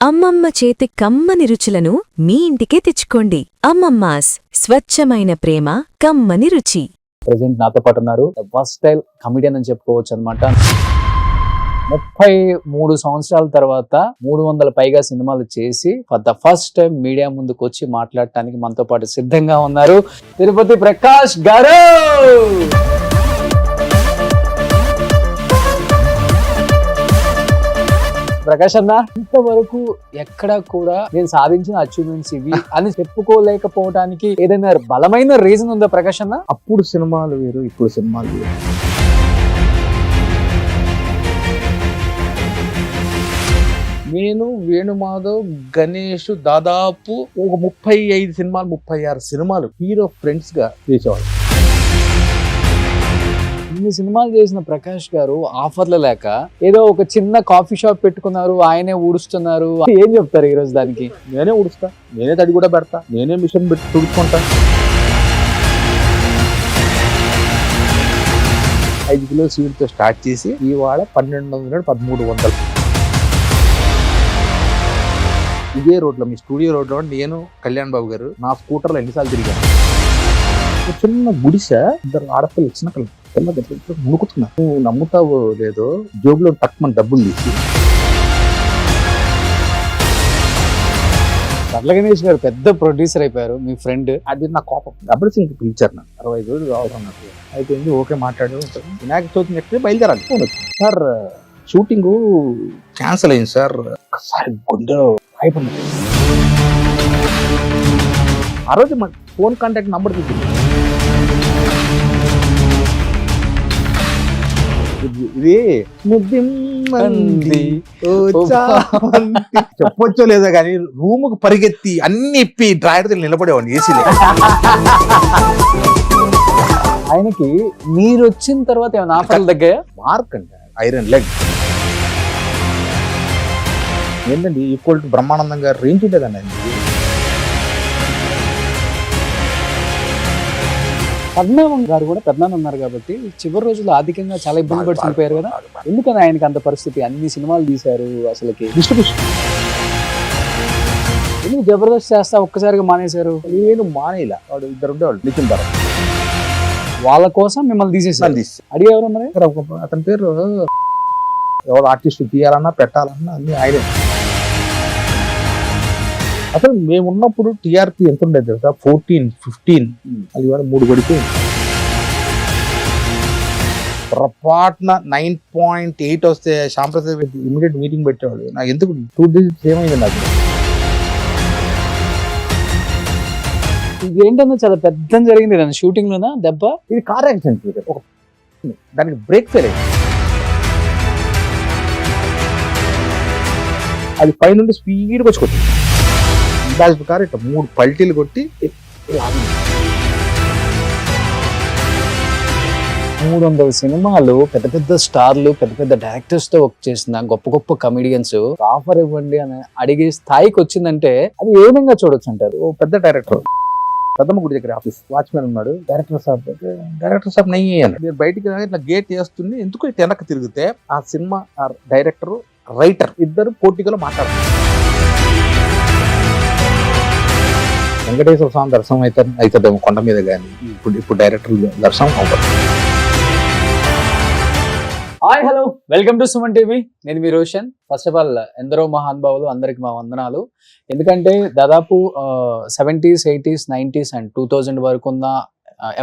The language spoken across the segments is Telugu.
అమ్మమ్మ చేతి కమ్మని రుచులను మీ ఇంటికే తెచ్చుకోండి. అమ్మమ్మాస్ స్వచ్ఛమైన ప్రేమ కమ్మని రుచి. ప్రెసెంట్ నాతో పాటు ఉన్నారు వర్స్టైల్ కమిడియన్ అని చెప్పుకోవచ్చు అనమాట. 33 సంవత్సరాల తర్వాత 300 పైగా సినిమాలు చేసి for the first time media ముందుకు వచ్చి మాట్లాడటానికి మనతో పాటు సిద్ధంగా ఉన్నారు తిరుపతి ప్రకాష్ గారు. ప్రకాష్ అన్న, ఇంతవరకు ఎక్కడా కూడా నేను సాధించిన అచీవ్మెంట్స్ ఇవి అని చెప్పుకోలేకపోవడానికి ఏదైనా బలమైన రీజన్ ఉందా ప్రకాష్ అన్న? అప్పుడు సినిమాలు వేరు, ఇప్పుడు సినిమాలు వేరు. నేను, వేణుమాధవ్, గణేష్ దాదాపు ఒక 35 సినిమాలు 36 సినిమాలు హీరో ఫ్రెండ్స్ గా చేసేవాళ్ళు. ఇన్ని సినిమాలు చేసిన ప్రకాష్ గారు ఆఫర్లు లేక ఏదో ఒక చిన్న కాఫీ షాప్ పెట్టుకున్నారు, ఆయనే ఊడుస్తున్నారు. ఏం చెప్తారు ఈ రోజు దానికి? నేనే ఊడుస్తా, నేనే తడి కూడా పెడతా, నేనే మిషన్ పెట్టి తుడుచుకుంటా. 5 కిలో సీడ్తో స్టార్ట్ చేసి ఇవాళ 1200 1300. ఇదే రోడ్లో, మీ స్టూడియో రోడ్లో నేను, కళ్యాణ్ బాబు గారు నా స్కూటర్లో ఎన్నిసార్లు తిరిగాను. ఒక చిన్న గుడిసె, 2 ఆడపిల్లలు చిన్న పిల్లలు మునుకుతున్నా. నువ్వు నమ్ముతావో లేదో, జోబులో తక్కువ డబ్బులు తీసి. పర్ల గణేష్ గారు పెద్ద ప్రొడ్యూసర్ అయిపోయారు, మీ ఫ్రెండ్. అది నా కోపం. గబ్బర్ సింగ్ పిలిచారు నాకు 65 రోజులు కావాలన్నట్టు. అయిపోయింది, ఓకే మాట్లాడు. వినాయక చవితి నెక్స్ట్ బయలుదేరాలి. ఫోన్ వచ్చింది, సార్ షూటింగ్ క్యాన్సిల్ అయింది సార్. ఒకసారి గుండె అయిపోయింది. ఆ రోజు మన ఫోన్ కాంటాక్ట్ నంబర్ తీసుకుంది. ఇది చెప్పొచ్చో లేదా కానీ రూమ్ కు పరిగెత్తి అన్ని ఇప్పి డ్రాయర్ నిలబడేవాడిని ఏసీలో. ఆయనకి మీరు వచ్చిన తర్వాత ఏమైనా ఆఫర్లు తగ్గాయా? మార్క్ అంటే ఐరన్ లెగ్ ఏంటండి, ఈక్వల్ టు బ్రహ్మానందం గారు రేంజ్ ఉండేదండి. పద్మనాభం గారు కూడా పెద్దనాన్న ఉన్నారు కాబట్టి చివరి రోజుల్లో ఆర్థికంగా చాలా ఇబ్బంది పడి చనిపోయారు కదా. ఎందుకని ఆయనకి అంత పరిస్థితి? అన్ని సినిమాలు తీశారు, అసలుకి డిస్ట్రిబ్యూషన్ ఎందుకు జబర్దస్త్ చేస్తా ఒక్కసారిగా మానేశారు? నేను మానేలా. వాడు 2 ఉండేవాళ్ళు నితిన్ ధర, వాళ్ళ కోసం మిమ్మల్ని తీసేసారు. అడిగేవారు మరి? అతని పేరు ఎవరు ఆర్టిస్ట్ తీయాలన్నా పెట్టాలన్నా అన్ని ఆయనే. అసలు మేము ఉన్నప్పుడు టీఆర్పీ ఎంత ఉండేది తెలుసా? 14, 15. అది కూడా 3 పడిపోయింది. పొరపాటున 9.8 వస్తే శాంప్రదాయ ఇమీడియట్ మీటింగ్ పెట్టేవాళ్ళు. నాకు ఎందుకు 2 digits ఏమైంది నాకు. ఇది ఏంటన్నా చాలా పెద్ద జరిగింది దాని షూటింగ్ లోనా దెబ్బ? ఇది కార్ యాక్సిడెంట్. ఒక దానికి బ్రేక్ ఫెయిల్ అయింది. అది పై నుండి స్పీడ్గా వచ్చి కొట్టింది. కారు ఇట్లా 3 పల్టీలు కొట్టి 300 సినిమాలు, పెద్ద పెద్ద స్టార్లు, పెద్ద పెద్ద డైరెక్టర్స్ తో వర్క్ చేసిన గొప్ప గొప్ప కమిడియన్స్ ఆఫర్ ఇవ్వండి అని అడిగే స్థాయికి వచ్చిందంటే అది ఏ విధంగా చూడొచ్చు అంటారు? ఓ పెద్ద డైరెక్టర్ పెద్దమ్మ గుడి దగ్గర ఆఫీస్ వాచ్మెన్ ఉన్నాడు. డైరెక్టర్ సాబ్ నయ్యి అన్నాడు. నేను బయటికి ఇట్లా గేట్ వేస్తుంది, ఎందుకు ఇట్లా వెనక్కి తిరిగితే ఆ సినిమా డైరెక్టర్ రైటర్ ఇద్దరు పోటీగా మాట్లాడుతున్నారు. వెంకటేశ్వర స్వామి దర్శనం అవుతుందేమో కొండ మీద, కానీ ఇప్పుడు డైరెక్టర్ దర్శనం అవుతుంది. Hi, hello, welcome to Suman TV. నేను మీ రోషన్. ఫస్ట్ ఆఫ్ ఆల్ ఎందరో మహానుభావులు, అందరికి మా వందనాలు. ఎందుకంటే దాదాపు 70s, 80s, 90s అండ్ 2000 వరకు ఉన్న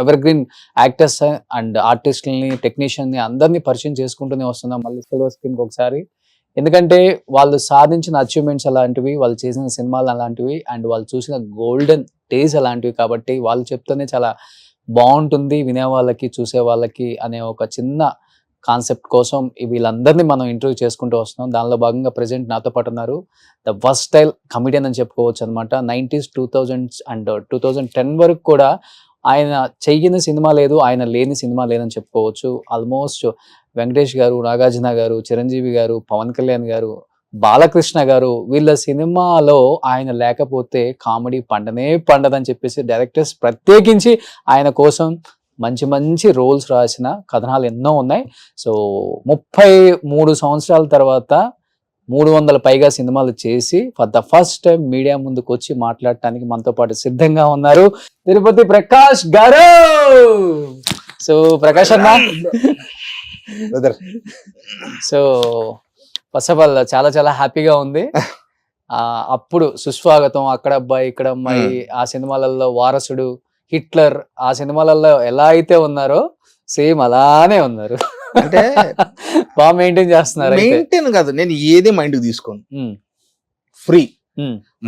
ఎవర్ గ్రీన్ యాక్టర్స్ అండ్ ఆర్టిస్టులని, టెక్నీషియన్ని అందరినీ పరిచయం చేసుకుంటూనే వస్తున్నాం మళ్ళీ సిల్వర్ స్క్రీన్కి ఒకసారి. ఎందుకంటే వాళ్ళు సాధించిన అచీవ్మెంట్స్ అలాంటివి, వాళ్ళు చేసిన సినిమాలు అలాంటివి, అండ్ వాళ్ళు చూసిన గోల్డెన్ డేస్ అలాంటివి. కాబట్టి వాళ్ళు చెప్తేనే చాలా బాగుంటుంది వినే వాళ్ళకి, చూసే వాళ్ళకి అనే ఒక చిన్న కాన్సెప్ట్ కోసం వీళ్ళందరినీ మనం ఇంటర్వ్యూ చేసుకుంటూ వస్తున్నాం. దానిలో భాగంగా ప్రెసెంట్ నాతో పాటు ఉన్నారు ద వర్స్టైల్ కమిడియన్ అని చెప్పుకోవచ్చు అనమాట. 90s, 2000s అండ్ 2010 వరకు కూడా ఆయన చెయ్యని సినిమా లేదు, ఆయన లేని సినిమా లేదని చెప్పుకోవచ్చు. ఆల్మోస్ట్ వెంకటేష్ గారు, నాగార్జున గారు, చిరంజీవి గారు, పవన్ కళ్యాణ్ గారు, బాలకృష్ణ గారు, వీళ్ళ సినిమాలో ఆయన లేకపోతే కామెడీ పండదని చెప్పేసి డైరెక్టర్స్ ప్రత్యేకించి ఆయన కోసం మంచి మంచి రోల్స్ రాసిన కథనాలు ఎన్నో ఉన్నాయి. సో 33 సంవత్సరాల తర్వాత 300 పైగా సినిమాలు చేసి for the first time media ముందుకు వచ్చి మాట్లాడటానికి మనతో పాటు సిద్ధంగా ఉన్నారు తిరుపతి ప్రకాష్ గారు. సో ప్రకాష్ అన్న, సో ఫస్ట్ ఆఫ్ ఆల్ చాలా చాలా హ్యాపీగా ఉంది. అప్పుడు సుస్వాగతం, అక్కడ అబ్బాయి ఇక్కడ అమ్మాయి, ఆ సినిమాలలో వారసుడు, హిట్లర్, ఆ సినిమాలలో ఎలా అయితే ఉన్నారో సేమ్ అలానే ఉన్నారు. అంటే బాగా మెయింటైన్ చేస్తున్నారు. మెయింటైన్ కాదు, నేను ఏది మైండ్ తీసుకోను, ఫ్రీ.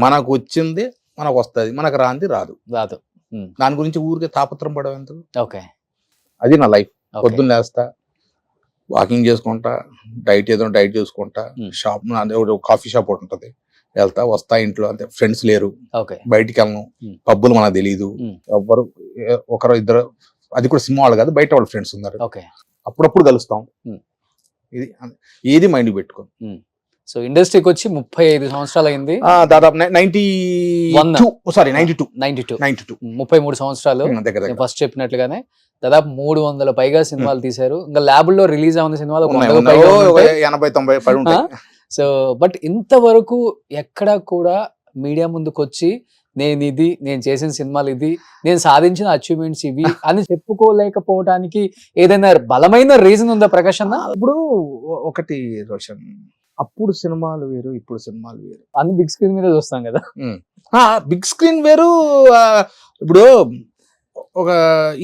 మనకు వచ్చింది మనకు వస్తుంది, మనకు రాంది రాదు. దాని గురించి ఊరికే తాపత్రం పడవు ఎందుకు. ఓకే, అది నా లైఫ్. పొద్దున్న లేస్తా, వాకింగ్ చేసుకుంటా, డైట్ ఏదో డైట్ చేసుకుంటా, షాప్ కాఫీ షాప్ ఒకటి ఉంటుంది, వెళ్తా వస్తా, ఇంట్లో అంతే. ఫ్రెండ్స్ లేరు, బయటికి వెళ్ళను, పబ్బులు మనకు తెలియదు, ఎవ్వరు ఒకరు ఇద్దరు, అది కూడా సినిమా వాళ్ళు కాదు, బయట వాళ్ళ ఫ్రెండ్స్ ఉన్నారు, అప్పుడప్పుడు కలుస్తాం. ఇది ఏది మైండ్ పెట్టుకో. సో ఇండస్ట్రీకి వచ్చి 35 సంవత్సరాలు అయింది, దాదాపు 92 33 సంవత్సరాలు. ఫస్ట్ చెప్పినట్లుగానే దాదాపు 300 పైగా సినిమాలు తీశారు. ఇంకా ల్యాబుల్లో రిలీజ్ అవుతున్న సినిమాలు 80-90 పడి ఉంటాయి. సో బట్ ఇంతవరకు ఎక్కడ కూడా మీడియా ముందుకు వచ్చి నేను చేసిన సినిమాలు ఇది, నేను సాధించిన అచీవ్మెంట్స్ ఇవి అని చెప్పుకోలేకపోవడానికి ఏదైనా బలమైన రీజన్ ఉందా ప్రకాష్ అన్న? ఇప్పుడు ఒకటి రోషన్, అప్పుడు సినిమాలు వేరు, ఇప్పుడు సినిమాలు వేరు. అన్ని బిగ్ స్క్రీన్ మీద చూస్తాం కదా. బిగ్ స్క్రీన్ వేరు. ఇప్పుడు ఒక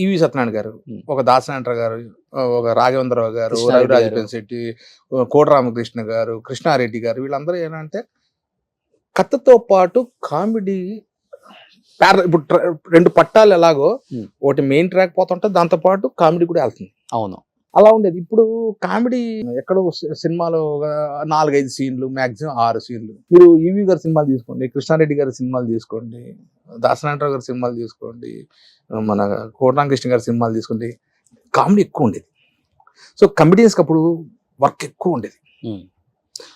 ఈవి సత్యనారాయణ గారు, ఒక దాసనారాయణ గారు, ఒక రాఘవేంద్రరావు గారు, రవిరాజ పెన్శెట్టి, కోట రామకృష్ణ గారు, కృష్ణారెడ్డి గారు, వీళ్ళందరూ ఏంటంటే కథతో పాటు కామెడీ. ఇప్పుడు 2 పట్టాలు ఎలాగో, ఒకటి మెయిన్ ట్రాక్ పోతుంటే దాంతో పాటు కామెడీ కూడా వెళ్తుంది. అవును, అలా ఉండేది. ఇప్పుడు కామెడీ ఎక్కడో సినిమాలో 4-5 సీన్లు, మాక్సిమం 6 సీన్లు. మీరు ఈవి గారి సినిమాలు తీసుకోండి, కృష్ణారెడ్డి గారి సినిమాలు తీసుకోండి, దాసనారాయణరావు గారి సినిమాలు తీసుకోండి, మన కోటరామకృష్ణ గారి సినిమాలు తీసుకోండి, కామెడీ ఎక్కువ ఉండేది. సో కమెడియన్స్కి అప్పుడు వర్క్ ఎక్కువ ఉండేది.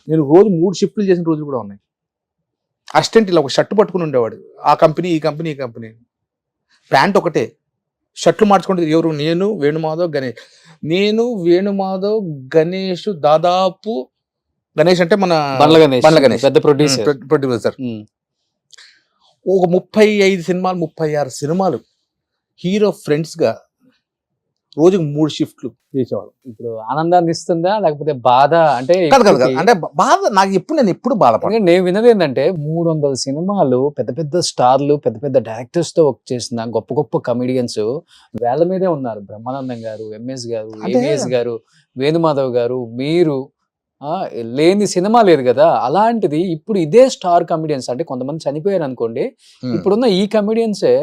నేను రోజు 3 షిఫ్ట్లు చేసిన రోజులు కూడా ఉన్నాయి. అసిస్టెంట్ ఇలా ఒక షర్ట్ పట్టుకుని ఉండేవాడు, ఆ కంపెనీ ఈ కంపెనీ ఈ కంపెనీ, ప్యాంట్ ఒకటే, షర్ట్లు మార్చుకుంటే ఎవరు, నేను వేణుమాధవ్ గణేష్. నేను వేణుమాధవ్ గణేష్ దాదాపు, గణేష్ అంటే మన బండ్ల గణేష్ పెద్ద ప్రొడ్యూసర్. ఒక 35 సినిమాలు 36 సినిమాలు హీరో ఫ్రెండ్స్ గా రోజుకి 3 షిఫ్ట్లు చేసేవాడు. ఇప్పుడు ఆనందాన్ని ఇస్తుందా లేకపోతే బాధ? అంటే అంటే బాధ నాకు నేను ఎప్పుడు బాధపడ. నేను విన్నది ఏంటంటే 300 సినిమాలు, పెద్ద పెద్ద స్టార్లు, పెద్ద పెద్ద డైరెక్టర్స్ తో వర్క్ చేసిన గొప్ప గొప్ప కమెడియన్స్ వేల మీదే ఉన్నారు. బ్రహ్మానందం గారు, ఎంఎస్ గారు, ఏవిఎస్ గారు, వేణుమాధవ్ గారు, మీరు లేని సినిమా లేదు కదా. అలాంటిది ఇప్పుడు ఇదే స్టార్ కమెడియన్స్, అంటే కొంతమంది చనిపోయారు అనుకోండి, ఇప్పుడున్న ఈ కమెడియన్సే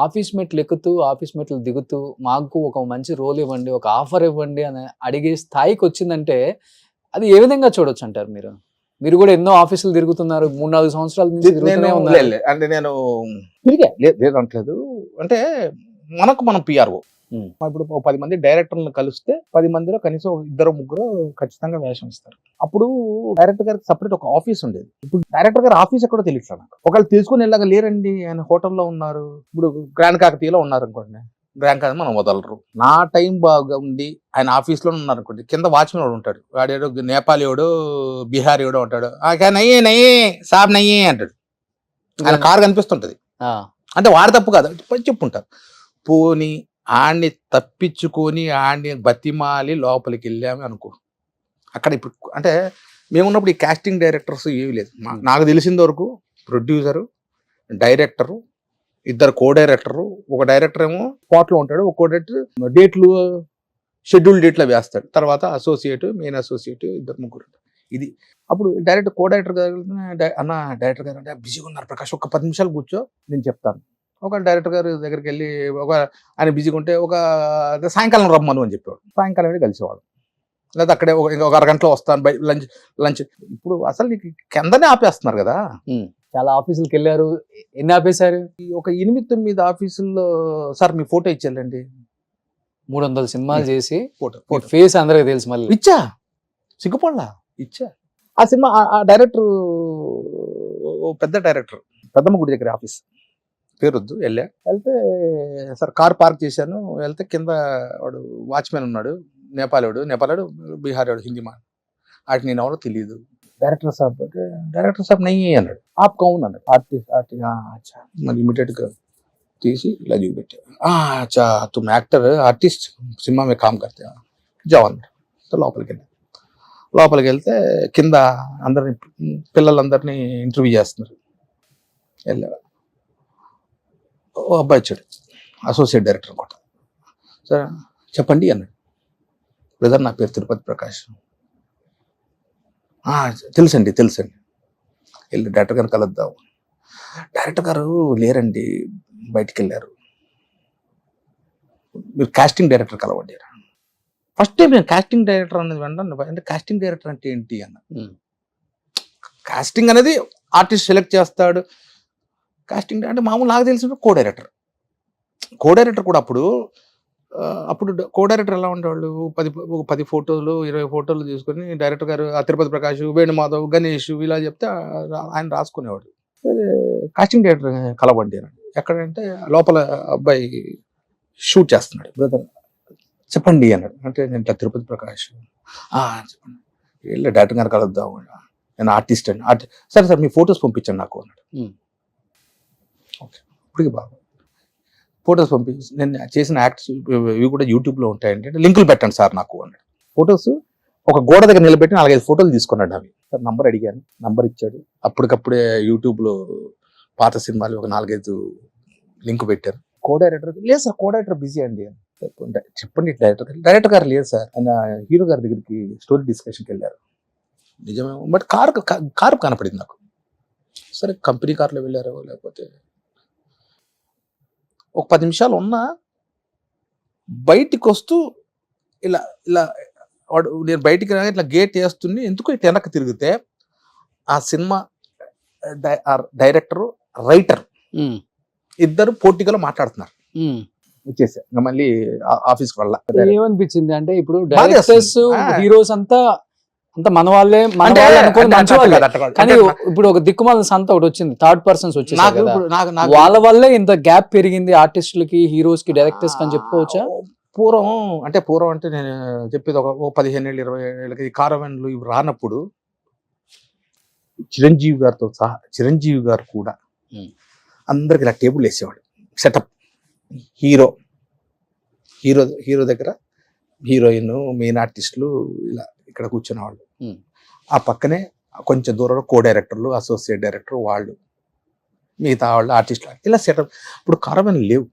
ఆఫీస్ మెట్లు ఎక్కుతూ, ఆఫీస్ మెట్లు దిగుతూ, మాకు ఒక మంచి రోల్ ఇవ్వండి, ఒక ఆఫర్ ఇవ్వండి అని అడిగే స్థాయికి వచ్చిందంటే అది ఏ విధంగా చూడొచ్చు అంటారు మీరు? మీరు కూడా ఎన్నో ఆఫీసులు తిరుగుతున్నారు, 3-4 సంవత్సరాల నుంచి తిరుగుతూనే ఉన్నారు. అంటే నేను లేదంటలేదు, అంటే మనం పిఆర్ఓ. ఇప్పుడు 10 మంది డైరెక్టర్లను కలిస్తే 10 మందిలో కనీసం 2-3 ఖచ్చితంగా వేషం ఇస్తారు. అప్పుడు డైరెక్టర్ గారికి సపరేట్ ఒక ఆఫీస్ ఉండేది. ఇప్పుడు డైరెక్టర్ గారి ఆఫీస్ ఎక్కడో తెలియట్లేదు నాకు. ఒకళ్ళు తెలుసుకుని వెళ్ళాక లేరండి, ఆయన హోటల్లో ఉన్నారు, ఇప్పుడు గ్రాండ్ కాకతీయలో ఉన్నారు అనుకోండి, గ్రాండ్ కాకతీయ మనం వదలరు. నా టైం బాగా ఉండి ఆయన ఆఫీస్లో ఉన్నారు అనుకోండి, కింద వాచ్మెన్ వాడు ఉంటాడు, వాడేడో నేపాలీయోడు బీహారీయోడో ఉంటాడు, నయ్యే నయ్యే సాబ్ నయ్యే అంటాడు. ఆయన కారు కనిపిస్తుంటది, అంటే వాడు తప్పు కాదు చెప్పుంటారు. పోనీ ఆడిని తప్పించుకొని ఆడిని బతిమాలి లోపలికి వెళ్ళాము అనుకో, అక్కడ ఇప్పుడు అంటే మేమున్నప్పుడు ఈ కాస్టింగ్ డైరెక్టర్స్ ఏమీ లేదు. నాకు తెలిసిన వరకు ప్రొడ్యూసరు, డైరెక్టరు, 2 కో డైరెక్టరు, ఒక డైరెక్టర్ ఏమో స్పాట్లో ఉంటాడు, ఒక కో డైరెక్టర్ డేట్లు షెడ్యూల్ డేట్లో వేస్తాడు, తర్వాత అసోసియేట్, మెయిన్ అసోసియేట్, 2-3. ఇది అప్పుడు డైరెక్టర్ కో డైరెక్టర్ గారు అన్న డైరెక్టర్ గారు అంటే బిజీగా ఉన్నారు ప్రకాష్, ఒక 10 నిమిషాలు కూర్చో నేను చెప్తాను. ఒక డైరెక్టర్ గారు దగ్గరికి వెళ్ళి ఆయన బిజీగా ఉంటే ఒక సాయంకాలం రమ్మను అని చెప్పేవాడు, సాయంకాలం వెళ్ళి కలిసేవాడు, లేదా అక్కడే ఒక అరగంటలో వస్తాను బై లంచ్. ఇప్పుడు అసలు నీకు కిందనే ఆపేస్తున్నారు కదా. చాలా ఆఫీసులకు వెళ్ళారు, ఎన్ని ఆపేశారు? ఒక 8-9 ఆఫీసుల్లో సార్ మీ ఫోటో ఇచ్చేయాలండి. 300 సినిమాలు చేసి ఫోటో ఫేస్ అందరికి తెలుసు, మళ్ళీ ఇచ్చా సిగ్గుపడలా ఇచ్చా. ఆ సినిమా ఆ డైరెక్టర్ పెద్ద డైరెక్టర్, పెద్దమ్మ గుడి దగ్గర ఆఫీస్, పేరొద్దు. వెళ్తే సార్ కార్ పార్క్ చేశాను, వెళ్తే కింద వాడు వాచ్మెన్ ఉన్నాడు, నేపాలోడు బీహారీవాడు, హిందీ మాట, వాటికి నేను ఎవరో తెలియదు. డైరెక్టర్ సాబ్ అంటే డైరెక్టర్ సాబ్ నయ్యి అన్నాడు. ఆప్ కౌన్ అన్నాడు. ఆర్టిస్ట్ మరి ఇమీడియట్గా తీసి ఇలా చూపెట్టాడు. అచ్చా తుమ్ యాక్టర్ ఆర్టిస్ట్ సినిమా మీద కామ్ కర్తే జావ్ అన్నాడు. సో లోపలికి వెళ్తే కింద అందరిని పిల్లలందరినీ ఇంటర్వ్యూ చేస్తున్నారు. వెళ్ళా ఓ అబ్బాయి వచ్చాడు, అసోసియేట్ డైరెక్టర్ అనుకుంటా. సరే చెప్పండి అన్నాడు. బ్రదర్ నా పేరు తిరుపతి ప్రకాష్. తెలుసండి వెళ్ళి డైరెక్టర్ గారిని కలుద్దాం. డైరెక్టర్ గారు లేరండి, బయటికి వెళ్ళారు. మీరు కాస్టింగ్ డైరెక్టర్ కలవండి. ఫస్ట్ టైం నేను కాస్టింగ్ డైరెక్టర్ అనేది వెంటనే అంటే కాస్టింగ్ డైరెక్టర్ అంటే ఏంటి అన్న. కాస్టింగ్ అనేది ఆర్టిస్ట్ సెలెక్ట్ చేస్తాడు. కాస్టింగ్ అంటే మామూలు నాకు తెలిసిన కో డైరెక్టర్ కూడా అప్పుడు కో డైరెక్టర్ ఎలా ఉండేవాళ్ళు 10 ఫోటోలు 20 ఫోటోలు తీసుకొని డైరెక్టర్ గారు తిరుపతి ప్రకాష్, వేణుమాధవ్, గణేష్ ఇలా చెప్తే ఆయన రాసుకునేవాడు. కాస్టింగ్ డైరెక్టర్ కలవండి అని. ఎక్కడంటే లోపల అబ్బాయి షూట్ చేస్తున్నాడు. బ్రదర్ చెప్పండి అన్నాడు. అంటే నేను ఇట్లా తిరుపతి ప్రకాష్. చెప్పండి వెళ్ళి డైరెక్టర్ గారు కలుద్దాం, నేను ఆర్టిస్ట్ అండి. సరే మీ ఫొటోస్ పంపించండి నాకు అన్నాడు. ఓకే ఇప్పటికి బాగా ఫొటోస్ పంపించి నేను చేసిన యాక్ట్స్ ఇవి కూడా యూట్యూబ్లో ఉంటాయంటే లింకులు పెట్టండి సార్ నాకు అన్నాడు. ఫొటోస్ ఒక గోడ దగ్గర నిలబెట్టి 4-5 ఫోటోలు తీసుకున్నాడు. అవి సార్ నంబర్ అడిగాను, నంబర్ ఇచ్చాడు. అప్పటికప్పుడే యూట్యూబ్లో పాత సినిమాలు ఒక 4-5 లింక్ పెట్టారు. కో డైరెక్టర్ లేదు సార్, కో డైరెక్టర్ బిజీ అండి. చెప్పండి డైరెక్టర్ గారు లేదు సార్, ఆయన హీరో గారి దగ్గరికి స్టోరీ డిస్కషన్కి వెళ్ళారు. నిజమే, బట్ కారు కనపడింది నాకు. సరే కంపెనీ కార్లో వెళ్ళారో లేకపోతే ఒక 10 నిమిషాలు ఉన్నా బయటికి వస్తూ ఇలా వాడు నేను బయటికి రాగా ఇట్లా గేట్ వేస్తుంది. ఎందుకు ఇట్లా వెనక్కి తిరిగితే ఆ సినిమా డైరెక్టర్ రైటర్ ఇద్దరు పోటీగా మాట్లాడుతున్నారు. వచ్చేసా ఇంకా మళ్ళీ ఆఫీస్కి వెళ్ళా. ఏమనిపించింది అంటే ఇప్పుడు డైరెక్టర్స్ హీరోస్ అంతా మన వాళ్ళే అనుకోని మంచి వాళ్ళే, కానీ ఇప్పుడు ఒక దిక్కుమాల సంత ఒకటి వచ్చింది, థర్డ్ పర్సన్స్ వచ్చేసి వాళ్ళ వల్లే ఇంత గ్యాప్ పెరిగింది ఆర్టిస్టులకి, హీరోస్ కి, డైరెక్టర్స్ కి అని చెప్పుకోవచ్చా? పూర్వం అంటే నేను చెప్పేది ఒక 15 ఏళ్ళు 20 ఏళ్ళకి కారవెన్లు ఇవి రానప్పుడు చిరంజీవి గారితో సహా చిరంజీవి గారు కూడా అందరికి ఇలా టేబుల్ వేసేవాడు. సెటప్ హీరో దగ్గర హీరోయిన్, మెయిన్ ఆర్టిస్టులు ఇలా ఇక్కడ కూర్చునేవాళ్ళు. ఆ పక్కనే కొంచెం దూరంలో కో డైరెక్టర్లు, అసోసియేట్ డైరెక్టర్, వాళ్ళు మిగతా వాళ్ళు ఆర్టిస్టులు ఇలా సెటప్. ఇప్పుడు కారవెన్ లేవు.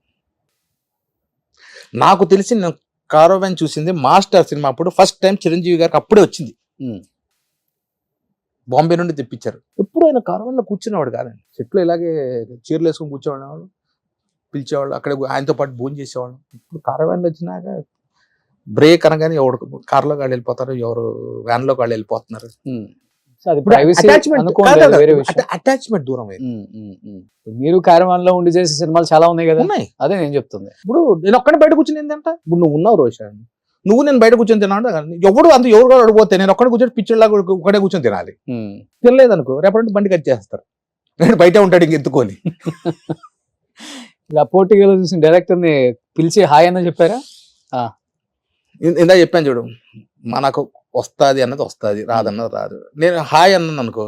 నాకు తెలిసి నేను కారవెన్ చూసింది మాస్టర్ సినిమా అప్పుడు ఫస్ట్ టైం చిరంజీవి గారికి అప్పుడే వచ్చింది. బాంబే నుండి తెప్పించారు. ఎప్పుడు ఆయన కారవెన్లో కూర్చునేవాడు కాదండి. చెట్లు ఇలాగే చీరలు వేసుకొని కూర్చోవాళ్ళు, పిలిచేవాళ్ళు, అక్కడ ఆయనతో పాటు భోజనం చేసేవాళ్ళు. ఇప్పుడు కారవెన్లో వచ్చినాక బ్రేక్ అనగానే ఎవరు కార్లో వాళ్ళు వెళ్ళిపోతారు, ఎవరు వ్యాన్లో వాళ్ళు వెళ్ళిపోతున్నారు. అటాచ్మెంట్ దూరం అయింది. మీరు క్యారవాన్ లో ఉండి చేసే సినిమాలు చాలా ఉన్నాయి కదా. అదే నేను చెప్తుంది. ఇప్పుడు నేను ఒక్కడే బయట కూర్చుని ఏంటంటే ఇప్పుడు నువ్వు ఉన్నావు రోషన్, నువ్వు నేను బయట కూర్చొని తిన్నాడు. ఎవరు కూడా అడిగిపోతే నేను ఒక్కడే కూర్చొని పిక్చర్లాగా ఒక్కడే కూర్చొని తినాలి. తినలేదనుకో రేపటి బండి కట్ చేస్తారు, నేను బయట ఉంటాడు ఇంకెత్తుకొని. ఇలా పోటీగా చూసిన డైరెక్టర్ ని పిలిచి హాయ్ అన్న చెప్పారా? ఇందా చెప్పాను చూడు, మనకు వస్తుంది అన్నది వస్తుంది, రాదన్నది రాదు. నేను హాయ్ అన్నాను అనుకో,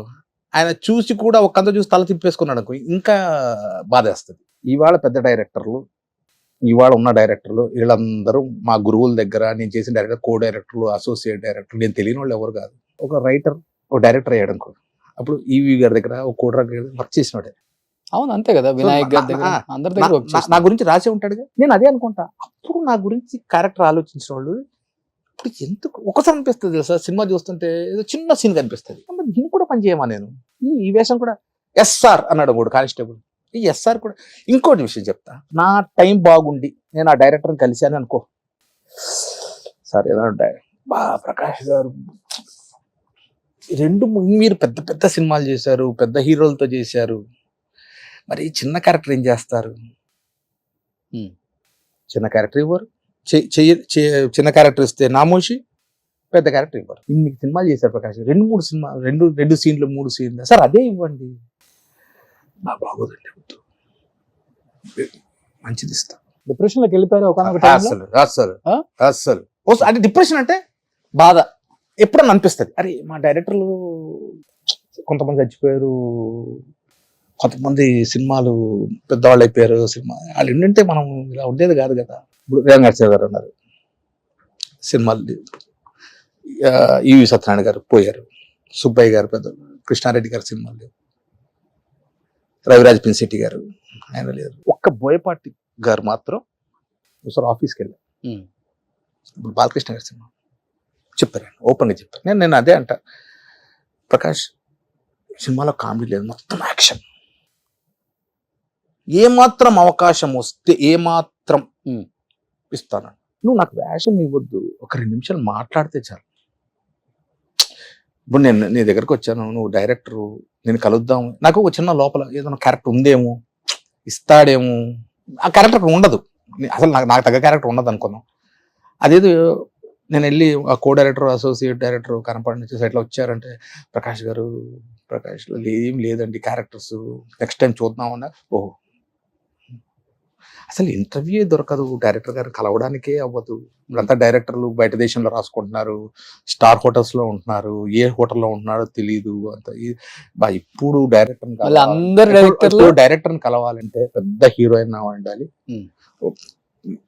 ఆయన చూసి కూడా ఒక్కంత చూసి తల తిప్పేసుకున్నాడు అనుకో, ఇంకా బాధేస్తుంది. ఇవాళ పెద్ద డైరెక్టర్లు, ఇవాళ ఉన్న డైరెక్టర్లు వీళ్ళందరూ మా గురువుల దగ్గర నేను చేసిన డైరెక్టర్, కో డైరెక్టర్లు, అసోసియేట్ డైరెక్టర్లు, నేను తెలియని వాళ్ళు ఎవరు కాదు. ఒక రైటర్ ఒక డైరెక్టర్ అయ్యాడు అనుకో, అప్పుడు ఈవి గారి దగ్గర ఒక కో డైరెక్టర్ వర్క్ చేసినాడే. అవును అంతే కదా, వినాయక్ గారి దగ్గర అందరి దగ్గర నా గురించి రాసే ఉంటాడుగా. నేను అదే అనుకుంటా, అప్పుడు నా గురించి క్యారెక్టర్ ఆలోచించిన వాళ్ళు ఇప్పుడు ఎందుకు ఒకసారి అనిపిస్తుంది తెలుసా, సినిమా చూస్తుంటే ఏదో చిన్న సీన్ కనిపిస్తుంది, దీన్ని కూడా పని చేయమా నేను, ఈ వేషం కూడా ఎస్ఆర్ అన్నాడు కూడా కానిస్టేబుల్. ఈ ఎస్ఆర్ కూడా ఇంకోటి విషయం చెప్తా, నా టైం బాగుండి నేను ఆ డైరెక్టర్ని కలిశాను అనుకో, సార్ ఏదంటే ప్రకాష్ గారు మీరు పెద్ద పెద్ద సినిమాలు చేశారు, పెద్ద హీరోలతో చేశారు, మరి చిన్న క్యారెక్టర్ ఏం చేస్తారు? చిన్న క్యారెక్టర్ ఇవ్వరు, చిన్న క్యారెక్టర్ ఇస్తే నామోషి, పెద్ద క్యారెక్టర్ ఇవ్వరు. ఇన్ని సినిమాలు చేశారు ప్రకాష్, 2-3 సినిమాలు, 2 సీన్లు 3 సీన్లు, సార్ అదే ఇవ్వండి. నా బాగోదండి, మంచిది ఇస్తా. డిప్రెషన్ లోకి వెళ్ళిపోయారు అసలు అంటే డిప్రెషన్ అంటే బాధ. ఎప్పుడన్నా అనిపిస్తుంది, అరే మా డైరెక్టర్లు కొంతమంది చచ్చిపోయారు, కొంతమంది సినిమాలు పెద్దవాళ్ళు అయిపోయారు, సినిమా వాళ్ళు ఏంటంటే మనం ఇలా ఉండేది కాదు కదా. ఇప్పుడు రేవం నరసింహ గారు ఉన్నారు, సినిమాలు ఈవి సత్యనారాయణ గారు పోయారు, సుబ్బయ్య గారు పెద్ద, కృష్ణారెడ్డి గారు సినిమాలు లేవు, రవిరాజ్ పిన్శెట్టి గారు ఆయన లేరు. ఒక్క బోయపాటి గారు మాత్రం ఒకసారి ఆఫీస్కి వెళ్ళారు. ఇప్పుడు బాలకృష్ణ గారి సినిమా చెప్పారు, ఓపెన్గా చెప్పారు. నేను అదే అంట, ప్రకాష్ సినిమాలో కామెడీ లేదు, మొత్తం యాక్షన్. ఏమాత్రం అవకాశం వస్తే ఏమాత్రం ఇస్తాను, నువ్వు నాకు వేషం ఇవ్వద్దు, ఒక 2 నిమిషాలు మాట్లాడితే చాలు. ఇప్పుడు నేను నీ దగ్గరకు వచ్చాను, నువ్వు డైరెక్టరు, నేను కలుద్దాం, నాకు ఒక చిన్న లోపల ఏదైనా క్యారెక్టర్ ఉందేమో, ఇస్తాడేమో, ఆ క్యారెక్టర్ ఉండదు అసలు, నాకు తగ్గ క్యారెక్టర్ ఉండదు అనుకున్నాం. అదేదో నేను వెళ్ళి ఆ కో డైరెక్టర్, అసోసియేట్ డైరెక్టర్ కనపడిన చూసి ఎట్లా వచ్చారంటే, ప్రకాష్ గారు, ప్రకాష్ ఏం లేదండి క్యారెక్టర్స్, నెక్స్ట్ టైం చూద్దామన్నా. ఓహో, అసలు ఇంటర్వ్యూ దొరకదు, డైరెక్టర్ గారు కలవడానికే అవ్వదు. ఇప్పుడంతా డైరెక్టర్లు బయట దేశంలో రాసుకుంటున్నారు, స్టార్ హోటల్స్ లో ఉంటున్నారు, ఏ హోటల్లో ఉంటున్నారో తెలియదు అంత. ఇప్పుడు డైరెక్టర్ని కలవాలంటే పెద్ద హీరోయిన్ అయినా ఉండాలి,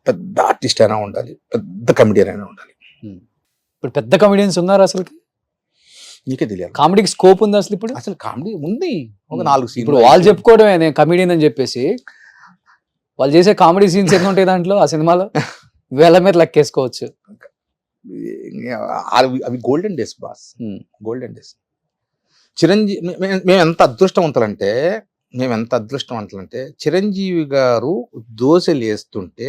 పెద్ద ఆర్టిస్ట్ అయినా ఉండాలి, పెద్ద కమెడియన్ అయినా ఉండాలి. ఇప్పుడు పెద్ద కమెడియన్స్ ఉన్నారు అసలు, నీకే తెలియాలి కామెడీకి స్కోప్ ఉంది అసలు. ఇప్పుడు అసలు కామెడీ ఉంది, ఒక 4 సీన్లు. ఇప్పుడు వాళ్ళు చెప్పుకోవడమే నేను కమెడియన్ అని చెప్పేసి, వాళ్ళు చేసే కామెడీ సీన్స్ ఎన్ని ఉంటాయి దాంట్లో, ఆ సినిమాలో వేల మీద లెక్కేసుకోవచ్చు. అవి golden days boss, golden days. Chiranjeevi, మేము ఎంత అదృష్టవంతులంటే చిరంజీవి గారు దోశలు వేస్తుంటే,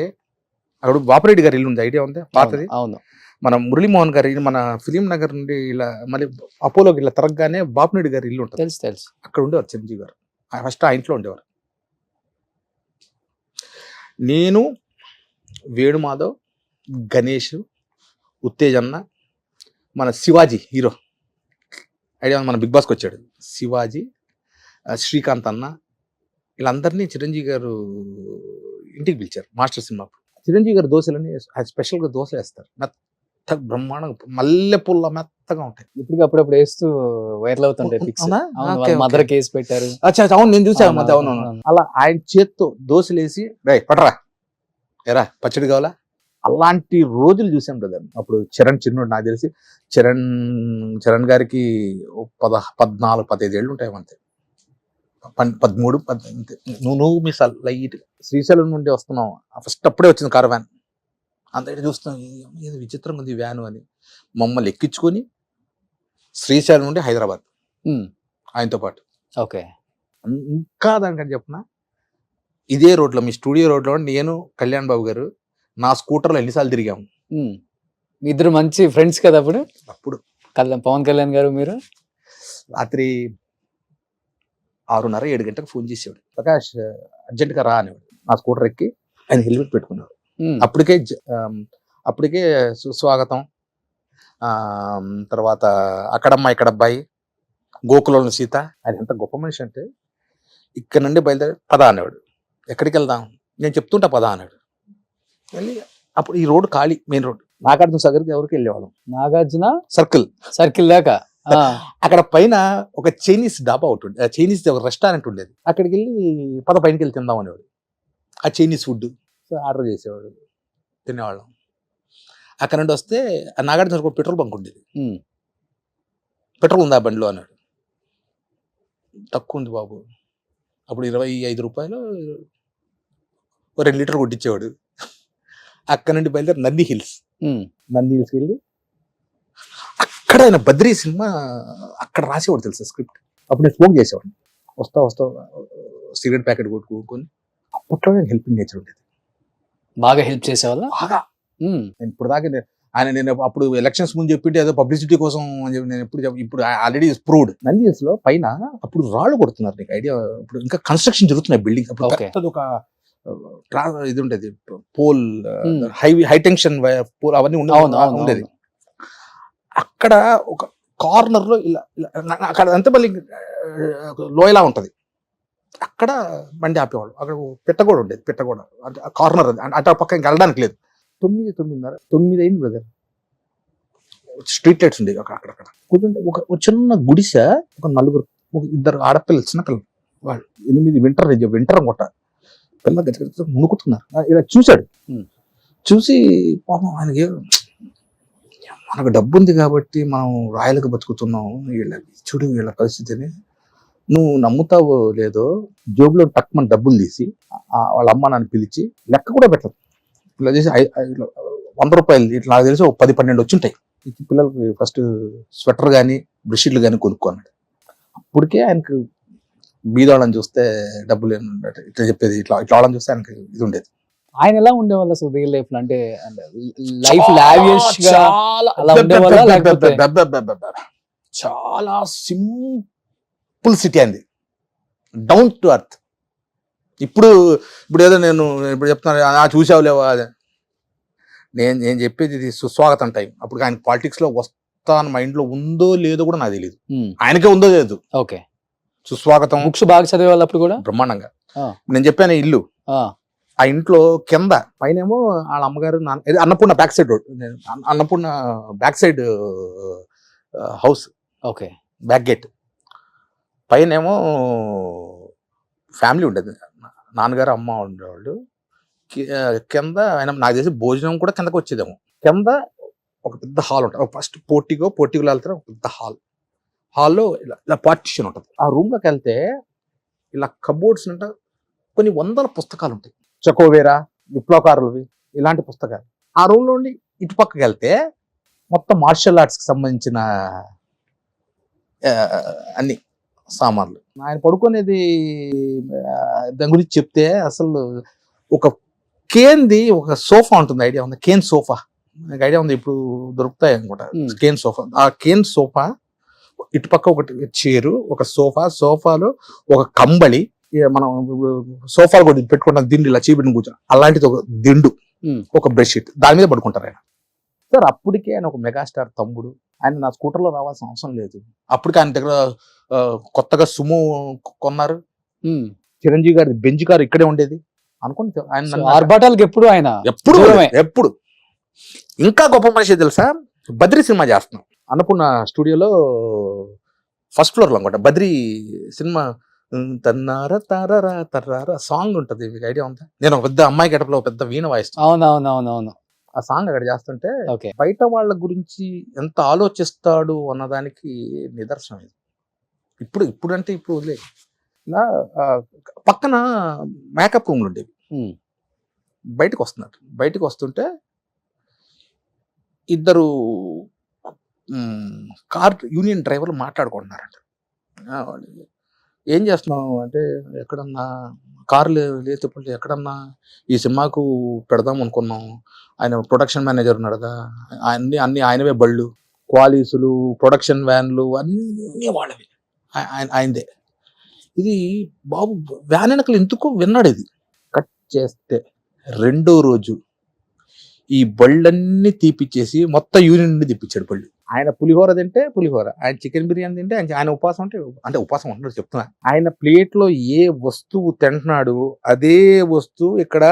అక్కడ బాపిరెడ్డి గారి ఇల్లు ఉంది, ఐడియా ఉంది పాతది. అవును, మన మురళీమోహన్ గారి, మన ఫిలిం నగర్ నుండి ఇలా మళ్ళీ అపోలోకి ఇలా తిరగగానే బాపిరెడ్డి గారి ఇల్లు ఉంటుంది, తెలుసు. అక్కడ ఉండేవారు చిరంజీవి గారు, ఫస్ట్ ఆ ఇంట్లో ఉండేవారు. నేను, వేణుమాధవ్, గణేష్, ఉత్తేజన్న, మన శివాజీ హీరో ఐడియా, మన బిగ్ బాస్కి వచ్చాడు శివాజీ, శ్రీకాంత్ అన్న, వీళ్ళందరినీ చిరంజీవి గారు ఇంటికి పిలిచారు మాస్టర్ సినిమా. చిరంజీవి గారు దోశలని స్పెషల్గా దోశలు వేస్తారు, మెత్త బ్రహ్మాండంగా, మల్లెపూల మెత్తగా ఉంటాయి. ఇప్పటికప్పుడు వేస్తూ వైరల్ అవుతుంటాయి. మదర్ కేసు పెట్టారు. అవును, నేను చూసాను మధ్య. అవును, అలా ఆయన చేత్తో దోశలు వేసి, రై పట్టరా, ఎరా పచ్చడి కావాలా, అలాంటి రోజులు చూసాం బ్రదర్. అప్పుడు చరణ్ చిన్నోడు, నాకు తెలిసి చరణ్ గారికి 14-15 ఏళ్ళు ఉంటాయి అంతే, 13, 18. నువ్వు మిస్ లైట్ శ్రీశైలం నుండి వస్తున్నావు, ఫస్ట్ అప్పుడే వచ్చింది కార్ వ్యాన్, అంత చూస్తున్నాం, ఏది విచిత్రంగా ఉంది వ్యాను అని. మమ్మల్ని ఎక్కించుకొని శ్రీశైలం నుండి హైదరాబాద్ ఆయనతో పాటు. ఓకే, ఇంకా దానికంటే చెప్పిన, ఇదే రోడ్లో, మీ స్టూడియో రోడ్లో నేను, కళ్యాణ్ బాబు గారు నా స్కూటర్లో ఎన్నిసార్లు తిరిగాము. మీ ఇద్దరు మంచి ఫ్రెండ్స్ కదా అప్పుడు. పవన్ కళ్యాణ్ గారు మీరు రాత్రి 6:30-7 గంటలకు ఫోన్ చేసేవాడు, ప్రకాష్ అర్జెంట్గా రా అనేవాడు. నా స్కూటర్ ఎక్కి ఆయన హెల్మెట్ పెట్టుకున్నాడు. అప్పటికే సుస్వాగతం, తర్వాత అక్కడమ్మ ఇక్కడ అబ్బాయి, గోకులంలో సీత. ఆయన ఎంత గొప్ప మనిషి అంటే, ఇక్కడ నుండి బయలుదేరి పద అనేవాడు, ఎక్కడికి వెళ్దాం, నేను చెప్తుంటా పద అన్నాడు. వెళ్ళి అప్పుడు ఈ రోడ్డు ఖాళీ, మెయిన్ రోడ్, నాగార్జున సాగర్కి ఎవరికి వెళ్ళేవాళ్ళం, నాగార్జున సర్కిల్ దాకా. అక్కడ పైన ఒక చైనీస్ డాబా ఒకటి ఉండేది, చైనీస్ ఒక రెస్టారెంట్ ఉండేది, అక్కడికి వెళ్ళి పైనకి వెళ్ళి తిందాం అనేవాడు. ఆ చైనీస్ ఫుడ్ ఆర్డర్ చేసేవాడు, తినేవాళ్ళం. అక్కడ నుండి వస్తే నాగార్జున సాగర్ పెట్రోల్ బంక్ ఉండేది, పెట్రోల్ ఉందా బండిలో అన్నాడు. తక్కువ ఉంది బాబు, అప్పుడు 25 రూపాయలు 2 లీటర్ కొట్టించేవాడు. అక్కడ నుండి బయలుదేరి నంది హిల్స్ వెళ్ళి అక్కడ ఆయన బద్రీ సినిమా అక్కడ రాసేవాడు తెలుసా స్క్రిప్ట్. అప్పుడు నేను స్మోక్ చేసేవాడు, వస్తా సిగరెట్ ప్యాకెట్ కొట్టుకొని. అప్పట్లో నేను హెల్పింగ్ నేచర్ ఉండేది, బాగా హెల్ప్ చేసేవాళ్ళ బాగా. నేను ఇప్పుడు దాకా నేను అప్పుడు ఎలక్షన్స్ ముందు చెప్పింటే ఏదో పబ్లిసిటీ కోసం అని చెప్పి, నేను ఇప్పుడు ఆల్రెడీ ప్రూవ్డ్. నంది హిల్స్ లో పైన అప్పుడు రాళ్ళు కొడుతున్నారు, నీకు ఐడియా? ఇప్పుడు ఇంకా కన్స్ట్రక్షన్ జరుగుతున్నాయి బిల్డింగ్. అప్పుడు ఒక ఇది ఉండేది, పోల్, హై టెన్షన్ పోల్, అవన్నీ ఉండేది. అక్కడ ఒక కార్నర్ లో ఇలా అక్కడ అంతే, మళ్ళీ లోయలా ఉంటది, అక్కడ బండి ఆపేవాళ్ళు. అక్కడ పెట్టగోడ ఉండేది, పెట్టగోడ అంటే కార్నర్, అది అటు పక్క ఇంకా వెళ్ళడానికి లేదు. 9 అయింది బ్రదర్. స్ట్రీట్ లైట్స్ ఉండేవి అక్కడ కూర్చుంటే ఒక చిన్న గుడిసె, ఒక నలుగురు, ఇద్దరు ఆడపిల్లలు, చిన్నపిల్లలు, వాళ్ళు 8 వింటర్ అనమాట, పిల్ల గట్టిగా మునుకుతున్నారు. ఇలా చూశాడు. చూసి పాపం ఆయనకి, మనకు డబ్బు ఉంది కాబట్టి మనం రాయలకు బతుకుతున్నాం, చూడు వీళ్ళ పరిస్థితిని, నువ్వు నమ్ముతావో లేదో జోబులో టక్మని డబ్బులు తీసి వాళ్ళ అమ్మ నాన్న పిలిచి, లెక్క కూడా పెట్టదు, ఇలా చేసి 100 రూపాయలు ఇట్లా నాకు తెలిసి 10-12 వచ్చుంటాయి, పిల్లలకి ఫస్ట్ స్వెటర్ కానీ బెడ్షీట్లు కానీ కొనుక్కున్నాడు. అప్పటికే ఆయనకు బీదవాళ్ళని చూస్తే డబ్బులు ఇట్లా చెప్పేది, ఇట్లా వాళ్ళని చూస్తే ఆయనకి ఇది ఉండేది. ఆయన ఎలా ఉండేవాళ్ళు అసలు రియల్ లైఫ్ లో? అంటే లైఫ్ లావిష్ గా అలా ఉండేవాళ్ళ, లేకపోతే చాలా సింపుల్ సిటీ అంది, డౌన్ టు అర్త్. ఇప్పుడు ఏదో నేను ఇప్పుడు చెప్తున్నాను చూసావు లేవా, నేను చెప్పేది ఇది సుస్వాగతం టైం. అప్పుడు ఆయన పాలిటిక్స్ లో వస్తా అని మైండ్ లో ఉందో లేదో కూడా నాకు తెలియదు, ఆయనకే ఉందో లేదు. ఓకే, సుస్వాగతం బుక్స్ బాగా చదివేవాళ్ళు అప్పుడు కూడా బ్రహ్మాండంగా. నేను చెప్పాను ఇల్లు, ఆ ఇంట్లో కింద పైనేమో వాళ్ళ అమ్మగారు Annapurna back side road, Annapurna back side house, okay, back gate, పైనేమో ఫ్యామిలీ ఉండేది, నాన్నగారు అమ్మ ఉండేవాళ్ళు. కింద ఆయన నాకు తెలిసి భోజనం కూడా కిందకి వచ్చేదేమో. కింద ఒక పెద్ద హాల్ ఉంటుంది, ఫస్ట్ పోర్టిగోలో వెళ్తారు, ఒక పెద్ద హాల్లో ఇలా పార్టిషన్ ఉంటుంది. ఆ రూమ్లోకి వెళ్తే ఇలా కబోర్డ్స్ అంటే కొన్ని 100 పుస్తకాలు ఉంటాయి, చకోవేరా, విప్లవకారులవి, ఇలాంటి పుస్తకాలు. ఆ రూమ్ లో ఉండి ఇటు పక్కకి వెళ్తే మొత్తం మార్షల్ ఆర్ట్స్ కి సంబంధించిన అన్ని సామాన్లు. ఆయన పడుకునేది దాని గురించి చెప్తే అసలు ఒక కేన్ది ఒక సోఫా ఉంటుంది, ఐడియా ఉంది? కేన్ సోఫా నాకు ఐడియా ఉంది, ఇప్పుడు దొరుకుతాయి అనుకుంటా. కేన్ సోఫా, ఆ కేన్ సోఫా ఇటు పక్క ఒకటి చైరు, ఒక సోఫాలో ఒక కంబళి, మనం సోఫాలు కూడా పెట్టుకుంటాం, దిండు ఇలా చీపెట్టిన కూర్చొని, అలాంటిది ఒక దిండు, ఒక బెడ్షీట్, దాని మీద పడుకుంటారు ఆయన. సార్ అప్పటికే ఆయన ఒక మెగాస్టార్ తమ్ముడు, ఆయన నా స్కూటర్లో రావాల్సిన అవసరం లేదు. అప్పటికే ఆయన దగ్గర కొత్తగా సుమో కొన్నారు, చిరంజీవి గారి బెంజ్ కారు ఇక్కడే ఉండేది అనుకోండి. ఆయన ఆర్భాటాలకు ఎప్పుడు ఇంకా గొప్ప మనిషి తెలుసా, బద్రీ సినిమా చేస్తున్నాం అన్నపూర్ణ స్టూడియోలో ఫస్ట్ ఫ్లోర్ లో అనుకుంటా. బద్రీ సినిమా తన్నారా తారారా తర్రారా సాంగ్ ఉంటది, మీకు ఐడియా ఉందా? నేను ఒక పెద్ద అమ్మాయి గెటప్లో పెద్ద వీణ వాయిస్తాను. అవునవునవునవును. ఆ సాంగ్ అక్కడ చేస్తుంటే బయట వాళ్ళ గురించి ఎంత ఆలోచిస్తాడు అన్నదానికి నిదర్శనం ఇది. ఇప్పుడు అంటే ఇప్పుడు ఇలా పక్కన మేకప్ రూమ్లు ఉండేవి, బయటకు వస్తుంటే ఇద్దరు కార్ యూనియన్ డ్రైవర్లు మాట్లాడుకుంటున్నారంట. ఏం చేస్తున్నావు అంటే, ఎక్కడన్నా కారు లేకపోతే ఎక్కడన్నా ఈ సినిమాకు పెడదాం అనుకున్నాం, ఆయన ప్రొడక్షన్ మేనేజర్ ఉన్నాడు కదా, అన్ని ఆయనవే బళ్ళు, క్వాలీసులు, ప్రొడక్షన్ వ్యాన్లు అన్నీ వాళ్ళవి, ఆయనదే. ఇది బాబు వ్యాన్ వెనకలు ఎందుకు విన్నాడు. ఇది కట్ చేస్తే 2వ రోజు ఈ బళ్ళన్నీ తీపిచ్చేసి మొత్తం యూనియన్ నుండి తెప్పించాడు బళ్ళు. ఆయన పులిహోర తింటే పులిహోర, ఆయన చికెన్ బిర్యానీ తింటే ఆయన ఉపవాసం అంటే ఉపవాసం ఉంటున్నాడు చెప్తున్నా. ఆయన ప్లేట్లో ఏ వస్తువు తింటున్నాడు అదే వస్తువు ఇక్కడ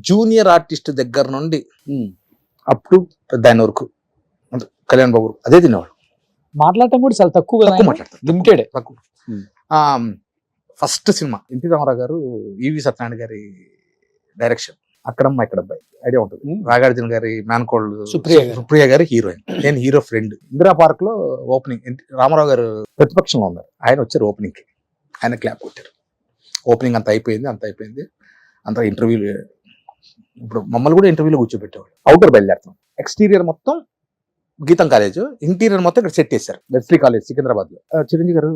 జూనియర్ ఆర్టిస్ట్ దగ్గర నుండి అప్పుడు దాని వరకు కళ్యాణ్ బాబు అదే తినేవాడు. మాట్లాడటం కూడా చాలా తక్కువ మాట్లాడతారు, లిమిటెడ్, తక్కువ. ఫస్ట్ సినిమా ఎన్టీ రామారావు గారు, ఈవి సత్యనారాయణ గారి డైరెక్షన్, అక్కడమ్మ ఇక్కడ అబ్బాయి ఐడియా ఉంటుంది, నాగార్జున గారి మేనకోళ్ళు సుప్రియ గారి హీరోయిన్, నేను హీరో ఫ్రెండ్. ఇందిరా పార్క్ లో ఓపెనింగ్, రామారావు గారు ప్రతిపక్షంలో ఉన్నారు, ఆయన వచ్చారు ఓపెనింగ్ కి, ఆయన క్లాప్ కొట్టారు. ఓపెనింగ్ అంత అయిపోయింది, అంత ఇంటర్వ్యూలు, ఇప్పుడు మమ్మల్ని కూడా ఇంటర్వ్యూలో కూర్చోబెట్టేవాడు. అవుటర్ బయలుదేరుతాం, ఎక్స్టీరియర్ మొత్తం గీతం కాలేజ్, ఇంటీరియర్ మొత్తం ఇక్కడ సెట్ చేశారు, వెస్లీ కాలేజ్ సికింద్రాబాద్ లో. చిరంజీవి గారు,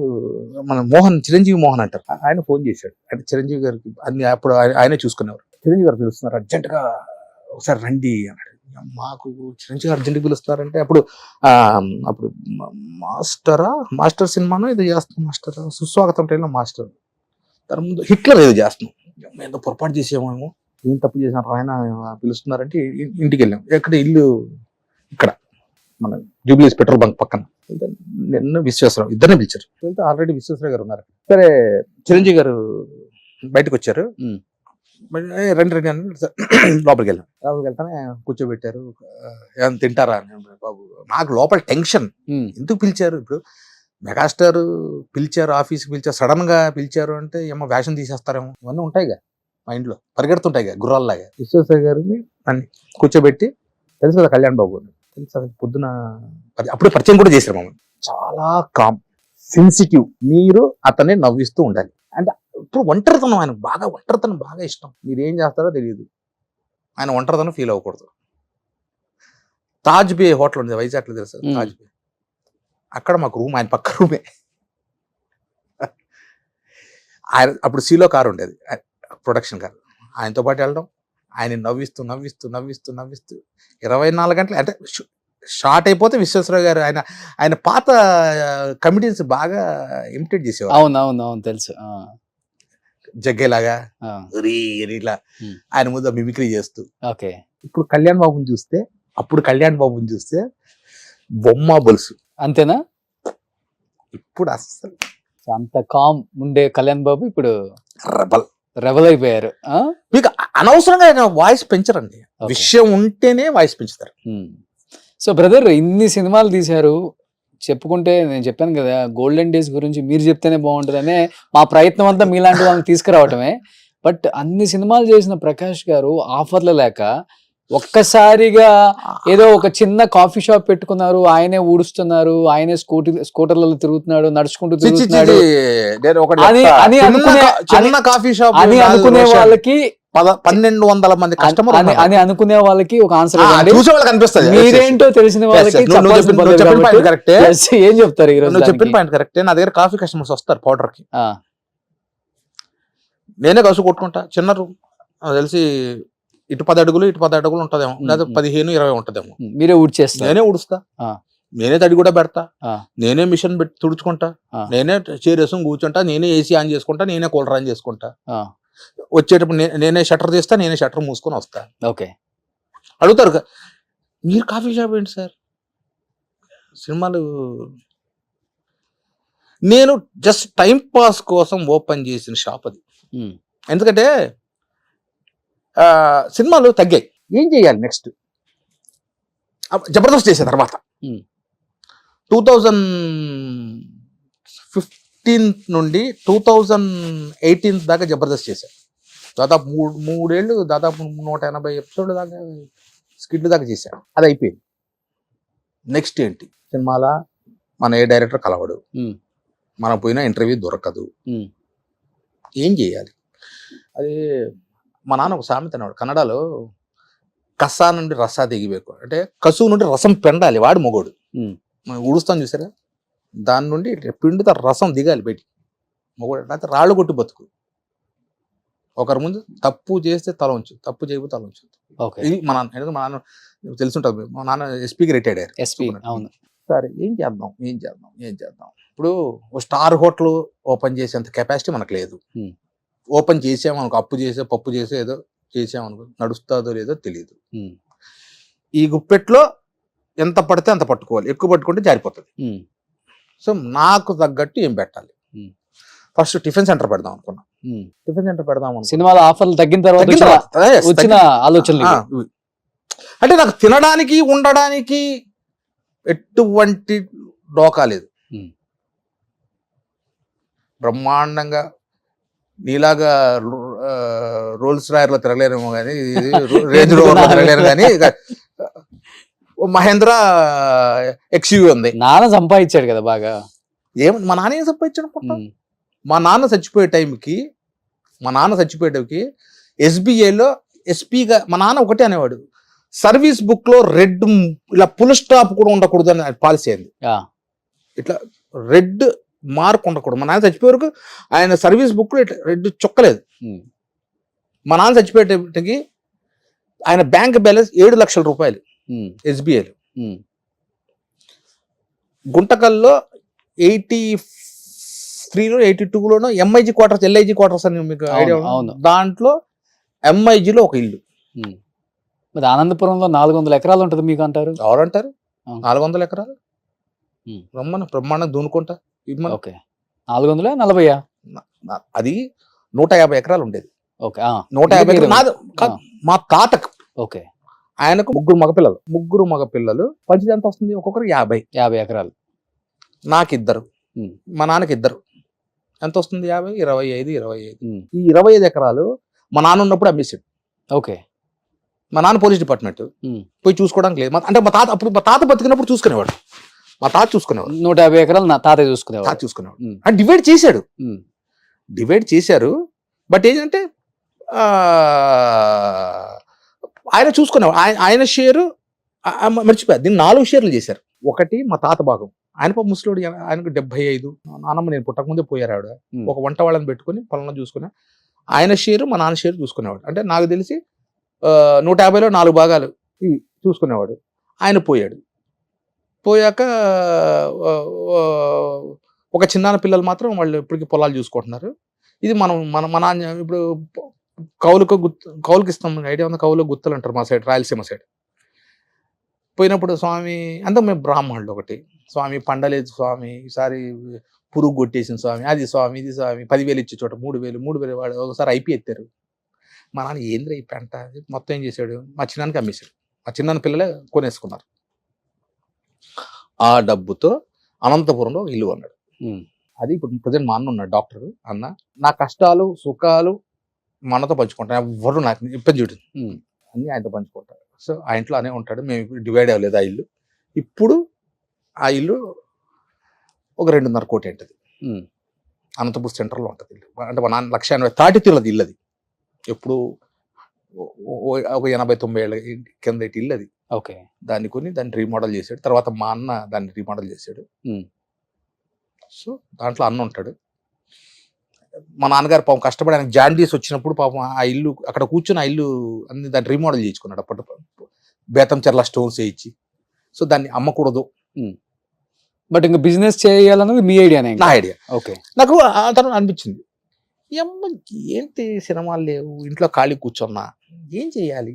మన చిరంజీవి మోహన్ అంటారు, ఆయన ఫోన్ చేశాడు. అంటే చిరంజీవి గారికి అన్ని అప్పుడు ఆయనే చూసుకునేవారు. చిరంజీవి గారు పిలుస్తున్నారు, అర్జెంట్ గా ఒకసారి రండి అన్నాడు. మాకు చిరంజీవి గారు అర్జెంట్ పిలుస్తున్నారంటే అప్పుడు మాస్టర్ సినిమాను ఇది చేస్తున్నాం, మాస్టర్ సుస్వాగతం ట్రైన్లో మాస్టర్, దాని ముందు హిట్లర్ ఏదో చేస్తున్నాం, ఏదో పొరపాటు చేసేమేమో, ఏం తప్పు చేసినారు ఆయన పిలుస్తున్నారంటే ఇంటికి వెళ్ళాం. ఎక్కడ ఇల్లు ఇక్కడ మన జూబ్లీస్ పెట్రోల్ బంక్ పక్కన. నిన్న విశ్వేశ్వరరావు ఇద్దరిని పిలిచారు, ఆల్రెడీ విశ్వేశ్వరరావు గారు ఉన్నారు. సరే చిరంజీవి గారు బయటకు వచ్చారు, మరి, రండి రండి అని లోపలికి వెళ్తానే కూర్చోబెట్టారు. ఏమైనా తింటారా అని. బాబు నాకు లోపల టెన్షన్, ఎందుకు పిలిచారు ఇప్పుడు, మెగాస్టార్ పిలిచారు, ఆఫీస్కి పిలిచారు, సడన్ గా పిలిచారు అంటే ఏమో వేషం తీసేస్తారేమో, ఇవన్నీ ఉంటాయిగా మైండ్లో, పరిగెడుతుంటాయిగా గుర్రాల్లాగా. విశ్వేశ్వర గారిని అన్ని కూర్చోబెట్టి, తెలుసు కదా కళ్యాణ్ బాబు అని, తెలుసు పొద్దున అప్పుడు పరిచయం కూడా చేశారు మమ్మల్ని. చాలా కామ్, సెన్సిటివ్, మీరు అతన్ని నవ్విస్తూ ఉండాలి. అంటే ఇప్పుడు ఒంటరితనం, ఆయన బాగా ఒంటరితనం బాగా ఇష్టం. మీరు ఏం చేస్తారో తెలియదు, ఆయన ఒంటరితనం ఫీల్ అవ్వకూడదు. తాజ్ బే హోటల్ ఉంది వైజాగ్లో, తెలుసు తాజ్ బే, అక్కడ మాకు రూమ్, ఆయన పక్క రూమే. ఆయన అప్పుడు సీలో కారు ఉండేది, ప్రొడక్షన్ కారు, ఆయనతో పాటు వెళ్ళడం, ఆయన నవ్విస్తూ నవ్విస్తూ నవ్విస్తూ నవ్విస్తూ 24 గంటలు. అంటే షార్ట్ అయిపోతే విశ్వేశ్వరరావు గారు ఆయన పాత కమిటీస్ బాగా ఇమిటేట్ చేసేవారు. అవును తెలుసు. జగ్గేలాగా ఇలా ఆయన ముందు మిమిక్రీ చేస్తూ. ఓకే. ఇప్పుడు కళ్యాణ్ బాబుని చూస్తే, అప్పుడు కళ్యాణ్ బాబుని చూస్తే బొమ్మ బొలుసు, అంతేనా? ఇప్పుడు అస్సలు అంత కామ్ ఉండే కళ్యాణ్ బాబు ఇప్పుడు రెబల్ అయిపోయారు. మీకు అనవసరంగా ఆయన వాయిస్ పెంచరండి, విషయం ఉంటేనే వాయిస్ పెంచుతారు. సో బ్రదర్, ఇన్ని సినిమాలు తీశారు, చెప్పుకుంటే నేను చెప్పాను కదా గోల్డెన్ డేస్ గురించి మీరు చెప్తేనే బాగుంటుందనే మా ప్రయత్నం అంతా మీలాంటి వాళ్ళని తీసుకురావటమే. బట్ అన్ని సినిమాలు చేసిన ప్రకాష్ గారు ఆఫర్లు లేక ఒక్కసారిగా ఏదో ఒక చిన్న కాఫీ షాప్ పెట్టుకున్నారు, ఆయనే ఊడుస్తున్నారు, ఆయనే స్కూటర్లలో తిరుగుతున్నాడు, నడుచుకుంటూ తిరుగుతున్నాడు అని అనుకునే వాళ్ళకి 1200 మంది కస్టమర్ అని అనుకునే వాళ్ళకి ఒక ఆన్సర్ అనిపిస్తుంది. మీరేంటో తెలిసిన వాళ్ళకి ఏం చెప్తారు ఈ రోజు? చెప్పిన పాయింట్ కరెక్టే. నా దగ్గర కాఫీ కస్టమర్స్ వస్తారు పౌడర్ కి, నేనే కసు కొట్టుకుంటా. చిన్న రూమ్ తెలిసి ఇటు 10 అడుగులు ఇటు 10 అడుగులు ఉంటదేమో, లేదా 15-20 ఉంటదేమో. మీరే ఊడ్చేస్తా? నేనే ఊడుస్తా, నేనే తడి కూడా పెడతా, నేనే మిషన్ పెట్టి తుడుచుకుంటా, నేనే చైర్ వేసుకుని కూర్చుంటా, నేనే ఏసీ ఆన్ చేసుకుంటా, నేనే కూలర్ ఆన్ చేసుకుంటా. వచ్చేటప్పుడు నేనే షట్టర్ తీస్తా, నేనే షట్టర్ మూసుకొని వస్తా. ఓకే. అడుగుతారు మీరు కాఫీ షాప్ ఏంటి సార్, సినిమాలు? నేను జస్ట్ టైం పాస్ కోసం ఓపెన్ చేసిన షాప్ అది. ఎందుకంటే సినిమాలు తగ్గాయి, ఏం చేయాలి నెక్స్ట్? జబర్దస్త్ చేసే తర్వాత 2015 నుండి 2018 దాకా జబర్దస్త్ చేశాను. దాదాపు 3 ఏళ్ళు, దాదాపు 180 ఎపిసోడ్ల దాకా, స్కిట్లు దాకా చేశాను. అది అయిపోయింది. నెక్స్ట్ ఏంటి? సినిమాల మన ఏ డైరెక్టర్ కలవడు, మనం పోయినా ఇంటర్వ్యూ దొరకదు, ఏం చేయాలి? అది మా నాన్న ఒక సామెత అన్నాడు కన్నడలో, కసా నుండి రసా దిగిಬೇಕು అంటే కసువు నుండి రసం పెండాలి, వాడు మొగోడు. మనం ఊడుస్తాం చూసారా, దాని నుండి పిండితో రసం దిగాలి బయటికి, మొగోడు. అయితే రాళ్ళు కొట్టి బతుకు. ఒకరి ముందు తప్పు చేస్తే తల ఉంచు, తప్పు చేయకపోతే తల ఉంచు. ఇది మా నాన్న. ఎందుకంటే మా నాన్న తెలుసుంటుంది, మా నాన్న ఎస్పీకి రిటైర్డ్ అయ్యారు. సరే ఏం చేద్దాం. ఇప్పుడు ఓ స్టార్ హోటల్ ఓపెన్ చేసేంత కెపాసిటీ మనకు లేదు. ఓపెన్ చేసామనుకో, అప్పు చేసే పప్పు చేసే ఏదో చేసామనుకో, నడుస్తుందో లేదో తెలియదు. ఈ గుప్పెట్లో ఎంత పడితే అంత పట్టుకోవాలి, ఎక్కువ పట్టుకుంటే జారిపోతుంది. సో నాకు తగ్గట్టు ఏం పెట్టాలి? ఫస్ట్ టిఫిన్ సెంటర్ పెడదాం అనుకున్నా. టిఫిన్ సెంటర్ పెడదాం సినిమాల ఆఫర్లు తగ్గిన తర్వాత వచ్చిన ఆలోచనలు. అంటే నాకు తినడానికి ఉండడానికి ఎటువంటి డోకా లేదు. బ్రహ్మాండంగా నీలాగా రోల్స్ రాయర్లో తిరగలేరేమో కానీ, రేంజ్ రోవర్లో తిరగలేరు కానీ, మహేంద్ర ఎక్స్యూవీ ఉంది. నాన్న సంపాదించాడు కదా బాగా. మా నాన్న ఏం సంపాదించాడు? మా నాన్న చచ్చిపోయే టైంకి ఎస్బీఐలో ఎస్పీగా మా నాన్న ఒకటే అనేవాడు, సర్వీస్ బుక్ లో రెడ్ ఇలా ఫుల్ స్టాప్ కూడా ఉండకూడదు అని పాలసీ అయింది. ఇట్లా రెడ్ మార్క్ ఉండకూడదు. మా నాన్న చచ్చిపోయే వరకు ఆయన సర్వీస్ బుక్ లో రెడ్ చొక్కలేదు. మా నాన్న చచ్చిపోయేటప్పటికి ఆయన బ్యాంక్ బ్యాలెన్స్ 7 లక్షల రూపాయలు ఎస్బీఐలో. గుంటకల్లో 83లో 82లోనో ఎంఐజీ క్వార్టర్స్, ఎల్ఐజీ క్వార్టర్స్ అని మీకు ఐడియా? దాంట్లో ఎంఐజీలో ఒక ఇల్లు. మరి ఆనందపురంలో 400 ఎకరాలు ఉంటుంది మీకు అంటారు. ఎవరంటారు 400 ఎకరాలు? బ్రహ్మాండం దూనుకుంటా. 440 అది 150 ఎకరాలు ఉండేది. ఓకే 150 ఎకరాలు నాది కాదు, మా తాతకు. ఓకే ఆయనకు ముగ్గురు మగ పిల్లలు పంచిది ఎంత వస్తుంది, ఒక్కొక్కరు 50 ఎకరాలు. నాకు ఇద్దరు, ఉమ్. మా నాన్నకి ఇద్దరు. ఎంత వస్తుంది 50, 25. ఉమ్. ఈ 25 ఎకరాలు మా నాన్న ఉన్నప్పుడు అమ్మేసాడు. ఓకే మా నాన్న పోలీస్ డిపార్ట్మెంట్, ఉమ్. పోయి చూసుకోవడానికి లేదు. అంటే మా తాత బతికినప్పుడు చూసుకునేవాడు, మా తాత చూసుకునేవాడు. 150 ఎకరాలు నా తాతయ్య చూసుకునేవాడు. తాత చూసుకునేవాడు. అంటే డివైడ్ చేశారు. బట్ ఏంటంటే ఆయన చూసుకునేవాడు. ఆయన షేరు మర్చిపోయారు. దీన్ని 4 షేర్లు చేశారు. ఒకటి మా తాత భాగం, ఆయన ముసలోడు, ఆయనకు 75. నాన్నమ్మ నేను పుట్టకముందే పోయారు ఆవిడ. ఒక వంట వాళ్ళని పెట్టుకుని పొలంలో చూసుకునే ఆయన షేరు, మా నాన్న షేరు చూసుకునేవాడు. అంటే నాకు తెలిసి 150లో 4 భాగాలు ఇవి చూసుకునేవాడు. ఆయన పోయాక ఒక చిన్నాన్న పిల్లలు మాత్రం వాళ్ళు ఇప్పటికీ పొలాలు చూసుకుంటున్నారు. ఇది మన నాన్న ఇప్పుడు కౌలుకి ఇస్తాం. ఐడియా ఉంది, కౌలు గుత్తలు అంటారు మా సైడ్, రాయలసీమ సైడ్. పోయినప్పుడు స్వామి అంతా మేము బ్రాహ్మణులు. ఒకటి స్వామి పండలేదు స్వామి, ఈసారి పురుగు కొట్టేసింది స్వామి, అది స్వామి, ఇది స్వామి. 10,000 ఇచ్చే చోట 3,000 వాడు ఒకసారి ఐపీ ఎత్తారు. మా నాన్న ఏంద్ర ఈ పెంట మొత్తం ఏం చేశాడు, మా చిన్నానికి అమ్మేశాడు. మా చిన్నాన్న పిల్లలే కొనేసుకున్నారు. ఆ డబ్బుతో అనంతపురంలో ఇల్లు కొన్నాడు. అది ఇప్పుడు ప్రజెంట్ మా అన్న ఉన్నాడు, డాక్టర్ అన్న. నా కష్టాలు సుఖాలు మా అన్నతో పంచుకుంటాను. ఎవరు నాకు ఇబ్బంది చూడు అన్ని ఆయనతో పంచుకుంటారు. సో ఆ ఇంట్లో అనే ఉంటాడు. మేము ఇప్పుడు డివైడ్ అవ్వలేదు ఆ ఇల్లు. ఇప్పుడు ఆ ఇల్లు ఒక 2.5 కోటి ఉంటుంది. అనంతపూర్ సెంటర్లో ఉంటుంది ఇల్లు. అంటే మా నాన్న 180 తాటి తీరది ఇల్లు. అది ఎప్పుడు ఒక 80-90 ఏళ్ళ కింద ఇల్లు అది. ఓకే దాన్ని కొని దాన్ని రీమోడల్ చేశాడు. తర్వాత మా అన్న దాన్ని రీమోడల్ చేశాడు. సో దాంట్లో అన్న ఉంటాడు. మా నాన్నగారు పాపం కష్టపడి ఆయనకు జాండీస్ వచ్చినప్పుడు పాపం ఆ ఇల్లు అక్కడ కూర్చొని ఆ ఇల్లు అన్ని దాన్ని రీమోడల్ చేయించుకున్నాడు. అప్పటి బేతం చెర్ల స్టోన్స్ వేయించి. సో దాన్ని అమ్మకూడదు. బట్ ఇంకా బిజినెస్ చేయాలన్నది మీ ఐడియానే? నా ఐడియా. ఓకే నాకు ఆ తర్వాత అనిపించింది, ఏంటి సినిమాలు లేవు, ఇంట్లో ఖాళీ కూర్చున్నా, ఏం చేయాలి.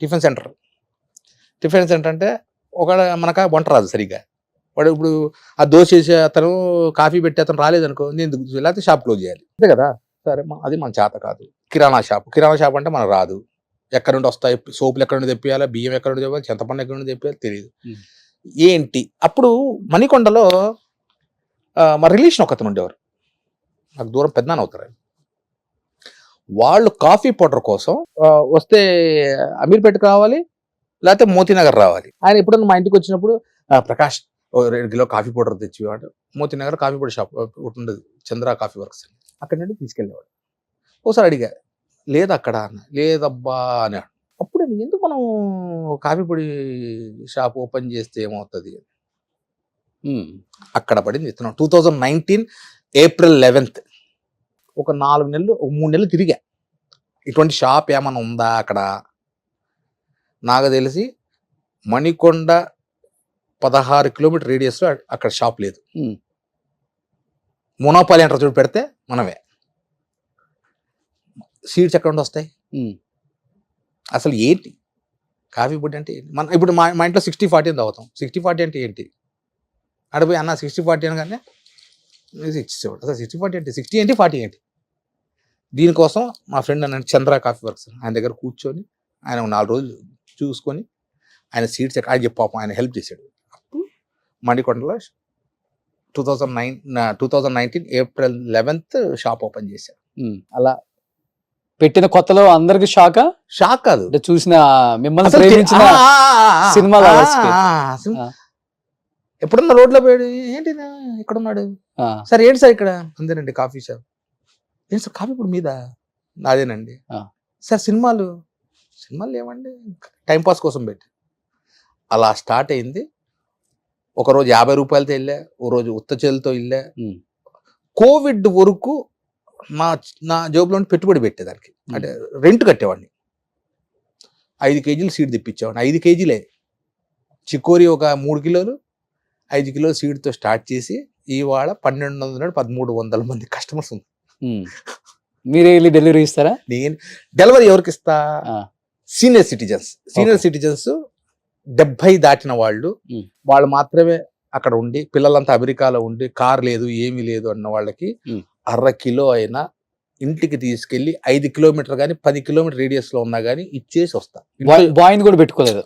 టిఫిన్ సెంటర్ అంటే ఒక మనకు వంట రాదు సరిగ్గా. వాడు ఇప్పుడు ఆ దోశ వేసే అతను, కాఫీ పెట్టే అతను రాలేదనుకో, నేను లేకపోతే షాప్ క్లోజ్ చేయాలి, అంతే కదా. సరే అది మన చేత కాదు. కిరాణా షాప్ అంటే మనకు రాదు. ఎక్కడి నుండి వస్తాయి సోపులు, ఎక్కడి నుండి తెప్పియాలా, బియ్యం ఎక్కడి నుండి తెప్పాలి, చింతపండు ఎక్కడి నుండి తెప్పియాలి తెలియదు. ఏంటి అప్పుడు మణికొండలో మా రిలేషన్ ఒకతను ఉండేవారు, నాకు దూరం పెద్దనాన్న అవుతారు. వాళ్ళు కాఫీ పౌడర్ కోసం వస్తే అమీర్పేట రావాలి, లేకపోతే మోతీనగర్ రావాలి. ఆయన ఎప్పుడన్నా మా ఇంటికి వచ్చినప్పుడు, ప్రకాష్ 2 కిలో కాఫీ పౌడర్ తెచ్చివాడు. మోతీనగర్ కాఫీ పౌడర్ షాప్ ఒకటి ఉండదు, చంద్ర కాఫీ వర్క్స్, అక్కడి నుండి తీసుకెళ్ళేవాడు. ఒకసారి అడిగా, లేదు అక్కడ అన్న, లేదబ్బా అన్నాడు. అప్పుడు ఎందుకు మనం కాఫీ పొడి షాప్ ఓపెన్ చేస్తే ఏమవుతుంది, అక్కడ పడింది విత్తనం. 2019 April 11th ఒక 4 నెలలు, ఒక 3 నెలలు తిరిగా. ఇటువంటి షాప్ ఏమైనా ఉందా అక్కడ. నాకు తెలిసి మణికొండ 16 కిలోమీటర్ రేడియస్లో అక్కడ షాప్ లేదు. మోనోపాలి అంటారు చూడు, పెడితే మనమే. సీడ్స్ ఎక్కడ నుండి వస్తాయి అసలు, ఏంటి కాఫీ పొడి అంటే ఏంటి. మన ఇప్పుడు మా ఇంట్లో 60-40 అని తాగుతాం. 60-40 అంటే ఏంటి, అడిపోయి అన్న 60-40 అనగానే 60 అసలు 60-40 అంటే 60 ఏంటి 40 ఏంటి. దీనికోసం మా ఫ్రెండ్ అన్న చంద్ర కాఫీ వర్క్స్, ఆయన దగ్గర కూర్చొని ఆయన 4 రోజులు చూసుకొని ఆయన సీడ్స్ ఆయన చెప్పాపం ఆయన హెల్ప్ చేశాడు. అప్పుడు మణికొండలో 2019 April 11th షాప్ ఓపెన్ చేశారు. అలా పెట్టిన కొత్తలో అందరికి షాక్ కాదు, చూసిన మిమ్మల్ని ప్రేమించిన సినిమా ఎప్పుడన్నా రోడ్లో పోయాడు, ఏంటి ఇక్కడ ఉన్నాడు సార్, ఏంటి సార్ ఇక్కడ, అంతేనండి కాఫీ షాప్. ఏంటి సార్ కాఫీ ఇప్పుడు మీద, నాదేనండి సార్. సినిమాలు ఏమండి, టైంపాస్ కోసం పెట్టి. అలా స్టార్ట్ అయింది. ఒకరోజు 50 రూపాయలతో వెళ్ళా, ఓ రోజు ఉత్త చేతులతో వెళ్ళా. కోవిడ్ వరకు నా జోబులో పెట్టుబడి పెట్టేదానికి, అంటే రెంట్ కట్టేవాడిని. 5 కేజీలు సీడ్ తెప్పించేవాడిని. 5 కేజీలే చికోరి, ఒక 3 కిలోలు, 5 కిలోలు సీడ్తో స్టార్ట్ చేసి ఇవాళ 1200-1300 మంది కస్టమర్స్ ఉంది. మీరే వెళ్ళి డెలివరీ ఇస్తారా? నేను డెలివరీ ఎవరికి ఇస్తా, సీనియర్ సిటిజన్స్ 70 దాటిన వాళ్ళు మాత్రమే అక్కడ ఉండి, పిల్లలంతా అమెరికాలో ఉండి కార్ లేదు ఏమీ లేదు అన్న వాళ్ళకి 1/2 కిలో అయినా ఇంటికి తీసుకెళ్లి 5 కిలోమీటర్ కానీ 10 కిలోమీటర్ రేడియస్ లో ఉన్నా కానీ ఇచ్చేసి వస్తా. బాయ్ని కూడా పెట్టుకోలేదు.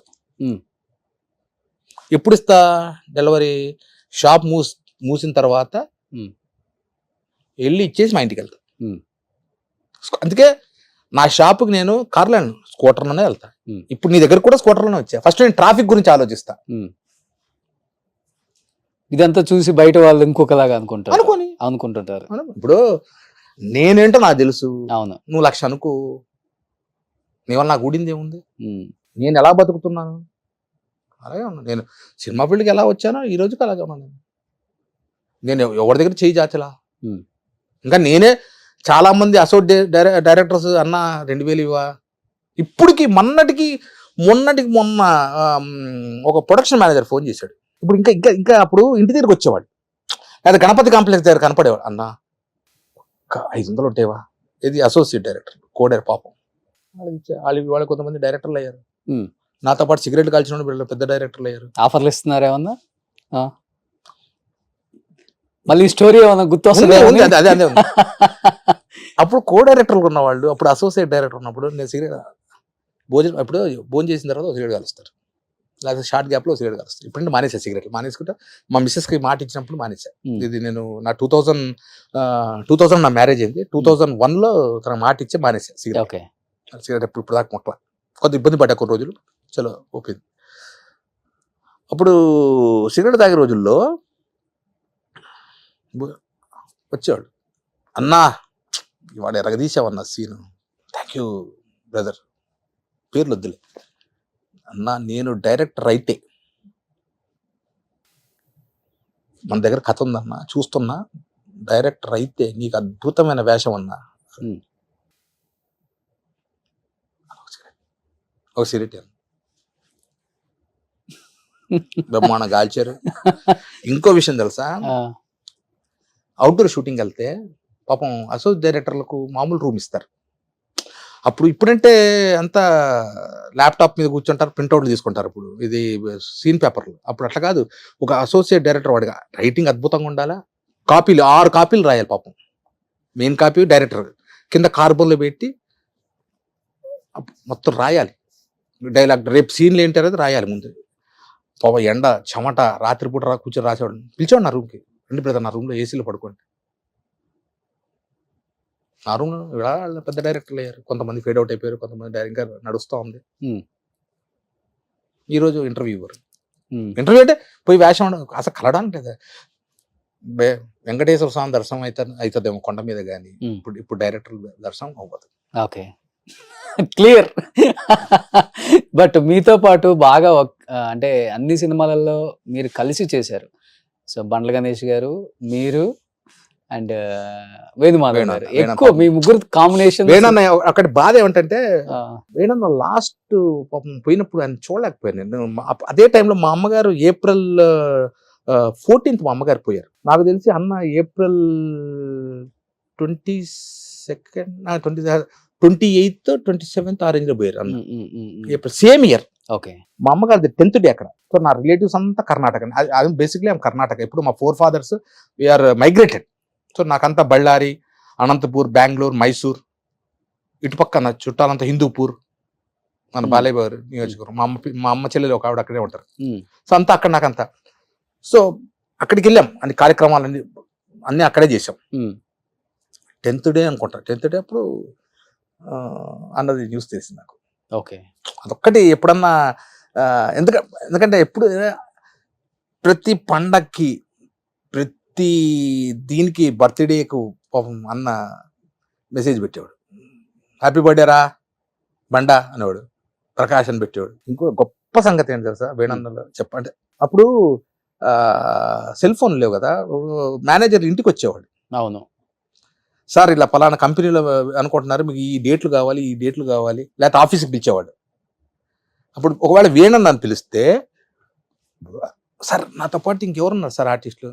ఎప్పుడు ఇస్తా డెలివరీ? షాప్ మూసిన తర్వాత వెళ్ళి ఇచ్చేసి మా ఇంటికి వెళ్తా. అందుకే నా షాప్కి నేను కార్లో స్కూటర్లోనే వెళ్తా. ఇప్పుడు నీ దగ్గర కూడా స్కూటర్లోనే వచ్చా. ఫస్ట్ నేను ట్రాఫిక్ గురించి ఆలోచిస్తా. ఇదంతా చూసి బయట వాళ్ళు ఇంకొకలాగా అనుకుంటుంటారు. ఇప్పుడు నేనేంటో నాకు తెలుసు. అవును, నువ్వు 1,00,000 అనుకో, నీ వల్ల నాకు ఊడింది ఏముంది? నేను ఎలా బతుకుతున్నాను అలాగే ఉన్నా. నేను సినిమా ఫీల్డ్కి ఎలా వచ్చానో ఈ రోజుకి అలాగే ఉన్నాను. నేను ఎవరి దగ్గర చేయి చాచలా. ఇంకా నేనే చాలా మంది అసోసియేట్ డైరెక్టర్స్ అన్న 2,000 ఇవ్వా. ఇప్పటికి మొన్న ఒక ప్రొడక్షన్ మేనేజర్ ఫోన్ చేశాడు. ఇప్పుడు ఇంకా ఇంకా ఇంకా అప్పుడు ఇంటి దగ్గరికి వచ్చేవాడు, లేదా గణపతి కాంప్లెక్స్ దగ్గర కనపడేవాడు. అన్న 500 ఉంటాయేవా? ఇది అసోసియేట్ డైరెక్టర్ కోడారు పాపం. వాళ్ళు కొంతమంది డైరెక్టర్లు అయ్యారు. నాతో పాటు సిగరెట్ కాల్చిన వీళ్ళు పెద్ద డైరెక్టర్లు అయ్యారు. ఆఫర్లు ఇస్తున్నారు ఏమన్నా? మళ్ళీ స్టోరీ ఏమన్నా గుర్తు అదే అప్పుడు కో డైరెక్టర్లు ఉన్నవాళ్ళు, అప్పుడు అసోసియేట్ డైరెక్టర్ ఉన్నప్పుడు నేను సిగరెట్ భోజనం చేసిన తర్వాత సిగరెట్ కాలుస్తారు, లేకపోతే షార్ట్ గ్యాప్ లో సిగరెట్ కాలుస్తారు. ఇప్పుడు మానేసా సిగరెట్లు. మానేసుకుంటా మా మిస్సెస్ కి మాట ఇచ్చినప్పుడు మానేసా. ఇది నేను నా 2000 నా మ్యారేజ్ అయింది. 2001 లో తన మాట ఇచ్చే మానేసా సిగరెట్. సిగరెట్ ఇప్పుడు దాకా మొక్కల కొంత ఇబ్బంది పడ్డా కొన్ని రోజులు. చలో ఓపెన్. అప్పుడు సిగరెట్ తాగే రోజుల్లో వచ్చేవాడు, అన్నా ఇవాడు ఎరగదీసావన్నా సీను, థ్యాంక్ యూ బ్రదర్, పేర్లు వద్దులే అన్నా, నేను డైరెక్టర్ అయితే మన దగ్గర కథ ఉందన్నా, చూస్తున్నా, డైరెక్టర్ అయితే నీకు అద్భుతమైన వేషం అన్నా. ఒక సిగరెట్ బ్రహ్మాండం కాల్చారు. ఇంకో విషయం తెలుసా, అవుట్డోర్ షూటింగ్ వెళ్తే పాపం అసోసియేట్ డైరెక్టర్లకు మామూలు రూమ్ ఇస్తారు. అప్పుడు ఇప్పుడంటే అంతా ల్యాప్టాప్ మీద కూర్చుంటారు, ప్రింట్అవుట్లు తీసుకుంటారు. ఇప్పుడు ఇది సీన్ పేపర్లు, అప్పుడు అట్లా కాదు. ఒక అసోసియేట్ డైరెక్టర్ వాడిగా రైటింగ్ అద్భుతంగా ఉండాలా. 6 కాపీలు రాయాలి పాపం. మెయిన్ కాపీ డైరెక్టర్ కింద కార్బన్లో పెట్టి మొత్తం రాయాలి. డైలాగ్ రేపు సీన్లు ఏంటి అనేది రాయాలి ముందు. పాప ఎండ చెమట రాత్రిపూట కూర్చొని రాసేవాడు. పిలిచేవాడు నా రూమ్కి, రండి బ్రదర్ నా రూమ్లో ఏసీలో పడుకోండి. నా రూమ్ పెద్ద డైరెక్టర్లు అయ్యారు, కొంతమంది ఫేడ్ అవుట్ అయిపోయారు, కొంతమంది డైరెక్టర్ నడుస్తూ ఉంది. ఈరోజు ఇంటర్వ్యూ అంటే పోయి వేషం అసలు కలడానికి లేదా. వెంకటేశ్వర స్వామి దర్శనం అవుతుందేమో కొండ మీద, కానీ ఇప్పుడు డైరెక్టర్ దర్శనం అవ్వదు. Okay, clear. బట్ మీతో పాటు బాగా అంటే అన్ని సినిమాలలో మీరు కలిసి చేశారు. సో బండ్ల గణేష్ గారు, మీరు అండ్ వేణుమాధవ్ గారు, ఎక్కువ మీ ముగ్గురు కాంబినేషన్. వేణన్న అక్కడ బాధ ఏమిటంటే, వేణన్న లాస్ట్ పాపం పోయినప్పుడు ఆయన చూడలేకపోయాను నేను. అదే టైంలో మా అమ్మగారు April 14th మా అమ్మగారు పోయారు. నాకు తెలిసి అన్న April 28th 27th ఆ రేంజ్ లో పోయారు అన్న. Same year. ఓకే, మా అమ్మగారిది 10th డే అక్కడ. సో నా రిలేటివ్స్ అంతా కర్ణాటక. అది బేసిక్లీ ఐఎమ్ కర్ణాటక. ఇప్పుడు మా 4 fathers వీఆర్ మైగ్రేటెడ్. సో నాకంతా బళ్ళారి, అనంతపూర్, బెంగళూరు, మైసూర్, ఇటుపక్క నా చుట్టాలంతా హిందూపూర్, మన బాలయ్య గారు నియోజకవర్గం. మా అమ్మ చెల్లెలు ఒక ఆవిడ అక్కడే ఉంటారు. సో అంతా అక్కడ నాకంతా. సో అక్కడికి వెళ్ళాం, అన్ని కార్యక్రమాలన్నీ అక్కడే చేసాం. 10th డే అనుకుంటా. 10th డే అప్పుడు అన్నది న్యూస్ తెలిసింది నాకు. ఓకే, అదొక్కటి ఎప్పుడన్నా ఎందుకంటే ఎప్పుడు ప్రతి పండక్కి ప్రతి దీనికి బర్త్డేకు పాపం అన్న మెసేజ్ పెట్టేవాడు, హ్యాపీ బర్త్డే రా బండా అనేవాడు, ప్రకాష్ అని పెట్టేవాడు. ఇంకో గొప్ప సంగతి ఏంటి తెలుసా వేణన్నలో చెప్పంటే, అప్పుడు సెల్ ఫోన్ లేవు కదా, మేనేజర్ ఇంటికి వచ్చేవాడు. అవును సార్ ఇలా పలానా కంపెనీలో అనుకుంటున్నారు, మీకు ఈ డేట్లు కావాలి, ఈ డేట్లు కావాలి, లేకపోతే ఆఫీస్కి పిలిచేవాడు. అప్పుడు ఒకవేళ వేణన్న అని పిలిస్తే, సార్ నాతో పాటు ఇంకెవరున్నారు సార్ ఆర్టిస్టులు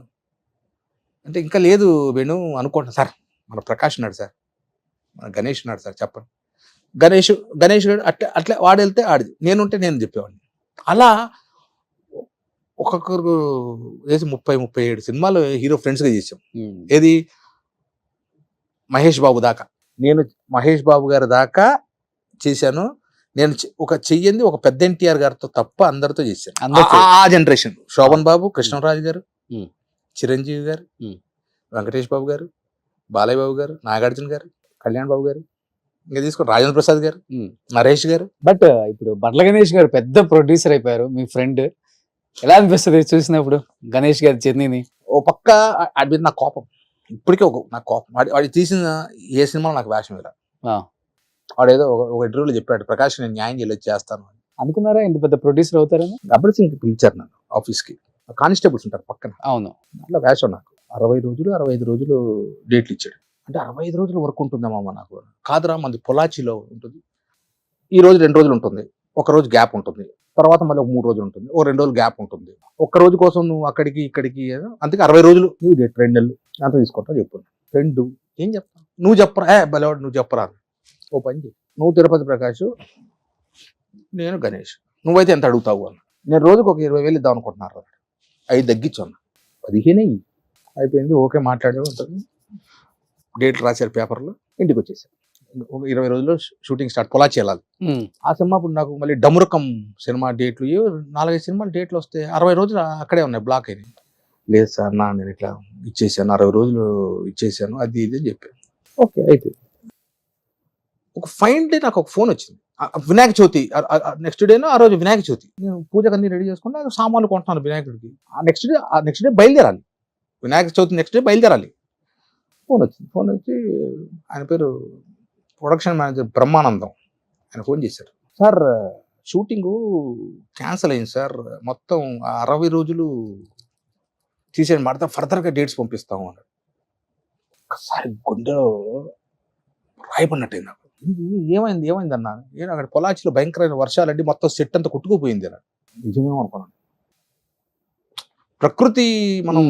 అంటే, ఇంకా లేదు వేణు అనుకుంటున్నా సార్, మన ప్రకాష్ ఉన్నాడు సార్, మన గణేష్ ఉన్నాడు సార్, చెప్పండి. గణేష్ అట్లా వాడు వెళ్తే ఆడిది, నేనుంటే నేను చెప్పేవాడిని. అలా ఒక్కొక్కరు వేసి 30-37 సినిమాలు హీరో ఫ్రెండ్స్గా చేసాం. ఏది మహేష్ బాబు దాకా నేను మహేష్ బాబు గారి దాకా చేశాను. నేను ఒక చెయ్యింది ఒక పెద్ద ఎన్టీఆర్ గారితో తప్ప అందరితో చేశాను. ఆ జనరేషన్ శోభన్ బాబు, కృష్ణరాజు గారు, చిరంజీవి గారు, వెంకటేష్ బాబు గారు, బాలయ్య బాబు గారు, నాగార్జున గారు, కళ్యాణ్ బాబు గారు, ఇంకా తీసుకోండి రాజేంద్ర ప్రసాద్ గారు, నరేష్ గారు. బట్ ఇప్పుడు బండ్ల గణేష్ గారు పెద్ద ప్రొడ్యూసర్ అయిపోయారు. మీ ఫ్రెండ్ ఎలా అనిపిస్తుంది చూసినప్పుడు గణేష్ గారి జర్నీని? ఓ పక్క వాడి మీద నా కోపం, ఇప్పటికే నాకు కోపం. వాడి తీసిన ఏ సినిమాలో నాకు వేషం ఇలా. వాడు ఏదో ఒక ఇంటర్వ్యూలో చెప్పాడు, ప్రకాష్ నేను న్యాయం చేయలేదు చేస్తాను అని. అనుకున్నారా ఇంత పెద్ద ప్రొడ్యూసర్ అవుతారని? గబ్బర్ సింగ్ పిలిచారు నన్ను ఆఫీస్కి, కానిస్టేబుల్స్ ఉంటారు పక్కన. అవును. అట్లా వేషం నాకు 60 రోజులు 65 రోజులు డేట్లు ఇచ్చాడు. అంటే 65 రోజులు వర్క్ ఉంటుందమ్మా నాకు. కాదురా, మంది పొలాచిలో ఉంటుంది. ఈ రోజు 2 రోజులు ఉంటుంది, ఒక రోజు గ్యాప్ ఉంటుంది, తర్వాత మళ్ళీ ఒక 3 రోజులు ఉంటుంది, ఒక 2 రోజులు గ్యాప్ ఉంటుంది. ఒక్క రోజు కోసం నువ్వు అక్కడికి ఇక్కడికి, అందుకే 60 రోజులు నువ్వు డేట్ 2 నెలలు అంత తీసుకుంటావు చెప్పు. ఫ్రెండ్ ఏం చెప్తావు, నువ్వు చెప్పరా బలవాడు, నువ్వు చెప్పరా. ఓ పని చేయి, నువ్వు తిరుపతి ప్రకాష్, నేను గణేష్, నువ్వైతే ఎంత అడుగుతావు అన్న. నేను రోజుకు ఒక 20,000 ఇద్దాం అనుకుంటున్నారు. 5 తగ్గించాను, 15 అయిపోయింది. ఓకే మాట్లాడే ఉంటుంది. డేట్లు రాశారు పేపర్లో, ఇంటికి వచ్చేసారు. ఒక 20 రోజుల్లో షూటింగ్ స్టార్ట్, పొలాచి వెళ్ళాలి. ఆ సినిమా ఇప్పుడు నాకు మళ్ళీ డమురకం సినిమా డేట్లు 4-5 సినిమాలు డేట్లు వస్తే 60 రోజులు అక్కడే ఉన్నాయి, బ్లాక్ అయినాయి. లేదు సార్ నా నేను ఇట్లా ఇచ్చేసాను, 60 రోజులు ఇచ్చేసాను, అది ఇది అని చెప్పాను. ఓకే అయితే ఒక ఫైన్ డే నాకు ఒక ఫోన్ వచ్చింది. వినాయక చవితి నెక్స్ట్ డేనో ఆ రోజు వినాయక చవితి. నేను పూజకు అన్ని రెడీ చేసుకుంటే సామాన్లు కొంటున్నాను వినాయకుడికి. నెక్స్ట్ డే బయలుదేరాలి, వినాయక చవితి నెక్స్ట్ డే బయలుదేరాలి. ఫోన్ వచ్చింది. ఫోన్ వచ్చి ఆయన పేరు ప్రొడక్షన్ మేనేజర్ బ్రహ్మానందం, ఆయన ఫోన్ చేశారు. సార్ షూటింగు క్యాన్సిల్ అయింది సార్, మొత్తం 60 రోజులు తీసేయండి, మడతా ఫర్దర్గా డేట్స్ పంపిస్తాము అన్నాడు. ఒకసారి గుండెలో రాయబడినట్టు నాకు. ఏమైంది అన్నా. నేను అక్కడ పొలాచిలో భయంకరమైన వర్షాలండి, మొత్తం సెట్ అంతా కొట్టుకుపోయింది అన్నాడు. నిజమేమో అనుకున్నాను, ప్రకృతి మనం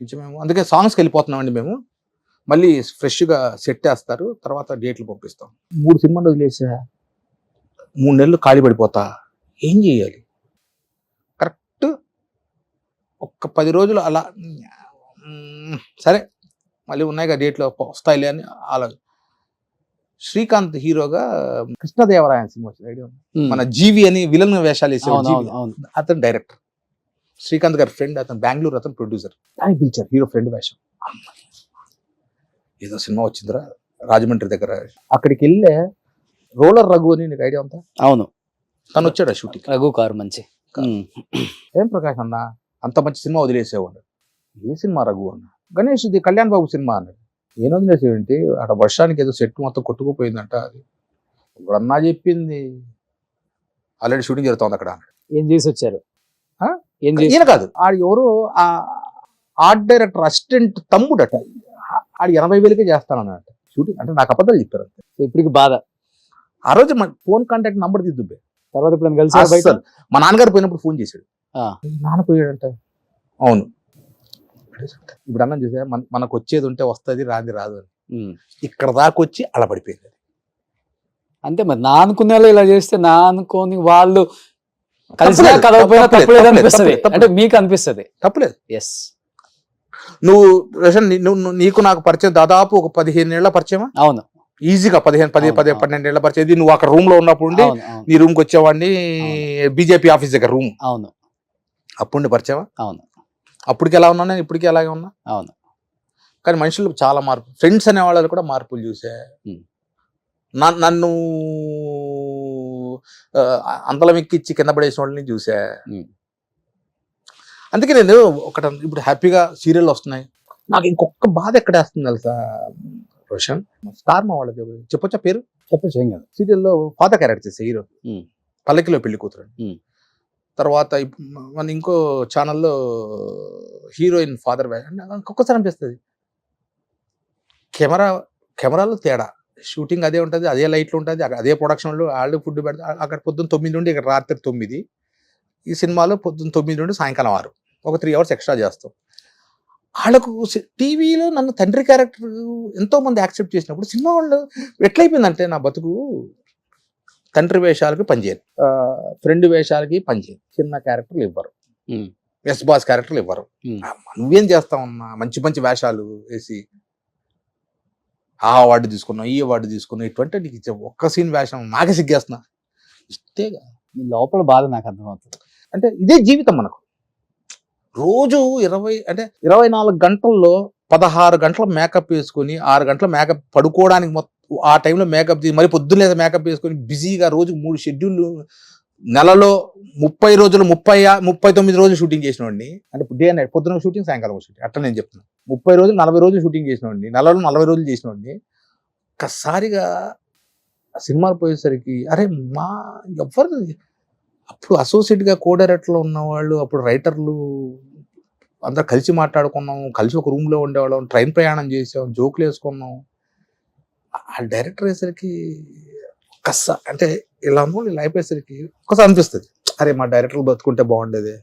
నిజమేమో. అందుకే సాంగ్స్కి వెళ్ళిపోతున్నామండి మేము, మళ్ళీ ఫ్రెష్గా సెట్ వేస్తారు, తర్వాత డేట్లు పంపిస్తాం. 3 సినిమాలు వదిలేసా, 3 నెలలు ఖాళీ పడిపోతా, ఏం చేయాలి? కరెక్ట్ ఒక్క 10 రోజులు అలా సరే మళ్ళీ ఉన్నాయిగా డేట్లు వస్తాయిలే అని అలా. శ్రీకాంత్ హీరోగా కృష్ణదేవరాయన సినిమా వచ్చింది, ఐడియా ఉంది? మన జీవి అని విలన్ వేషాలు వేసే అతను డైరెక్టర్, శ్రీకాంత్ గారి ఫ్రెండ్, అతను బెంగళూరు, అతను ప్రొడ్యూసర్. దాన్ని పిలిచారు హీరో ఫ్రెండ్ వేషం. ఏదో సినిమా వచ్చిందిరా రాజమండ్రి దగ్గర, అక్కడికి వెళ్ళే రోలర్ రఘు అని నీకు ఐడియా ఉందా? అవును, తను వచ్చాడు షూటింగ్. రఘు కారు మంచి. ఏం ప్రకాష్ అన్న అంత మంచి సినిమా వదిలేసేవాడు. ఏ సినిమా రఘు అన్న? గణేష్ ఇది కళ్యాణ్ బాబు సినిమా అన్నాడు. ఏం వదిలేసేవంటి, అక్కడ వర్షానికి ఏదో సెట్ మొత్తం కొట్టుకుపోయిందంట. అది ఇప్పుడన్నా చెప్పింది, ఆల్రెడీ షూటింగ్ జరుగుతుంది అక్కడ. ఏం చేసి వచ్చారు? ఈయన కాదు, ఆడు ఎవరు ఆర్ట్ డైరెక్టర్ అసిస్టెంట్ తమ్ముడట. ఆడు 80,000కే చేస్తానన్నట షూటింగ్. అంటే నాకు అబద్ధాలు చెప్పారు అంతే. ఇప్పటికి బాధ. ఆ రోజు ఫోన్ కాంటాక్ట్ నంబర్ దిద్దుబే. తర్వాత ఇప్పుడు కలిసి మా నాన్నగారు పోయినప్పుడు ఫోన్ చేశాడు. నాన్న పోయాడంట. అవును, ఇప్పుడు అన్నం చూసా, మనకు వచ్చేది ఉంటే వస్తుంది, రాది రాదు అని. ఇక్కడ దాకా వచ్చి అలా పడిపోయింది. అంతే మరి. నా అనుకునే ఇలా చేస్తే, నా అనుకోని వాళ్ళు కలిసినా కలవకపోయినా తప్పలేదు అనిపిస్తుంది. అంటే మీకు అనిపిస్తుంది తప్పలేదు. ఎస్, నువ్వు నీకు నాకు పరిచయం దాదాపు ఒక 15 ఏళ్ల పరిచయమా? అవును, ఈజీగా 12 ఏళ్ల పరిచయం. ఇది నువ్వు అక్కడ రూమ్ లో ఉన్నప్పుడు నీ రూమ్ కి వచ్చేవాడిని, బీజేపీ ఆఫీస్ దగ్గర రూమ్. అవును, అప్పుడు పరిచయమా? అవును. అప్పటికి ఎలా ఉన్నా, నేను ఇప్పటికీ అలాగే ఉన్నా. అవును. కానీ మనుషులు చాలా మార్పు, ఫ్రెండ్స్ అనే వాళ్ళు కూడా మార్పులు చూసా. నన్ను అంతలం ఎక్కిచ్చి కింద పడేసిన వాళ్ళని చూసా. అందుకే నేను ఇప్పుడు హ్యాపీగా సీరియల్ వస్తున్నాయి. నాకు ఇంకొక బాధ ఎక్కడ వేస్తుంది తెలుసా రోషన్? స్టార్ మా వాళ్ళది చెప్పొచ్చా పేరు? చెప్పచ్చు, ఏం కాదు. సీరియల్లో ఫాదర్ క్యారెక్టర్ చేసే హీరో, పల్లకిలో పెళ్లి కూతురు. తర్వాత మన ఇంకో ఛానల్లో హీరోయిన్ ఫాదర్. ఒక్కొక్కసారి అనిపిస్తుంది కెమెరాలో తేడా, షూటింగ్ అదే ఉంటుంది, అదే లైట్లు ఉంటుంది, అదే ప్రొడక్షన్లో వాళ్ళు ఫుడ్ పెడతారు. అక్కడ పొద్దున్న 9 నుండి ఇక్కడ రాత్రి 9. ఈ సినిమాలో పొద్దున్న 9 నుండి సాయంకాలం 6, ఒక 3 hours ఎక్స్ట్రా చేస్తాం. వాళ్ళకు టీవీలో నన్ను తండ్రి క్యారెక్టర్ ఎంతో మంది యాక్సెప్ట్ చేసినప్పుడు, సినిమా వాళ్ళు ఎట్లయిపోయిందంటే, నా బతుకు తండ్రి వేషాలకి పనిచేయరు, ఫ్రెండ్ వేషాలకి పనిచేయరు, చిన్న క్యారెక్టర్లు ఇవ్వరు, ఎస్ బాస్ క్యారెక్టర్లు ఇవ్వరు. నువ్వేం చేస్తావమ్మా మంచి మంచి వేషాలు వేసి? ఆ అవార్డు తీసుకున్నాం, ఈ అవార్డు తీసుకున్నాం, ఇటువంటి నీకు ఒక్క సీన్ వేషం నాకే సిగ్గేస్తున్నా. ఇష్టేగా మీ లోపల బాధ నాకు అర్థమవుతుంది. అంటే ఇదే జీవితం మనకు. రోజు 24 గంటల్లో 16 గంటల మేకప్ వేసుకొని 6 గంటల మేకప్ పడుకోవడానికి మొత్తం ఆ టైంలో మేకప్ మరి పొద్దున్నే మేకప్ వేసుకొని బిజీగా రోజుకు 3 షెడ్యూల్, నెలలో 30 రోజులు 39 రోజులు షూటింగ్ చేసినవాడిని. అంటే డే అండ్ నైట్, పొద్దున షూటింగ్, సాయంకాలం షూటింగ్, అట్లా నేను చెప్తున్నాను. 30 రోజులు 40 రోజులు షూటింగ్ చేసినవాడిని, నెలలో 40 రోజులు చేసినవాడిని. ఒక్కసారిగా సినిమాలు పోయేసరికి అరే ఎవరు అప్పుడు అసోసియేట్గా కో డైరెక్టర్లో ఉన్నవాళ్ళు, అప్పుడు రైటర్లు అందరు కలిసి మాట్లాడుకున్నాం, కలిసి ఒక రూమ్లో ఉండేవాళ్ళం, ట్రైన్ ప్రయాణం చేసాం, జోకులు వేసుకున్నాం. ఆ డైరెక్టర్ అయ్యేసరికి అంటే ఇలా ఇలా అయిపోయేసరికి ఒక్కసారి అనిపిస్తుంది, అరే మా డైరెక్టర్లు బతుకుంటే బాగుండేది.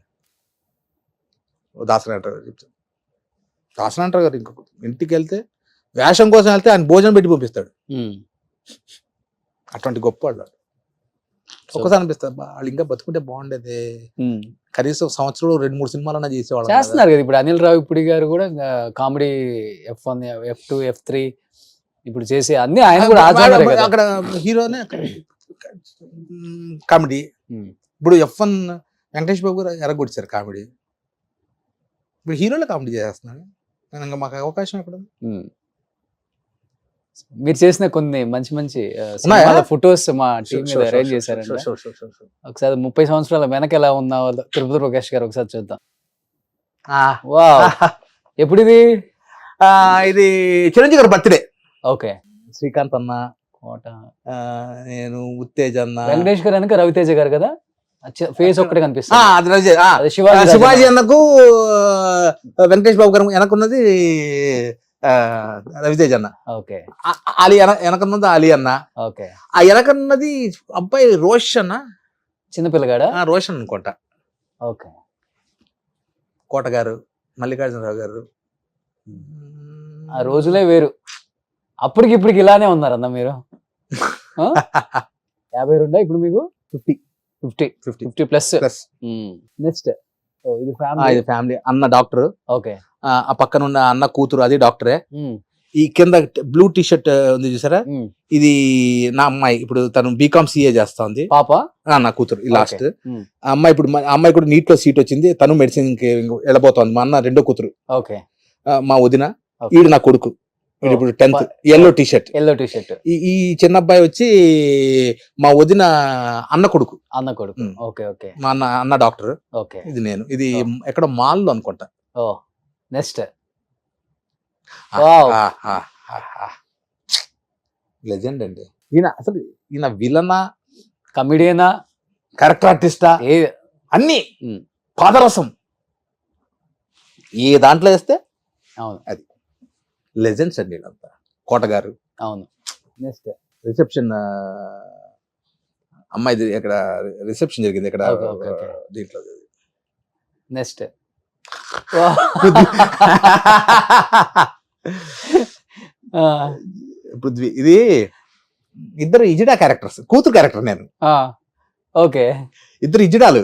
దాసనాంటర్ గారు చెప్తారు, దాసనాంటర్ గారు ఇంకొక ఇంటికి వెళ్తే వేషం కోసం వెళ్తే ఆయన భోజనం పెట్టి పంపిస్తాడు. అటువంటి గొప్ప వాళ్ళు. ఒక్కసారి అనిపిస్తుంది వాళ్ళు ఇంకా బతుకుంటే బాగుండేది, కనీసం సంవత్సరం 2-3 సినిమాలన్నా చేసేవాళ్ళు. చేస్తున్నారు కదా ఇప్పుడు అనిల్ రావిపూడి గారు కూడా కామెడీ F1, F2, F3 ఇప్పుడు చేసే అన్ని ఆయన కూడా అక్కడ హీరోనే కామెడీ. ఇప్పుడు F1 వెంకటేష్ బాబు గారు ఎరగొచ్చారు కామెడీ, ఇప్పుడు హీరోలో కామెడీ చేస్తున్నారు. ఇంకా మాకు అవకాశం ఎక్కడ? మీరు చేసిన కొన్ని మంచి మంచి ఫొటోస్ మా టీం మీద అరేంజ్ చేశారండి. ఒకసారి 30 సంవత్సరాల వెనక ఎలా ఉన్నా తిరుపతి ప్రకాష్ గారు ఒకసారి చూద్దాం. వావ్, ఎప్పుడు ఇది? ఇది చిరంజీవి గారు బర్త్డే. ఓకే. శ్రీకాంత్ అన్న, నేను, ఉత్తేజ్ అన్న, వెంకటేష్ గారు వెనక రవితేజ గారు కదా, ఫేస్ ఒక్కటే కనిపిస్తుంది. శివాజీ అన్నకు వెంకటేష్ బాబు గారు వెనకున్నది రవితేజ్ అన్న. ఓకే. అలీ వెనకన్నది అలీ అన్న. ఓకే. ఆ వెనకన్నది అబ్బాయి రోషన్, చిన్నపిల్లగాడా? రోషన్ అనుకుంటా. ఓకే. కోట గారు, మల్లికార్జునరావు గారు. ఆ రోజులే వేరు. అప్పటికి ఇప్పటికి ఇలానే ఉన్నారన్న మీరు. 52 ఇప్పుడు మీకు? 50 ప్లస్. నెక్స్ట్ ఇది ఫ్యామిలీ. అన్న డాక్టర్. ఓకే. ఆ పక్కన ఉన్న అన్న కూతురు అది డాక్టరే. ఈ కింద బ్లూ టీ షర్ట్ ఉంది చూసారా, ఇది నా అమ్మాయి. ఇప్పుడు తను బీకామ్ CA చేస్తుంది. పాప నా కూతురు లాస్ట్. ఆ అమ్మాయి ఇప్పుడు అమ్మాయి కూడా నీట్ లో సీట్ వచ్చింది, తను మెడిసిన్ కి వెళ్ళబోతోంది. మా అన్న రెండో కూతురు. ఓకే. మా వదిన, ఈడు నా కొడుకు. ఇప్పుడు 10th, ఎల్లో టీ షర్ట్. ఈ చిన్న అబ్బాయి వచ్చి మా వదిన అన్న కొడుకు. ఓకే. ఓకే. మా అన్న డాక్టర్. ఓకే. ఇది నేను. ఇది ఎక్కడ మాల్లో అనుకుంటా. నెక్స్ట్ లెజెండ్ అండి ఈయన. అసలు ఈయన విలనా, కమిడియనా, క్యారెక్టర్ ఆర్టిస్టా, అన్ని పాదరసం ఏ దాంట్లో వేస్తే అది లెజెండ్స్ అండి వీళ్ళంతా. కోట గారు. అవును. నెక్స్ట్ రిసెప్షన్ అమ్మాయిది ఇక్కడ రిసెప్షన్ జరిగింది ఇక్కడ దీంట్లో. నెక్స్ట్ పృథ్వీ. ఇది ఇద్దరు ఇజిడా క్యారెక్టర్స్, కూతురు క్యారెక్టర్ నేను. ఓకే. ఇద్దరు ఇజిడాలు.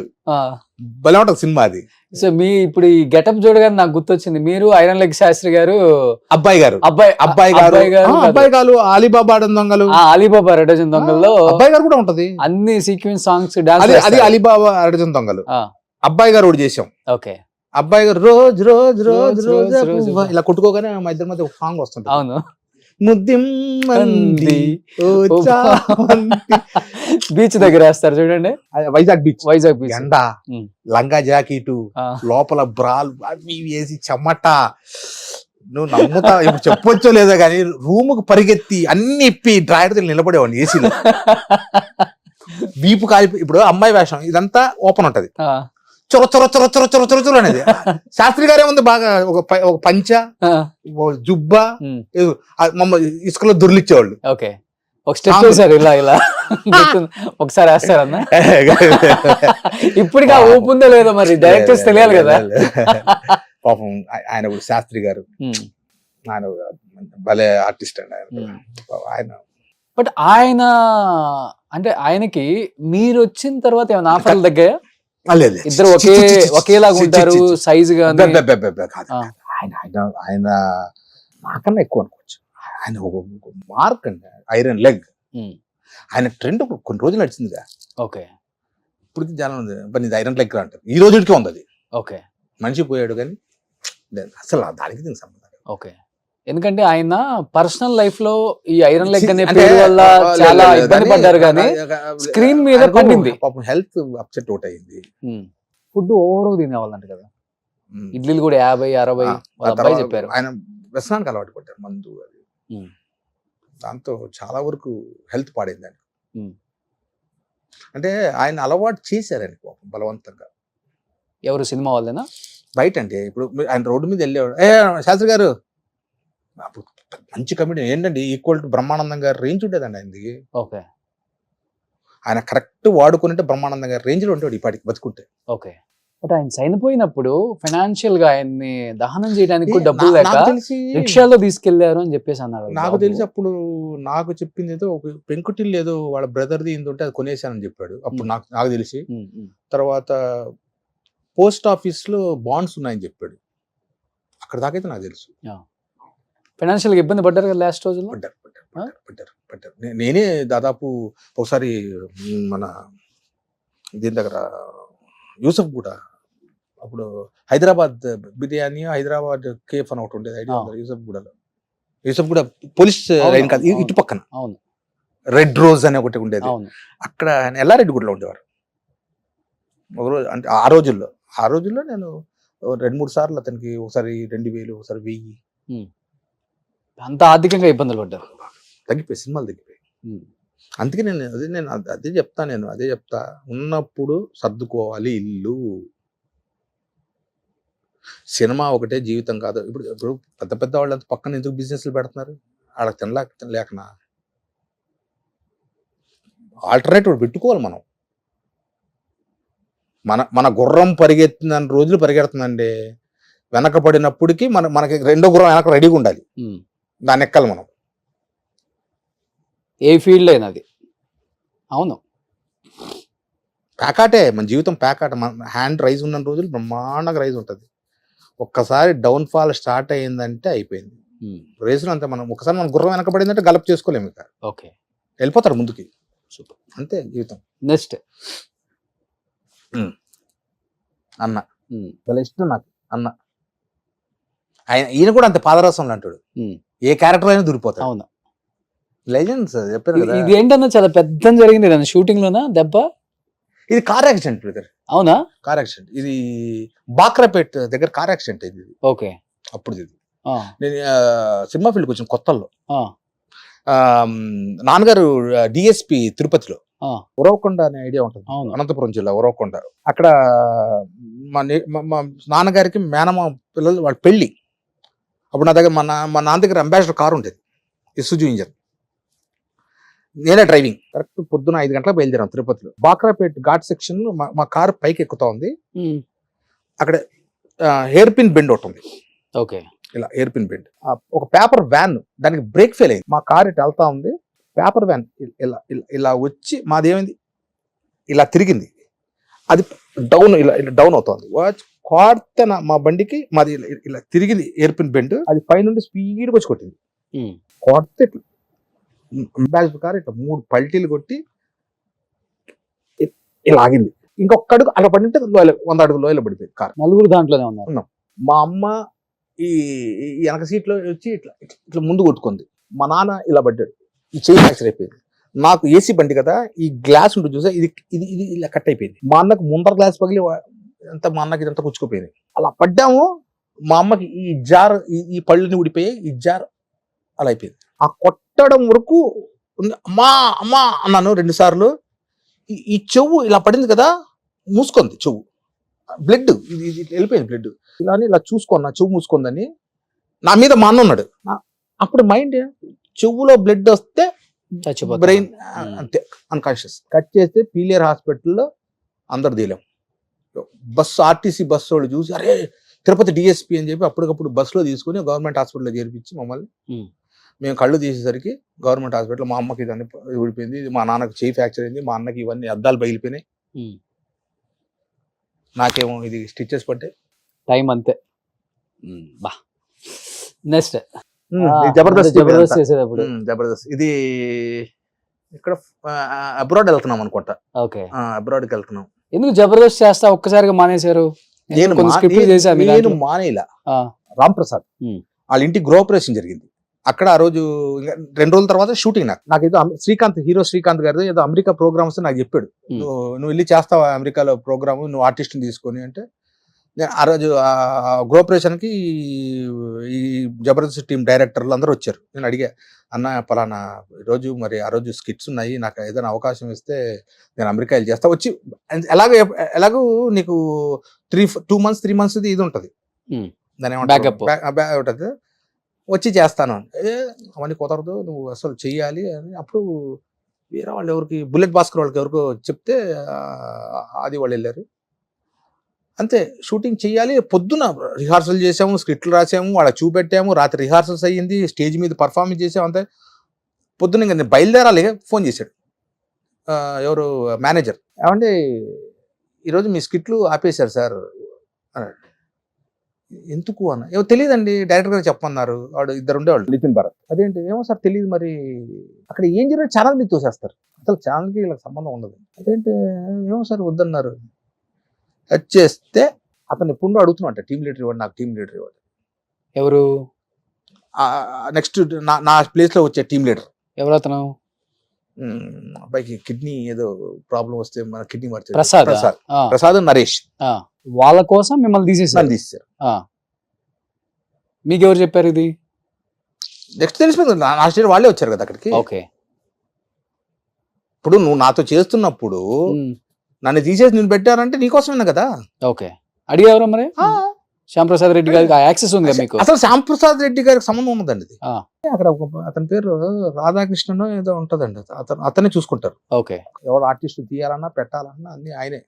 భలే ఉంటుంది సినిమా అది. సో మీ ఇప్పుడు ఈ గెటప్ చూడగానే నాకు గుర్తొచ్చింది, మీరు ఐరన్ లెగ్ శాస్త్రి గారు, అబ్బాయి గారు అలీబాబా దొంగలు, అలీబాబా అరడజన్ దొంగల్లో అబ్బాయి గారు కూడా ఉంటది. అన్ని సీక్వెన్స్ సాంగ్స్ అది అలీబాబా అరడజన్ దొంగలు. అబ్బాయి గారు కూడా చేసాం. ఓకే. అబ్బాయి గారు రోజు రోజు రోజు రోజు ఇలా కొట్టుకోగానే మా ఇద్దరి మధ్య ఒక సాంగ్ వస్తుంది. అవును. ముద్దిమ్మంది బీచ్ దగ్గర వేస్తారు చూడండి, వైజాగ్ బీచ్. ఎండ, లంగా జాకెట్, లోపల బ్రాల్ అవి వేసి చెమట. నువ్వు నమ్ముతా, ఇప్పుడు చెప్పొచ్చో లేదో కానీ రూముకు పరిగెత్తి అన్ని ఇప్పి డ్రాయర్ నిలబడేవాడిని ఏసీలో. వీపు కాలిపి. ఇప్పుడు అమ్మాయి వేషం ఇదంతా ఓపెన్ ఉంటది, చొర చొర చొర చొర చొర చొర చొర అనేది. శాస్త్రి గారే ఉంది బాగా, ఒక పంచ, జుబ్బా, ఇసుకలో దొర్లిచ్చేవాళ్ళు. ఓకే. ఒక స్టెప్ వేసారు ఇలా ఇలా, ఒకసారి వేస్తారన్న. ఇప్పటికి ఆ ఊపు ఉందో లేదో మరి డైరెక్టర్స్ తెలియాలి కదా. పాపం ఆయన శాస్త్రి గారు ఆయన భలే ఆర్టిస్ట్ అండి ఆయన. బట్ ఆయన అంటే ఆయనకి మీరు వచ్చిన తర్వాత ఏమైనా ఆఫర్లు తగ్గాయా? ఇద్దరు ఒకేలాగా ఉంటారు సైజుగా. ఆయన నాకన్నా ఎక్కువ అనుకోవచ్చు. ఆయన ఒక మార్క్ అండి, ఐరన్ లెగ్. ఉమ్. ఆయన ట్రెండ్ కొన్ని రోజులు నడిచిందిగా, ఓకే ఇప్పటికి జనం ఉంది మరి ఇది ఐరన్ లెగ్ అంటారు. ఈ రోజుకి ఉంది అది. ఓకే మనిషి పోయాడు కానీ అసలు దానికి దీనికి సంబంధం లేదు. ఓకే ఎందుకంటే ఆయన పర్సనల్ లైఫ్ లో ఈ ఐరన్ లెగ్ అనే అంటే, పేరు వల్ల చాలా లేదు, ఇబ్బంది కానీ పడ్డారు కానీ స్క్రీన్ మీద ఆయనకు పడింది. పాపం హెల్త్ అప్సెట్ అవుట్ అయింది. ఫుడ్ ఓవర్ తినేవాళ్ళంట కదా, ఉమ్. ఇడ్లీలు కూడా 50-60 ఆ వాళ్ళ అబ్బాయి తర్వాత చెప్పారు. ఆయన వ్యసనానికి అలవాటు పడ్డారు, మందు అది. ఉమ్. దాంతో చాలా వరకు హెల్త్ పాడైంది ఆయన. ఉమ్. అంటే ఆయన అలవాటు చేశారు ఆయన పాపం బలవంతంగా. ఎవరు సినిమా వాళ్ళేనా? బయట అంటే ఇప్పుడు ఆయన రోడ్డు మీద వెళ్ళేవాడు, శాస్త్రి గారు అప్పుడు మంచి కమిటీ ఏంటండి, ఈక్వల్ టు బ్రహ్మానందం గారి రేంజ్ ఉండేదండి ఆయనది. ఓకే ఆయన కరెక్ట్ వాడుకుంటే బ్రహ్మానందం గారి రేంజ్ లో ఉండేవాడు ఇప్పటికి బతుకుంటే. ఓకే బట్ ఆయన చనిపోయినప్పుడు ఫైనాన్షియల్ గా ఆయన్ని దహనం చేయడానికి కూడా డబ్బులు లేక నాకు తెలిసి రిక్షాలో తీసుకెళ్లారు అని చెప్పేసి అన్నారు. నాకు తెలిసి అప్పుడు నాకు చెప్పింది ఏదో ఒక పెంకుటిల్లు ఏదో వాళ్ళ బ్రదర్ది ఏంది ఉంటే అది కొనేసానని చెప్పాడు అప్పుడు. నాకు తెలిసి తర్వాత పోస్ట్ ఆఫీస్ లో బాండ్స్ ఉన్నాయని చెప్పాడు. అక్కడ దాకైతే నాకు తెలుసు. ఫైనాన్షియల్ గా ఇబ్బంది పడ్డారు కదా లాస్ట్ రోజుల్లో. పడ్డారు. నేనే దాదాపు ఒకసారి మన దీని దగ్గర యూసఫ్ కూడా అప్పుడు హైదరాబాద్ బిర్యానీ, హైదరాబాద్ కేఫ్ అని ఒకటి ఉండేది, ఐడియా ఉందా? యూసఫ్ కూడా పోలీస్ లైన్ కాదు, ఇటు పక్కన అవును రెడ్ రోజ్ అని ఒకటి ఉండేది. అవును అక్కడ ఆయన ఎల్లారెడ్డి గుడిలో ఉండేవారు ఒకరోజు. అంటే ఆ రోజుల్లో నేను 2-3 సార్లు అతనికి ఒకసారి 2000, ఒకసారి 1000 అంత ఆర్థికంగా ఇబ్బందులు పడ్డారు. తగ్గిపోయి సినిమాలు తగ్గిపోయి. అందుకే నేను అదే చెప్తా ఉన్నప్పుడు సర్దుకోవాలి ఇల్లు. సినిమా ఒకటే జీవితం కాదు. ఇప్పుడు పెద్ద పెద్ద వాళ్ళంతా పక్కన ఎందుకు బిజినెస్లు పెడుతున్నారు? వాళ్ళకి తినలేకనా? ఆల్టర్నేటివ్ పెట్టుకోవాలి మనం. మన గుర్రం పరిగెత్తిన రోజులు పరిగెడుతుందండి. వెనకబడినప్పటికీ మనకి రెండో గుర్రం వెనక రెడీగా ఉండాలి, దాన్ని ఎక్కాలి మనం. ఏ ఫీల్డ్ అయినా అది. అవును ప్యాకాటే మన జీవితం, ప్యాకాట. మన హ్యాండ్ రైజ్ ఉన్న రోజులు బ్రహ్మాండంగా రైజ్ ఉంటుంది. ఒక్కసారి డౌన్ ఫాల్ స్టార్ట్ అయ్యిందంటే అయిపోయింది రేసులు. అంతే. ఒకసారి మన గుర్రం వెనకబడిందంటే గలప్ చేసుకోలేము, ఇక ఓకే వెళ్ళిపోతారు ముందుకి. సూపర్. అంతే జీవితం. నెక్స్ట్ అన్న చాలా ఇష్టం నాకు. అన్న ఈయన కూడా అంతే పాదరసం అంటాడు, ఏ క్యారెక్టర్ అయినా దూరిపోతాడు. అవును లెజెండ్స్ చెప్పారు కదా. ఇది ఏంటన్నా చాలా పెద్ద జరిగింది కదా షూటింగ్ లోనా దెబ్బ? ఇది కార్ యాక్సిడెంట్ బ్రదర్. అవునా? Car accident. ఇది బాక్రాపేట్ దగ్గర కార్ యాక్సిడెంట్ ఇది. ఓకే అప్పుడు ఇది నేను సినిమా ఫీల్డ్కి వచ్చిన కొత్తల్లో. ఆ, నాన్నగారు డిఎస్పి తిరుపతిలో, ఆ, ఉరవకొండ అనే ఐడియా ఉంటుంది, అవును. అనంతపురం జిల్లా ఉరవకొండ. అక్కడ మా నాన్నగారికి మేనమా పిల్లలు వాళ్ళ పెళ్ళి. అప్పుడు నా దగ్గర మా నాన్న దగ్గర అంబాసిడర్ కారు ఉండేది, ఇసుజు ఇంజన్. నేనే డ్రైవింగ్. కరెక్ట్ పొద్దున 5 గంటలకు బయలుదేరాం తిరుపతిలో. బాక్రాపేట్ ఘాట్ సెక్షన్ మా కారు పైకి ఎక్కుతా ఉంది. అక్కడ హెయిర్ పిన్ బెండ్ ఒకటి ఉంది, ఓకే ఇలా హెయిర్ పిన్ బెండ్. ఒక పేపర్ వ్యాన్ దానికి బ్రేక్ ఫెయిల్ అయింది. మా కారు ఇటు వెళ్తా ఉంది, పేపర్ వ్యాన్ ఇలా ఇలా వచ్చి మాదేమైంది ఇలా తిరిగింది. అది డౌన్ ఇలా డౌన్ అవుతుంది. కొడితే మా బండికి మాది ఇలా తిరిగింది ఎయిర్ పిన్ బెండ్. అది పైనుండి స్పీడ్గా వచ్చి కొట్టింది. కొడితే అంబాసిడర్ కారు ఇట్లా 3 పల్టీలు కొట్టి ఇలా ఆగింది. ఇంకొక అడుగు అలా పడింటే 100 అడుగులు లోయలో పడిపోయింది కారు. నలుగురు దాంట్లోనే ఉన్నారు. మా అమ్మ ఈ వెనక సీట్లో వచ్చి ఇట్లా ముందు కొట్టుకుంది. మా నాన్న ఇలా పడ్డాడు, ఈ చెయ్యి ఫ్రాక్చర్ అయిపోయింది. నాకు ఏసీ బండి కదా, ఈ గ్లాస్ ఉంటుంది చూసా, ఇది ఇది ఇది ఇలా కట్ అయిపోయింది. మా అన్నకు ముందర గ్లాస్ పగిలి అంతా మా అన్నకి ఇదంతా కుచ్చుకుపోయింది. అలా పడ్డాము. మా అమ్మకి ఈ జార్, ఈ పళ్ళుని ఊడిపోయాయి, ఈ జార్ అలా అయిపోయింది. ఆ కొట్టడం వరకు అమ్మా అమ్మా అన్నాను 2 సార్లు. ఈ చెవు ఇలా పడింది కదా, మూసుకుంది చెవు, బ్లడ్ ఇది వెళ్ళిపోయింది బ్లడ్. ఇలా చూసుకున్నా, చెవు మూసుకుందని. నా మీద మా అన్న ఉన్నాడు. అప్పుడు మైండ్ చెవులో బ్లడ్ వస్తే బ్రెయిన్ అంతే అన్కాన్షియస్. కట్ చేస్తే పీలియర్ హాస్పిటల్లో అందరు తీయలేం. బస్సు ఆర్టీసీ బస్సు వాళ్ళు చూసి అరే తిరుపతి డిఎస్పీ అని చెప్పి అప్పటికప్పుడు బస్సులో తీసుకుని గవర్నమెంట్ హాస్పిటల్లో చేర్పించి మమ్మల్ని, మేము కళ్ళు తీసేసరికి గవర్నమెంట్ హాస్పిటల్ మా అమ్మకి ఇదన్నీ ఊడిపోయింది, మా నాన్నకి చెయ్యి ఫ్రాక్చర్ అయింది, మా అన్నకి ఇవన్నీ అద్దాలు పగిలిపోయినాయి, నాకేమో ఇది స్టిచెస్ పట్టాయి. టైం అంతే. బా నెక్స్ట్ జబర్దస్త్ జబర్దస్త్ చేసేటప్పుడు. జబర్దస్త్ ఇది ఇక్కడ అబ్రాడ్ వెళ్తున్నాం అనుకుంటా. ఓకే. అబ్రాడ్కి వెళ్తున్నాం. ఎందుకు జబర్దస్త్ చేస్తా ఒక్కసారిగా మానేశారు? కొన్ని స్క్రిప్ట్లు చేశారు మీ నేను దాంట్లో. మానేలా. ఆ, రామ్ ప్రసాద్ ఉమ్. వాళ్ళ ఇంటికి గృహప్రవేశం జరిగింది. అక్కడ ఆ రోజు ఇంకా 2 రోజుల తర్వాత షూటింగ్. నాకేదో శ్రీకాంత్, హీరో శ్రీకాంత్ గారితో ఏదో అమెరికా ప్రోగ్రామ్స్ నాకు చెప్పాడు. నువ్వు వెళ్ళి చేస్తావా అమెరికాలో ప్రోగ్రామ్, నువ్వు ఆర్టిస్ట్ని తీసుకొని అంటే, నేను ఆ రోజు గృహప్రవేశానికి ఈ జబర్దస్త్ టీం డైరెక్టర్లు అందరూ వచ్చారు. నేను అడిగా, అన్న పలానా ఈరోజు మరి ఆ రోజు స్కిట్స్ ఉన్నాయి, నాకు ఏదైనా అవకాశం ఇస్తే నేను అమెరికా వెళ్ళి చేస్తా, వచ్చి ఎలాగో నీకు 2 months 3 months ఇది ఉంటుంది, దాని Backup. ఉంటుంది, వచ్చి చేస్తాను. అవన్నీ కుదరదు, నువ్వు అసలు చెయ్యాలి అని. అప్పుడు వేరే వాళ్ళు ఎవరికి, బుల్లెట్ భాస్కర్ వాళ్ళకి ఎవరికో చెప్తే అది వాళ్ళు వెళ్ళారు. అంతే, షూటింగ్ చెయ్యాలి. పొద్దున రిహార్సల్ చేసాము, స్క్రిప్ట్లు రాసాము, వాళ్ళకి చూపెట్టాము, రాత్రి రిహార్సల్స్ అయ్యింది, స్టేజ్ మీద పర్ఫార్మెన్స్ చేసాము. అంతే, పొద్దున్న ఇంకా నేను బయలుదేరాలి. ఫోన్ చేశాడు ఎవరు మేనేజర్, ఏమంటే ఈరోజు మీ స్కిట్లు ఆపేశారు సార్ అన్నాడు. ఎందుకు అన్న, ఏమో తెలియదండి, డైరెక్టర్ గారు చెప్పమన్నారు. వాడు 2 ఉండేవాళ్ళు, నితిన్ భారత్. అదేంటి, ఏమో సార్ తెలియదు, మరి అక్కడ ఏం జరిగిన ఛానల్ మీద తోసేస్తారు, అసలు ఛానల్కి వీళ్ళకి సంబంధం ఉండదు. అదేంటి, ఏమో సార్ వద్దన్నారు. వచ్చేస్తే అతను ఎప్పుడు అడుగుతున్నాడు, టీమ్ లీడర్ ఇవ్వండి, నాకు టీమ్ లీడర్ ఇవ్వండి. ఎవరు? నెక్స్ట్ నా ప్లేస్ లో వచ్చే టీమ్ లీడర్ ఎవరు అతను? అబ్బాయికి కిడ్నీ ఏదో ప్రాబ్లం వస్తే మన కిడ్నీ మార్చారు. ప్రసాద్. ప్రసాద్ నరేష్. వాళ్ళ కోసం మిమ్మల్ని తీసేసారు. తీసేశారు. మీకు ఎవరు చెప్పారు ఇది? నెక్స్ట్ తెలిసిపోయింది, నా స్టేట్ వాళ్ళే వచ్చారు కదా అక్కడికి. ఓకే. ఇప్పుడు నువ్వు నాతో చేస్తున్నప్పుడు నన్ను తీసేసి నేను పెట్టారంటే నీకోసమేనా కదా. ఓకే. అడిగారు మరి శ్యాంప్రసాద్ రెడ్డి గారికి యాక్సెస్ ఉంది మీకు? అసలు శ్యాంప్రసాద్ రెడ్డి గారికి సంబంధం ఉన్నదండి ఇది. అక్కడ అతని పేరు రాధాకృష్ణనో ఏదో ఉంటదండి, అతనే చూసుకుంటారు. ఓకే. ఎవరు ఆర్టిస్ట్ తీయాలన్నా పెట్టాలన్నా అన్ని ఆయనే.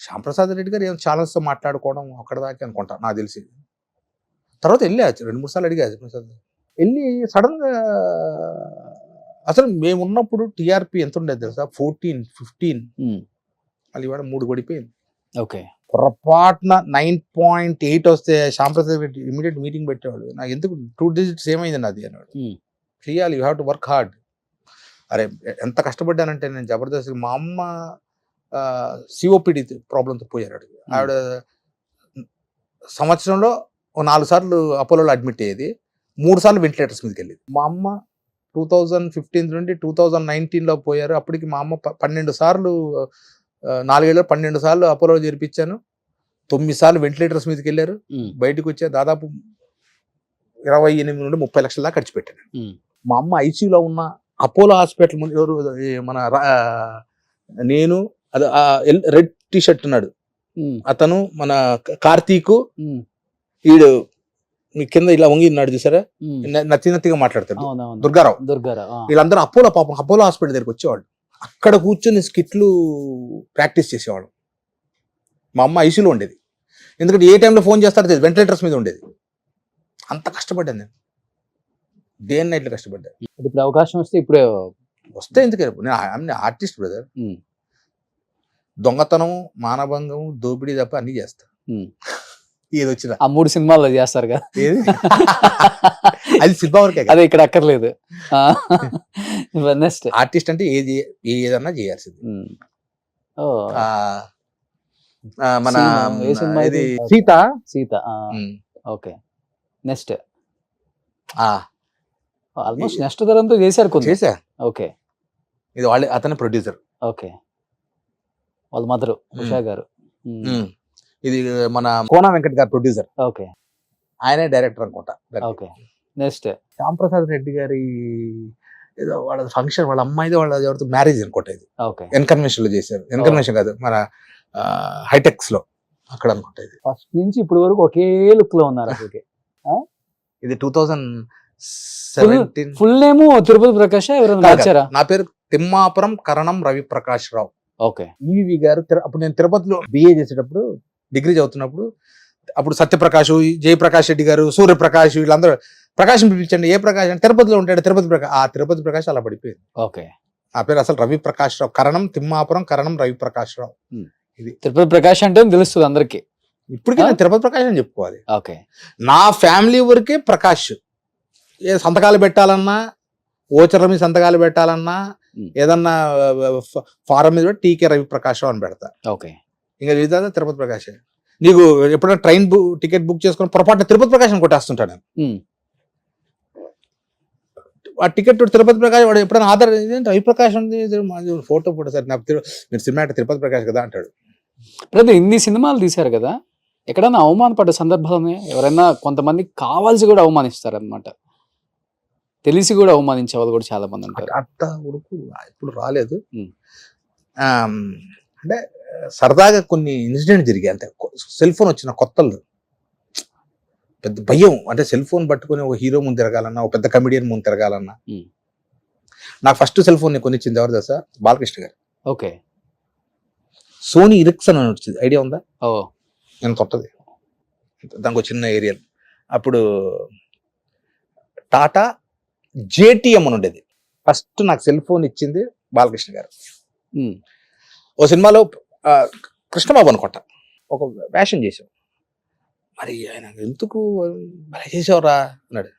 శ్యాంప్రసాద్ రెడ్డి గారు ఏదో ఛానల్స్ తో మాట్లాడుకోవడం అక్కడ దాకా అనుకుంటా నాకు తెలిసి. తర్వాత వెళ్ళా 2-3 సార్లు అడిగా ప్రసాద్, వెళ్ళి సడన్ గా అసలు మేము ఉన్నప్పుడు టీఆర్పీ ఎంత ఉండేది తెలుసా, 14-15. మళ్ళీ ఇవాళ 3 పడిపోయింది. ఓకే. పొరపాటున 9.8 వస్తే శ్యాంప్రసాద్ రెడ్డి ఇమీడియట్ మీటింగ్ పెట్టేవాడు. నాకు ఎందుకు 2 digits ఏమైంది అది అన్నాడు. చేయాలి, you have to work hard. అరే ఎంత కష్టపడ్డానంటే నేను జబర్దస్త్, మా అమ్మ సిఓపిడి ప్రాబ్లంతో పోయారు. ఆవిడ సంవత్సరంలో 4 సార్లు అపోలోలో అడ్మిట్ అయ్యేది, 3 సార్లు వెంటిలేటర్స్ మీదకి వెళ్ళేది. మా అమ్మ 2015 నుండి 2019లో పోయారు. అప్పటికి మా అమ్మ 12 సార్లు 4 ఏళ్ళు 12 సార్లు అపోలో చేర్పించాను, 9 సార్లు వెంటిలేటర్స్ మీదకి వెళ్ళారు. బయటకు వచ్చా దాదాపు 28 నుండి 30 లక్షల దాకా ఖర్చు పెట్టాను. మా అమ్మ ఐసీయూలో ఉన్న అపోలో హాస్పిటల్ ముందు ఎవరు మన నేను అది రెడ్ టీ షర్ట్ ఉన్నాడు అతను, మన కార్తీక్, వీడు మీ కింద ఇలా వంగి ఉన్నాడు చూసారా, నత్తిగా మాట్లాడతాడు దుర్గారావు. వీళ్ళందరూ అపోలో పాపం అపోలో హాస్పిటల్ దగ్గరికి వచ్చేవాళ్ళు. అక్కడ కూర్చొని స్కిట్లు ప్రాక్టీస్ చేసేవాడు. మా అమ్మ ఐసీలో ఉండేది, ఎందుకంటే ఏ టైంలో ఫోన్ చేస్తారో తెలియదు, వెంటిలేటర్స్ మీద ఉండేది. అంత కష్టపడ్డాను నేను, డే అండ్ నైట్లో కష్టపడ్డాను. ఇప్పుడు అవకాశం వస్తే ఇప్పుడే వస్తే ఎందుకు, నేను ఆర్టిస్ట్ బ్రదర్. దొంగతనం, మానభంగం, దోపిడీ తప్ప అన్ని చేస్తా. ఏది వచ్చినా ఆ 3 సినిమాల్లో చేస్తారు కదా, అది సినిమా వరకే, అదే ఇక్కడ అక్కర్లేదు. నెక్స్ట్ ఆర్టిస్ట్ అంటే ఏదన్నా చేయాల్సింది. మన ఇది Seeta. Okay. Next almost next తరంతో చేశారు చేశా. ఓకే. ఇది వాళ్ళే, అతనే ప్రొడ్యూసర్. ఓకే. వాళ్ళ మదరు ఉషా గారు. ఇది మన కోన వెంకట్ గారు ప్రొడ్యూసర్. ఓకే. ఆయనే డైరెక్టర్ అనుకుంటా. ఓకే. నెక్స్ట్ శ్యాంప్రసాద్ రెడ్డి గారి ఏదో వాళ్ళ ఫంక్షన్, వాళ్ళ అమ్మాయిది వాళ్ళ ఎవరితో మ్యారేజ్ అనుకుంటా. ఇది ఎన్కన్వెన్షన్ లో చేశారు. ఎన్కన్వెన్షన్ కాదు, మన హైటెక్స్ లో అక్కడ అనుకుంటా. ఇది ఫస్ట్ నుంచి ఇప్పుడు వరకు ఒకే లుక్ లో ఉన్నారు. ఇది 2017. ఫుల్ నేమ్ తిరుపతి ప్రకాష్ ఎవరైనా వచ్చారా? నా పేరు తిమ్మాపురం కరణం రవి ప్రకాష్ రావు. ఓకే. ఈవి గారు అప్పుడు నేను తిరుపతిలో బిఏ చేసేటప్పుడు, డిగ్రీ చదువుతున్నప్పుడు, అప్పుడు సత్యప్రకాష్, జయప్రకాష్ రెడ్డి గారు, సూర్యప్రకాష్, వీళ్ళందరూ ప్రకాశం పిలిపించండి, ఏ ప్రకాష్ అంటే తిరుపతిలో ఉంటాడు, తిరుపతి ప్రకాష్. ఆ తిరుపతి ప్రకాష్ అలా పడిపోయింది. ఓకే. ఆ పేరు అసలు రవి ప్రకాష్ రావు, కరణం తిమ్మాపురం కరణం రవి ప్రకాష్ రావు. ఇది తిరుపతి ప్రకాష్ అంటే తెలుస్తుంది అందరికి. ఇప్పటికీ నేను తిరుపతి ప్రకాష్ అని చెప్పుకోవాలి. ఓకే. నా ఫ్యామిలీ వరకే ప్రకాష్, ఏ సంతకాలు పెట్టాలన్నా, ఓచర్ల మీద సంతకాలు పెట్టాలన్నా, ఏదన్నా ఫారం మీద పెట్టి టీకే రవి ప్రకాశం అని పెడతా. ఓకే. ఇంకా లేదా తిరుపతి ప్రకాశ్. నీకు ఎప్పుడైనా ట్రైన్ టికెట్ బుక్ చేసుకుని పొరపాటున తిరుపతి ప్రకాశం కొట్టేస్తుంటాను నేను. ఆ టికెట్ తిరుపతి ప్రకాశం వాడు ఎప్పుడైనా ఆధార్ రవి ప్రకాశం ఫోటో సార్ నాకు మీరు సినిమా తిరుపతి ప్రకాశ్ కదా అంటాడు. ప్రతి ఇన్ని సినిమాలు తీశారు కదా, ఎక్కడైనా అవమానపడ్డ సందర్భాలు ఎవరైనా కొంతమంది కావాల్సి కూడా అవమానిస్తారు అనమాట, తెలిసి కూడా అవమానించే వాళ్ళు కూడా చాలా మంది ఉంటారు. అట్ట వరకు ఇప్పుడు రాలేదు. అంటే సరదాగా కొన్ని ఇన్సిడెంట్ జరిగాయి అంతే. సెల్ ఫోన్ వచ్చిన కొత్తలు పెద్ద భయం. అంటే సెల్ ఫోన్ పట్టుకుని ఒక హీరో ముందు తిరగాలన్నా, ఒక పెద్ద కమెడియన్ ముందు తిరగాలన్నా. నాకు ఫస్ట్ సెల్ ఫోన్ కొనిచ్చింది ఎవరు తెలుసా? బాలకృష్ణ గారు. ఓకే. సోనీ ఇరిక్సన్ అని వచ్చింది, ఐడియా ఉందా? ఓ, నేను తొట్టది దానికి ఒక చిన్న ఏరియా. అప్పుడు టాటా జేటీఎం అని ఉండేది. ఫస్ట్ నాకు సెల్ ఫోన్ ఇచ్చింది బాలకృష్ణ గారు. ఓ సినిమాలో కృష్ణబాబు అనుకుంటా ఒక వేషం చేసావు, మరి ఆయన ఎందుకు భలే చేసావురా అన్నాడు.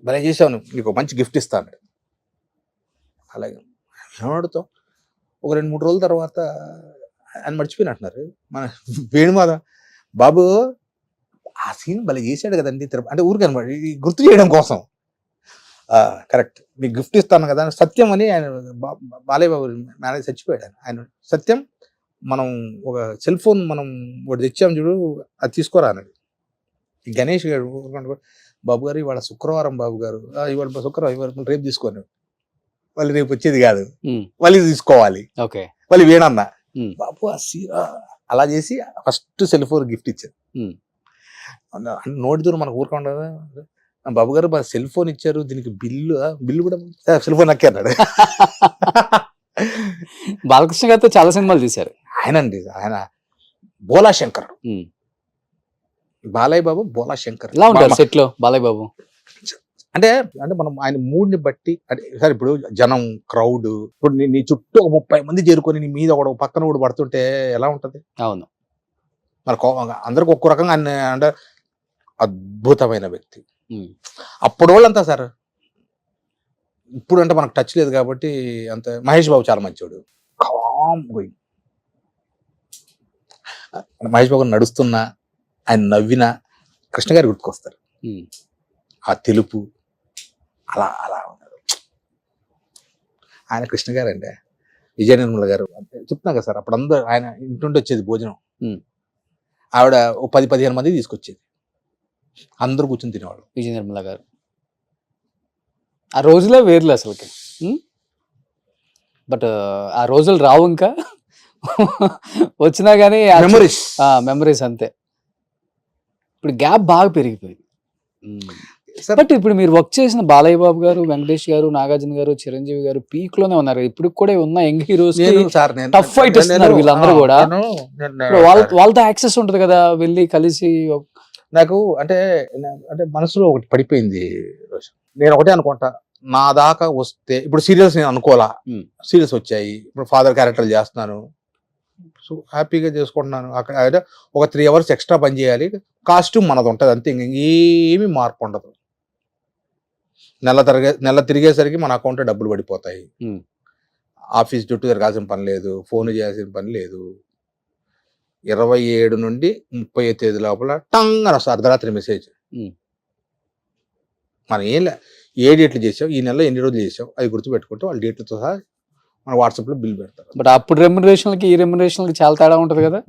భలే చేసావు, నీకు మంచి గిఫ్ట్ ఇస్తా అన్నాడు. అలాగే ఏమడుతాం. ఒక 2-3 రోజుల తర్వాత ఆయన మర్చిపోయినట్టున్నారు. మన వేణుమాధవ్ బాబు ఆ సీన్ భలే చేశాడు కదండి అంటే ఊరికి అనమాట, గుర్తు చేయడం కోసం. కరెక్ట్, మీకు గిఫ్ట్ ఇస్తాను కదా. సత్యం అని ఆయన బాలయ్య బాబు మేనేజ్ చచ్చిపోయాడు. ఆయన సత్యం, మనం ఒక సెల్ ఫోన్ మనం ఒకటి తెచ్చాము చూడు, అది తీసుకోరా అన్నాడు. ఈ గణేష్ గారు బాబు గారు ఇవాళ శుక్రవారం బాబు గారు, ఇవాళ శుక్రవారం, ఇవాళ రేపు తీసుకోను, వాళ్ళు రేపు వచ్చేది కాదు, వాళ్ళు తీసుకోవాలి, వాళ్ళు వేణన్నా బాబు అలా చేసి ఫస్ట్ సెల్ ఫోన్ గిఫ్ట్ ఇచ్చారు. నోటి దూరం మనకు ఊరుకుండా బాబు గారు సెల్ ఫోన్ ఇచ్చారు, దీనికి బిల్లు కూడా సెల్ ఫోన్ నక్కి అన్నాడు. బాలకృష్ణ గారితో చాలా సినిమాలు తీశారు ఆయనండి. ఆయన బోలా శంకర్, బాలయ్య బాబు బోలా శంకర్. ఎలా ఉంటారు సెట్ లో బాలయ్య బాబు? అంటే మనం ఆయన మూడ్ని బట్టి, అంటే సార్ ఇప్పుడు జనం క్రౌడ్, ఇప్పుడు నీ చుట్టూ 30 మంది చేరుకొని నీ మీద ఒక పక్కన కూడా పడుతుంటే ఎలా ఉంటది? అవును. మరి అందరికి ఒక్కో రకంగా ఆయన అంటే అద్భుతమైన వ్యక్తి. అప్పుడు వాళ్ళంతా సార్, ఇప్పుడు అంటే మనకు టచ్ లేదు కాబట్టి అంత. మహేష్ బాబు చాలా మంచివాడు, కామ్ గోయింగ్. మహేష్ బాబు నడుస్తున్నా, ఆయన నవ్వినా కృష్ణ గారు గుర్తుకొస్తారు. ఆ తెలుపు అలా అలా ఉన్నారు ఆయన. కృష్ణ గారు అండి, విజయ నిర్మల గారు చెప్తున్నా కదా సార్, అప్పుడు అందరూ ఆయన ఇంటి వచ్చేది భోజనం. ఆవిడ 10-15 మంది తీసుకొచ్చేది, అందరూ కూర్చొని తినేవాళ్ళు. విజయ నిర్మల గారు ఆ రోజులే వేర్లు అసలుకి. బట్ ఆ రోజులు రావు ఇంకా, వచ్చినా కానీ మెమరీస్ అంతే. ఇప్పుడు గ్యాప్ బాగా పెరిగిపోయింది. బట్ ఇప్పుడు మీరు వర్క్ చేసిన బాలయ్య బాబు గారు, వెంకటేష్ గారు, నాగార్జున గారు, చిరంజీవి గారు పీక్ లోనే ఉన్నారు. ఇప్పుడు కూడా ఉన్న యంగ్ హీరోస్ టఫ్ ఫైట్ ఇస్తున్నారు వీళ్ళందరూ కూడా. వాళ్ళతో యాక్సెస్ ఉంటది కదా, వెళ్ళి కలిసి. నాకు అంటే మనసులో ఒకటి పడిపోయింది. నేను ఒకటే అనుకుంటా, నా దాకా వస్తే ఇప్పుడు సీరియల్స్ నేను అనుకోవాలా, సీరియల్స్ వచ్చాయి, ఇప్పుడు ఫాదర్ క్యారెక్టర్లు చేస్తున్నాను, సో హ్యాపీగా చేసుకుంటున్నాను. అక్కడ ఒక 3 hours ఎక్స్ట్రా పని చేయాలి, కాస్ట్యూమ్ మనది ఉంటుంది అంతే, ఇంకేమీ మార్పు ఉండదు. నెల తిరిగేసరికి మన అకౌంట్లో డబ్బులు పడిపోతాయి. ఆఫీస్ చుట్టూ తిరగాల్సిన పని లేదు, ఫోన్ చేయాల్సిన పని లేదు. 27 నుండి 30 తేదీ లోపల టంగ్ అని వస్తుంది అర్ధరాత్రి మెసేజ్. మనం ఏ డేట్లు చేసావు, ఈ నెలలో ఎన్ని రోజులు చేసావు, అది గుర్తుపెట్టుకుంటే వాళ్ళ డేట్లతో సహా మన వాట్సాప్లో బిల్ పెడతారు. బట్ అప్పుడు రెమ్యునరేషన్లకి ఈ రెమ్యునరేషన్లకి చాలా తేడా ఉంటుంది కదా.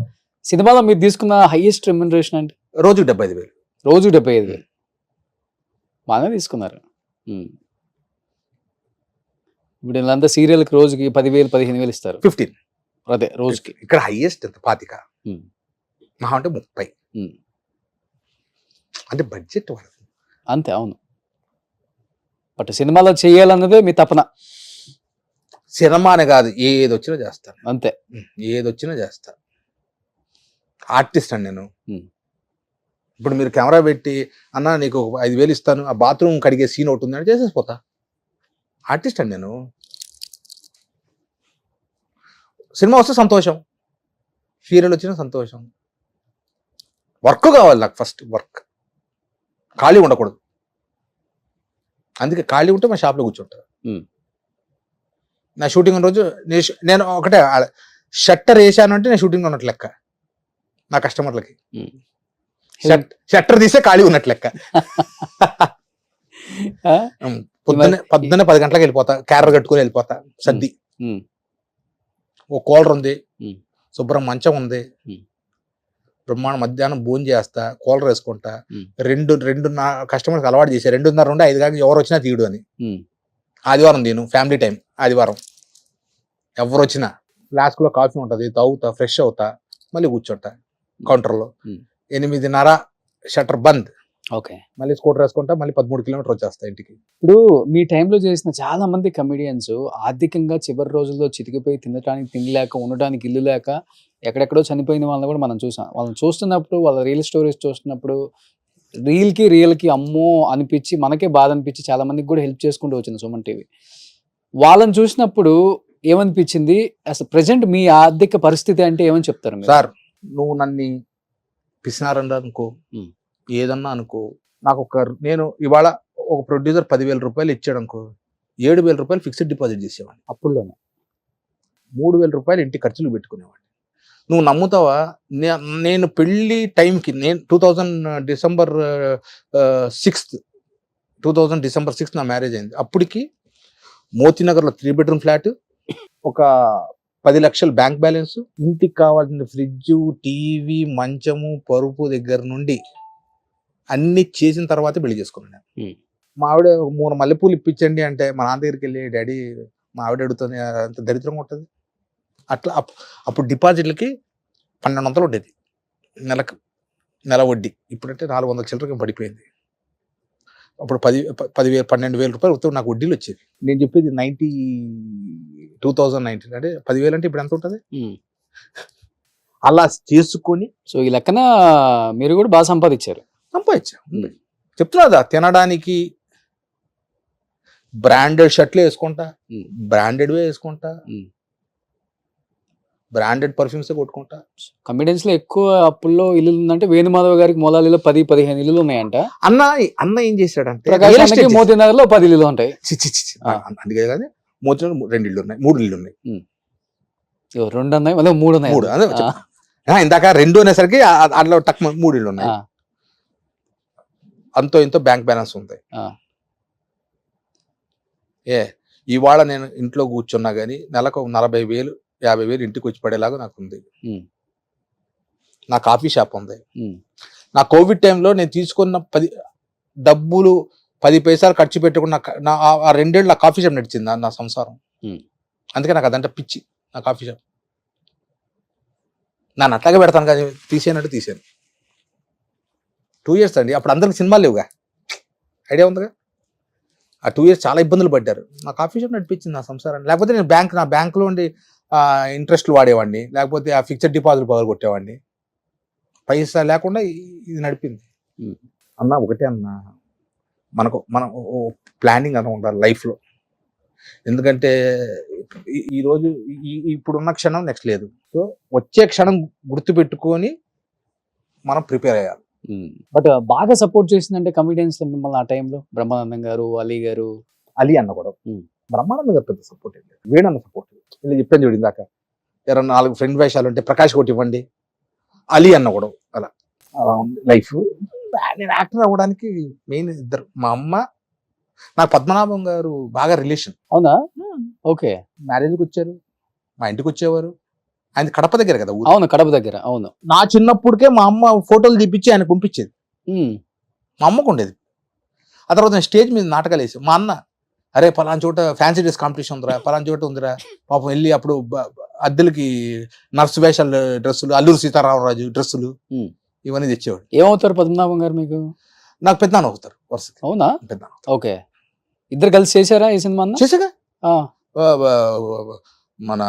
సినిమాలో మీరు తీసుకున్న హైయెస్ట్ రెమ్యునరేషన్ అంటే రోజుకి 75,000. రోజుకి 75,000 బాగానే తీసుకున్నారు. ఇప్పుడు వీళ్ళంతా సీరియల్కి రోజుకి 10,000 15,000 ఇస్తారు. 15 అదే రోజుకి. ఇక్కడ హైయెస్ట్ ఎంత 25 మహా అంటే 30. అంటే బడ్జెట్ వాళ్ళది అంతే. అవును. బట్ సినిమాలో చేయాలన్నదే మీ తపన. సినిమానే కాదు, ఏదొచ్చినా చేస్తాను అంతే. ఏదొచ్చినా చేస్తా. ఆర్టిస్ట్ అండి నేను. ఇప్పుడు మీరు కెమెరా పెట్టి అన్న నీకు 5,000 ఇస్తాను, ఆ బాత్రూమ్ కడిగే సీన్ ఒకటి ఉందని చేసేసిపోతా. ఆర్టిస్ట్ అండి నేను. సినిమా వస్తే సంతోషం, సీరియల్ వచ్చినా సంతోషం. వర్క్ కావాలి నాకు, ఫస్ట్ వర్క్. ఖాళీ ఉండకూడదు. అందుకే ఖాళీ ఉంటే మా షాప్లో కూర్చుంటారు. నా షూటింగ్ ఉన్న రోజు నేను ఒకటే షట్టర్ వేసాను అంటే నేను షూటింగ్ ఉన్నట్టు లెక్క. నా కస్టమర్లకి షట్టర్ తీసే ఖాళీ ఉన్నట్టు లెక్క. పొద్దున్నే 10 గంటలకు వెళ్ళిపోతా, క్యారర్ కట్టుకుని వెళ్ళిపోతా, సర్ది ఓ కూలర్ ఉంది, శుభ్రం మంచం ఉంది, బ్రహ్మాండ మధ్యాహ్నం భోజనం చేస్తా, కూలర్ వేసుకుంటా. రెండు నా కస్టమర్స్ అలవాటు చేశా, 2:30 నుండి 5 దాకా ఎవరు వచ్చినా తీయడు అని. ఆదివారం తిను, ఫ్యామిలీ టైం ఆదివారం. ఎవరు వచ్చినా ఫ్లాస్క్లో కాఫీ ఉంటుంది, తాగుతా, ఫ్రెష్ అవుతా, మళ్ళీ కూర్చుంటా కౌంటర్లో. 8:30 షట్టర్ బంద్. ఓకే, మళ్ళీ స్కూటర్ వేసుకుంటా, మళ్ళీ 13 కిలోమీటర్ వచ్చేస్తా ఇంటికి. ఇప్పుడు మీ టైంలో చేసిన చాలా మంది కమెడియన్స్ ఆర్థికంగా చివరి రోజుల్లో చితికిపోయి తినడానికి తినలేక, ఉండడానికి ఇల్లు లేక ఎక్కడెక్కడో చనిపోయిన వాళ్ళని కూడా మనం చూసాం. వాళ్ళని చూస్తున్నప్పుడు, వాళ్ళ రియల్ స్టోరీస్ చూస్తున్నప్పుడు రియల్కి అమ్మో అనిపించి, మనకే బాధ అనిపించి చాలా మందికి కూడా హెల్ప్ చేసుకుంటూ వచ్చింది సుమన్ టీవీ. వాళ్ళని చూసినప్పుడు ఏమనిపించింది? అసలు ప్రజెంట్ మీ ఆర్థిక పరిస్థితి అంటే ఏమని చెప్తారు మీరు? సార్, నువ్వు నన్ను పిసినారని అనుకో, ఏదన్నా అనుకో, నాకు నేను ఇవాళ ఒక ప్రొడ్యూసర్ 10,000 రూపాయలు ఇచ్చాడు అనుకో, 7,000 రూపాయలు ఫిక్స్డ్ డిపాజిట్ చేసేవాడిని. అప్పుల్లోనే 3,000 రూపాయలు ఇంటి ఖర్చులు పెట్టుకునేవాడిని. నువ్వు నమ్ముతావా? నేను పెళ్లి టైంకి, నేను 2000 డిసెంబర్ 6 నా మ్యారేజ్ అయింది. అప్పటికి మోతీనగర్లో 3 బెడ్రూమ్ ఫ్లాట్, ఒక 10 లక్షలు బ్యాంక్ బ్యాలెన్స్, ఇంటికి కావాల్సిన ఫ్రిడ్జ్, టీవీ, మంచము, పరుపు దగ్గర నుండి అన్ని చేసిన తర్వాత పెళ్లి చేసుకున్నాను. మా ఆవిడ 3 మల్లెపూలు ఇప్పించండి అంటే మా నాన్న దగ్గరికి వెళ్ళి, డాడీ మా ఆవిడ అడుగుతుంది, అంత దరిద్రంగా ఉంటుంది. అట్లా అప్పుడు డిపాజిట్లకి 1,200 ఉండేది నెల వడ్డీ. ఇప్పుడంటే 400 చిల్లరకి పడిపోయింది. అప్పుడు 12,000 రూపాయలు వస్తే నాకు వడ్డీలు వచ్చేది. నేను చెప్పేది 2019 అంటే 10,000 అంటే ఇప్పుడు ఎంత ఉంటుంది? అలా చేసుకొని, సో ఈ లెక్కన మీరు కూడా బాగా సంపాదించారు. చెప్తున్నా, తినడానికి బ్రాండెడ్ షర్ట్లు వేసుకుంటా, బ్రాండెడ్ వేసుకుంటా, బ్రాండెడ్ పర్ఫ్యూమ్స్ కొట్టుకుంటా. కమెడియన్స్ లో ఎక్కువ అప్పుల్లో ఇల్లు ఉందంటే వేణుమాధవ్ గారికి మొలాలిలో 10-15 ఇల్లులు ఉన్నాయంట. అన్న ఏం చేశాడంటే, మోతీనగర్ లో 10 ఇల్లులు ఉంటాయి. అందుకే కానీ మోతీనగర్ 2 ఇళ్ళు ఉన్నాయి, 3 ఇళ్ళు ఉన్నాయి. 2 ఉన్నాయి, మళ్ళీ 3 ఉన్నాయి. ఇందాక 2 అనేసరికి అందులో టక్ 3 ఇళ్ళు ఉన్నాయి. అంతో ఇంతో బ్యాంక్ బ్యాలెన్స్ ఉంది. ఇవాళ నేను ఇంట్లో కూర్చున్నా గానీ నెలకు 40,000 50,000 ఇంటికి వచ్చి పడేలాగా నాకు ఉంది. నా కాఫీ షాప్ ఉంది. నా కోవిడ్ టైంలో నేను తీసుకున్న డబ్బులు 10 పైసలు ఖర్చు పెట్టుకున్న ఆ 2 ఏళ్ళు నా కాఫీ షాప్ నడిచింది, నా సంసారం. అందుకే నాకు అదంటే పిచ్చి, నా కాఫీ షాప్. నన్ను అట్లాగే పెడతాను కానీ తీసేనట్టు తీసాను. 2 years అండి. అప్పుడు అందరికి సినిమాలు లేవుగా, ఐడియా ఉందిగా. ఆ 2 years చాలా ఇబ్బందులు పడ్డారు. నా కాఫీ షాప్ నడిపించింది నా సంసారాన్ని. లేకపోతే నేను నా బ్యాంకులో ఉండి ఇంట్రెస్ట్లు వాడేవాడిని, లేకపోతే ఆ ఫిక్స్డ్ డిపాజిట్ పగలు కొట్టేవాడిని. పైసా లేకుండా ఇది నడిపింది. అన్న ఒకటే అన్న, మనం ప్లానింగ్ అన్న ఉండాలి లైఫ్లో. ఎందుకంటే ఈరోజు ఇప్పుడున్న క్షణం నెక్స్ట్ లేదు. సో వచ్చే క్షణం గుర్తుపెట్టుకొని మనం ప్రిపేర్ అయ్యాలి. బట్ బాగా సపోర్ట్ చేసిందంటే కమెడియన్స్ లో మిమ్మల్ని ఆ టైంలో బ్రహ్మానందం గారు, అలీ గారు. అలీ అన్న కూడా, బ్రహ్మానందం గారు పెద్ద సపోర్ట్ ఏంటి, వేణన్న సపోర్ట్. ఇలా చెప్పాను చూడు ఇందాక, 4 ఫ్రెండ్ వేషాలు ఉంటే ప్రకాష్ కొట్టి ఇవ్వండి, అలీ అన్న కూడా. అలా ఉంది లైఫ్. నేను యాక్టర్ అవ్వడానికి మెయిన్ ఇద్దరు, మా అమ్మ, నాకు పద్మనాభం గారు బాగా రిలేషన్. అవునా? ఓకే. మ్యారేజ్కి వచ్చారు, మా ఇంటికి వచ్చేవారు. ఆయన కడప దగ్గర కదా. అవును, కడప దగ్గర. అవును. నా చిన్నప్పుడుకే మా అమ్మ ఫోటోలు తీపిచ్చి ఆయన పంపించేది. మా అమ్మకు ఉండేది. ఆ తర్వాత నేను స్టేజ్ మీద నాటకాలు వేసి, మా అన్న, అరే పలానా చోట ఫ్యాన్సీ డ్రెస్ కాంపిటీషన్ ఉందిరా, పలానా చోట ఉందిరా, పాపం వెళ్ళి అప్పుడు అద్దెలకి నర్సు వేషాలు డ్రెస్సులు, అల్లూరు సీతారామరాజు డ్రెస్సులు ఇవన్నీ తెచ్చేవాడు. ఏమవుతారు పద్మనాభం గారు మీకు? నాకు పెద్దనాన్న అవుతారు వరుస. అవునా? పెద్దనాన్న. ఓకే. ఇద్దరు కలిసి చేశారా ఈ సినిమా? చేసాగా. మన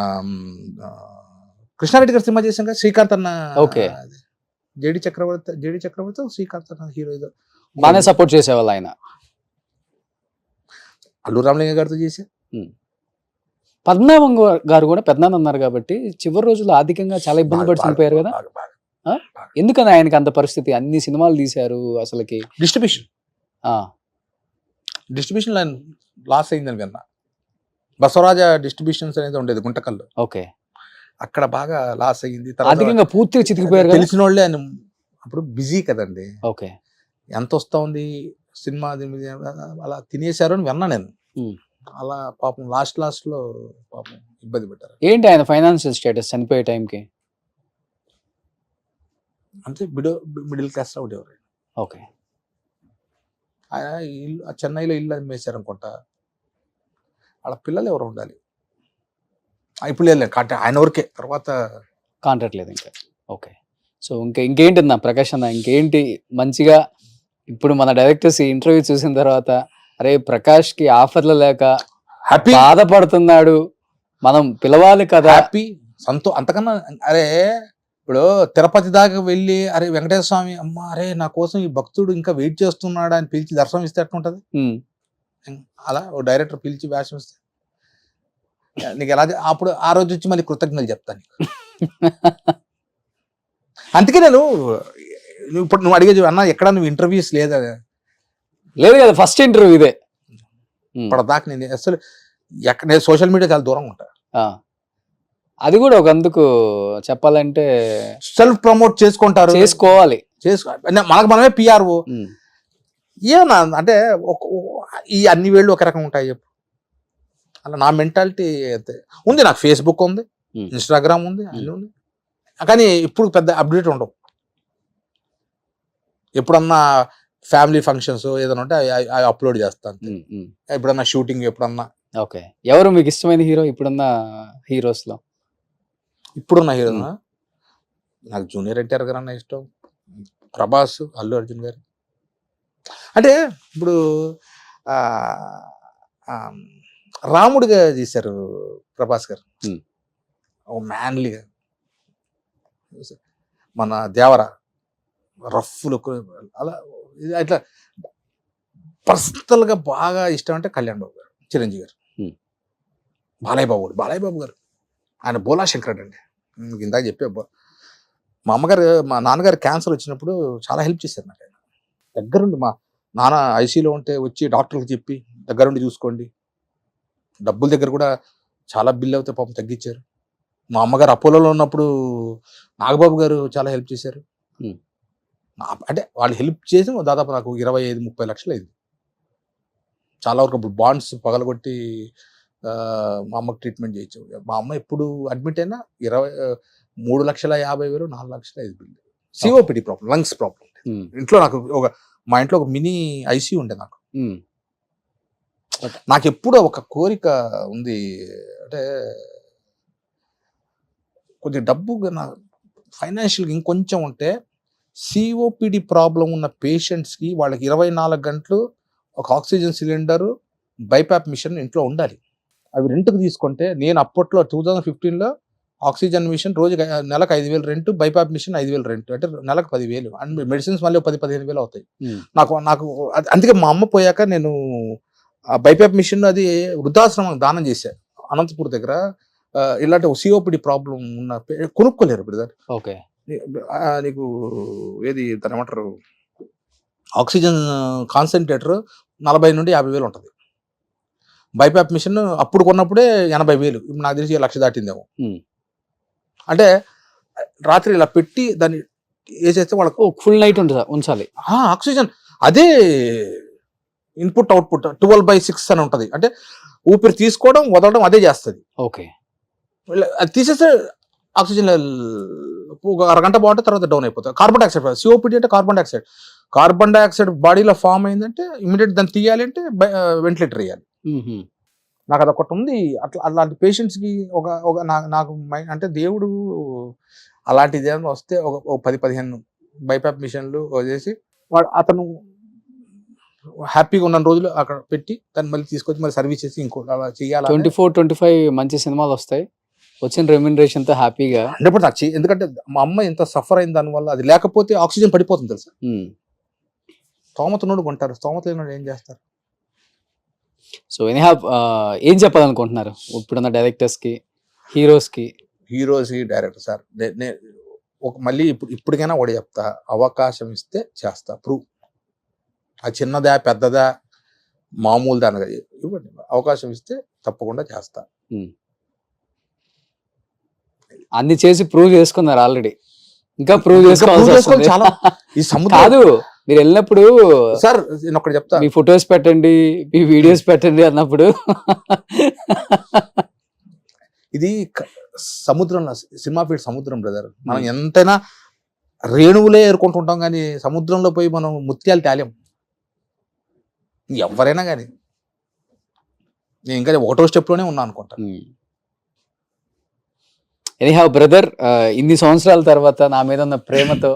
కృష్ణారెడ్డి గారు సినిమా చేశాం కదా, శ్రీకాంత్ అన్న. ఓకే. జేడి చక్రవర్తి శ్రీకాంత్ అన్న హీరో. బాగానే సపోర్ట్ చేసేవాళ్ళు ఆయన. అల్లూరు రామలింగ గారితో చేసా. పద్మనాభం గారు కూడా పెద్దనాన్న అన్నారు కాబట్టి చివరి రోజుల్లో ఆర్థికంగా చాలా ఇబ్బంది పడి చనిపోయారు కదా. ఎందుకని ఆయనకి అంత పరిస్థితి? అన్ని సినిమాలు తీశారు, అసలుకి డిస్ట్రిబ్యూషన్ డిస్ట్రిబ్యూషన్ లైన్ లాస్ అయిందని విన్నా. బసవరాజ డిస్ట్రిబ్యూషన్స్ అనేది ఉండేది గుంటకల్లో, ఓకే. అక్కడ బాగా లాస్ అయ్యింది. ఆర్థికంగా పూర్తిగా చితికిపోయారు కదా. తెలిసిన వాళ్ళే ఆయన అప్పుడు బిజీ కదండి, ఓకే. ఎంత వస్తా ఉంది సినిమా దీని మీద అలా తినేశారు అని విన్నా నేను. అలా పాపం లాస్ట్ లో పాపం ఇబ్బంది పెట్టారు. ఏంటి ఆయన ఫైనాన్షియల్ స్టేటస్ చనిపోయే టైంకి? అంటే మిడిల్ క్లాస్ లో ఉండేవారు. ఓకే. ఆయన ఇల్లు చెన్నైలో ఇల్లు అమ్మేశారు అనుకుంటా. వాళ్ళ పిల్లలు ఎవరు ఉండాలి, ఇప్పుడు లేదు ఆయన వరకే, తర్వాత కాంట్రాక్ట్ లేదు ఇంకా. ఓకే. సో ఇంకేంటి అన్న ప్రకాష్ అన్న, ఇంకేంటి మంచిగా ఇప్పుడు మన డైరెక్టర్స్ ఇంటర్వ్యూ చూసిన తర్వాత అరే ప్రకాష్ కి ఆఫర్లు లేక హ్యాపీ బాధపడుతున్నాడు, మనం పిలవాలి కదా, హ్యాపీ అంతకన్నా. అరే ఇప్పుడు తిరుపతి దాకా వెళ్ళి అరే వెంకటేశ్వర స్వామి అమ్మ అరే నా కోసం ఈ భక్తుడు ఇంకా వెయిట్ చేస్తున్నాడు అని పిలిచి దర్శనం ఇస్తే ఎట్లుంటది? అలా ఓ డైరెక్టర్ పిలిచి వేషం ఇస్తే నీకు ఎలా అప్పుడు ఆ రోజు వచ్చి మళ్ళీ కృతజ్ఞతలు చెప్తాను నీకు. అందుకే నేను ఇప్పుడు నువ్వు అడిగేది అన్న ఎక్కడ నువ్వు ఇంటర్వ్యూస్ లేదా లేదు కదా, ఫస్ట్ ఇంటర్వ్యూ ఇదే. ఇప్పటిదాకా నేను అసలు నేను సోషల్ మీడియా చాలా దూరంగా ఉంటా. అది కూడా ఒక అందుకు చెప్పాలంటే సెల్ఫ్ ప్రమోట్ చేసుకోవాలి. మనకు మనమే పిఆర్ఓ ఏమన్నా అంటే ఈ అన్ని వేళ్ళు ఒక రకం ఉంటాయి చెప్పు. అలా నా మెంటాలిటీ అయితే ఉంది. నాకు ఫేస్బుక్ ఉంది, ఇన్స్టాగ్రామ్ ఉంది, అన్నీ ఉంది. కానీ ఇప్పుడు పెద్ద అప్డేట్ ఉండవు. ఎప్పుడన్నా ఫ్యామిలీ ఫంక్షన్స్ ఏదైనా ఉంటే అవి అప్లోడ్ చేస్తాను. ఎప్పుడన్నా షూటింగ్ ఎప్పుడన్నా. ఓకే. ఎవరు మీకు ఇష్టమైన హీరో ఇప్పుడున్న హీరోస్ లో? ఇప్పుడున్న హీరో నాకు జూనియర్ ఎన్టీఆర్ గారు అన్న ఇష్టం, ప్రభాస్, అల్లు అర్జున్ గారు. అంటే ఇప్పుడు రాముడిగా చేశారు ప్రభాస్ గారు, మ్యాన్లీగా. మన దేవర రఫ్ లుక్ అలా ఇట్లా. పర్సనల్గా బాగా ఇష్టం అంటే కళ్యాణ్ బాబు గారు, చిరంజీవి గారు, బాలయ్య బాబు గారు. ఆయన బోలా శంకరుడు అండి. మీకు ఇందాక చెప్పే మా నాన్నగారు క్యాన్సర్ వచ్చినప్పుడు చాలా హెల్ప్ చేశారు నాకు. ఆయన దగ్గరుండి మా నాన్న ఐసీలో ఉంటే వచ్చి డాక్టర్లకు చెప్పి దగ్గరుండి చూసుకోండి. డబ్బుల దగ్గర కూడా చాలా బిల్ అవుతే పాపం తగ్గించారు. మా అమ్మగారు అపోలోలో ఉన్నప్పుడు నాగబాబు గారు చాలా హెల్ప్ చేశారు. అంటే వాళ్ళు హెల్ప్ చేసి దాదాపు నాకు 25-30 లక్షలు అయింది. చాలా వరకు ఇప్పుడు బాండ్స్ పగలగొట్టి మా అమ్మకి ట్రీట్మెంట్ చేయొచ్చు. మా అమ్మ ఎప్పుడు అడ్మిట్ అయినా 3,50,000 4,05,000 bill. COPD problem, lungs problem. ఇంట్లో నాకు మా ఇంట్లో ఒక మినీ ఐసీయూ ఉండే. నాకు ఎప్పుడూ ఒక కోరిక ఉంది, అంటే కొద్దిగా డబ్బు ఫైనాన్షియల్గా ఇంకొంచెం ఉంటే సిఓపిడి ప్రాబ్లం ఉన్న పేషెంట్స్కి వాళ్ళకి 24 గంటలు ఒక ఆక్సిజన్ సిలిండరు, బైపాప్ మిషన్ ఇంట్లో ఉండాలి. అవి రెంట్కి తీసుకుంటే నేను అప్పట్లో 2015లో ఆక్సిజన్ మిషన్ రోజు నెలకు 5,000 రెంట్, బైపాప్ మిషన్ 5,000 రెంట్, అంటే నెలకు 10,000. అండ్ మెడిసిన్స్ మళ్ళీ 10-15,000 అవుతాయి. నాకు అందుకే మా అమ్మ పోయాక నేను ఆ బైపాప్ మిషన్ అది వృద్ధాశ్రమం దానం చేశాను అనంతపూర్ దగ్గర. ఇలాంటి సిఓపిడి ప్రాబ్లం ఉన్న కొనుక్కోలేరు ఇప్పుడు దాన్ని. ఓకే. నీకు ఏది దాని ఏమంటారు, ఆక్సిజన్ కాన్సన్ట్రేటర్ 40,000-50,000 ఉంటుంది. బైపాప్ మిషన్ అప్పుడు కొన్నప్పుడే 80,000. ఇప్పుడు నాకు తెలిసి 1,00,000 దాటిందేమో. అంటే రాత్రి ఇలా పెట్టి దాన్ని వేసేస్తే వాళ్ళకు ఫుల్ నైట్ ఉంచాలి ఆక్సిజన్. అదే ఇన్పుట్ అవుట్పుట్ 12/6 అని ఉంటుంది. అంటే ఊపిరి తీసుకోవడం వదలడం అదే చేస్తుంది. ఓకే. అది తీసేస్తే ఆక్సిజన్ ఒక అరగంట బాగుంటే తర్వాత డౌన్ అయిపోతుంది. కార్బన్ డైఆక్సైడ్, సిఓపిడి అంటే కార్బన్ డైఆక్సైడ్ బాడీలో ఫామ్ అయిందంటే ఇమీడియట్ దాన్ని తీయాలి అంటే వెంటిలేటర్ వేయాలి. నాకు అదొకటి ఉంది. అలాంటి పేషెంట్స్కి నాకు అంటే దేవుడు అలాంటిది ఏమైనా వస్తే ఒక 10-15 బైపాప్ మిషన్లు చేసి అతను హ్యాపీగా ఉన్న రోజులు అక్కడ పెట్టి దాన్ని మళ్ళీ తీసుకొచ్చి మళ్ళీ సర్వీస్ చేసి ఇంకో అలా చేయాలి. 24-25 మంచి సినిమాలు వస్తాయి, వచ్చిన రెమ్యూనరేషన్ తో హ్యాపీగా. ఎందుకంటే మా అమ్మ ఎంత సఫర్ అయిన దానివల్ల, అది లేకపోతే ఆక్సిజన్ పడిపోతుంది తెలుసా. స్తోమత ఉన్నోడు కొంటారు, స్తోమత లేనివాడు ఏం చేస్తారు. సో ఏం చెప్పాలనుకుంటున్నారు ఇప్పుడున్న డైరెక్టర్స్ కి, హీరోస్ కి? డైరెక్టర్ సార్, మళ్ళీ ఇప్పటికైనా ఒకటి చెప్తా, అవకాశం ఇస్తే చేస్తా, ప్రూవ్. ఆ చిన్నదా పెద్దదా మామూలుదా అనగా ఇవ్వండి, అవకాశం ఇస్తే తప్పకుండా చేస్తా. అన్ని చేసి ప్రూవ్ చేసుకున్నారు ఆల్రెడీ, ఇంకా ప్రూవ్ ఇంకా చేసుకోవాల్సి prove చేసుకోవాలి వస్తుంది. చాలా. ఈ సముద్రం కాదు, మీరు వెళ్ళినప్పుడు సార్ నేను ఒకటి చెప్తా, మీ ఫొటోస్ పెట్టండి, మీ వీడియోస్ పెట్టండి అన్నప్పుడు ఇది సముద్రంలో సినిమా ఫీల్డ్ సముద్రం బ్రదర్. మనం ఎంతైనా రేణువులే ఏరుకుంటుంటాం కానీ సముద్రంలో పోయి మనం ముత్యాలు తేలేం ఎవరైనా కానీ. నేను ఇంకా ఒకటో స్టెప్లోనే ఉన్నా అనుకుంటా. ఎనీహౌ బ్రదర్, ఇన్ని సంవత్సరాల తర్వాత నా మీద ఉన్న ప్రేమతో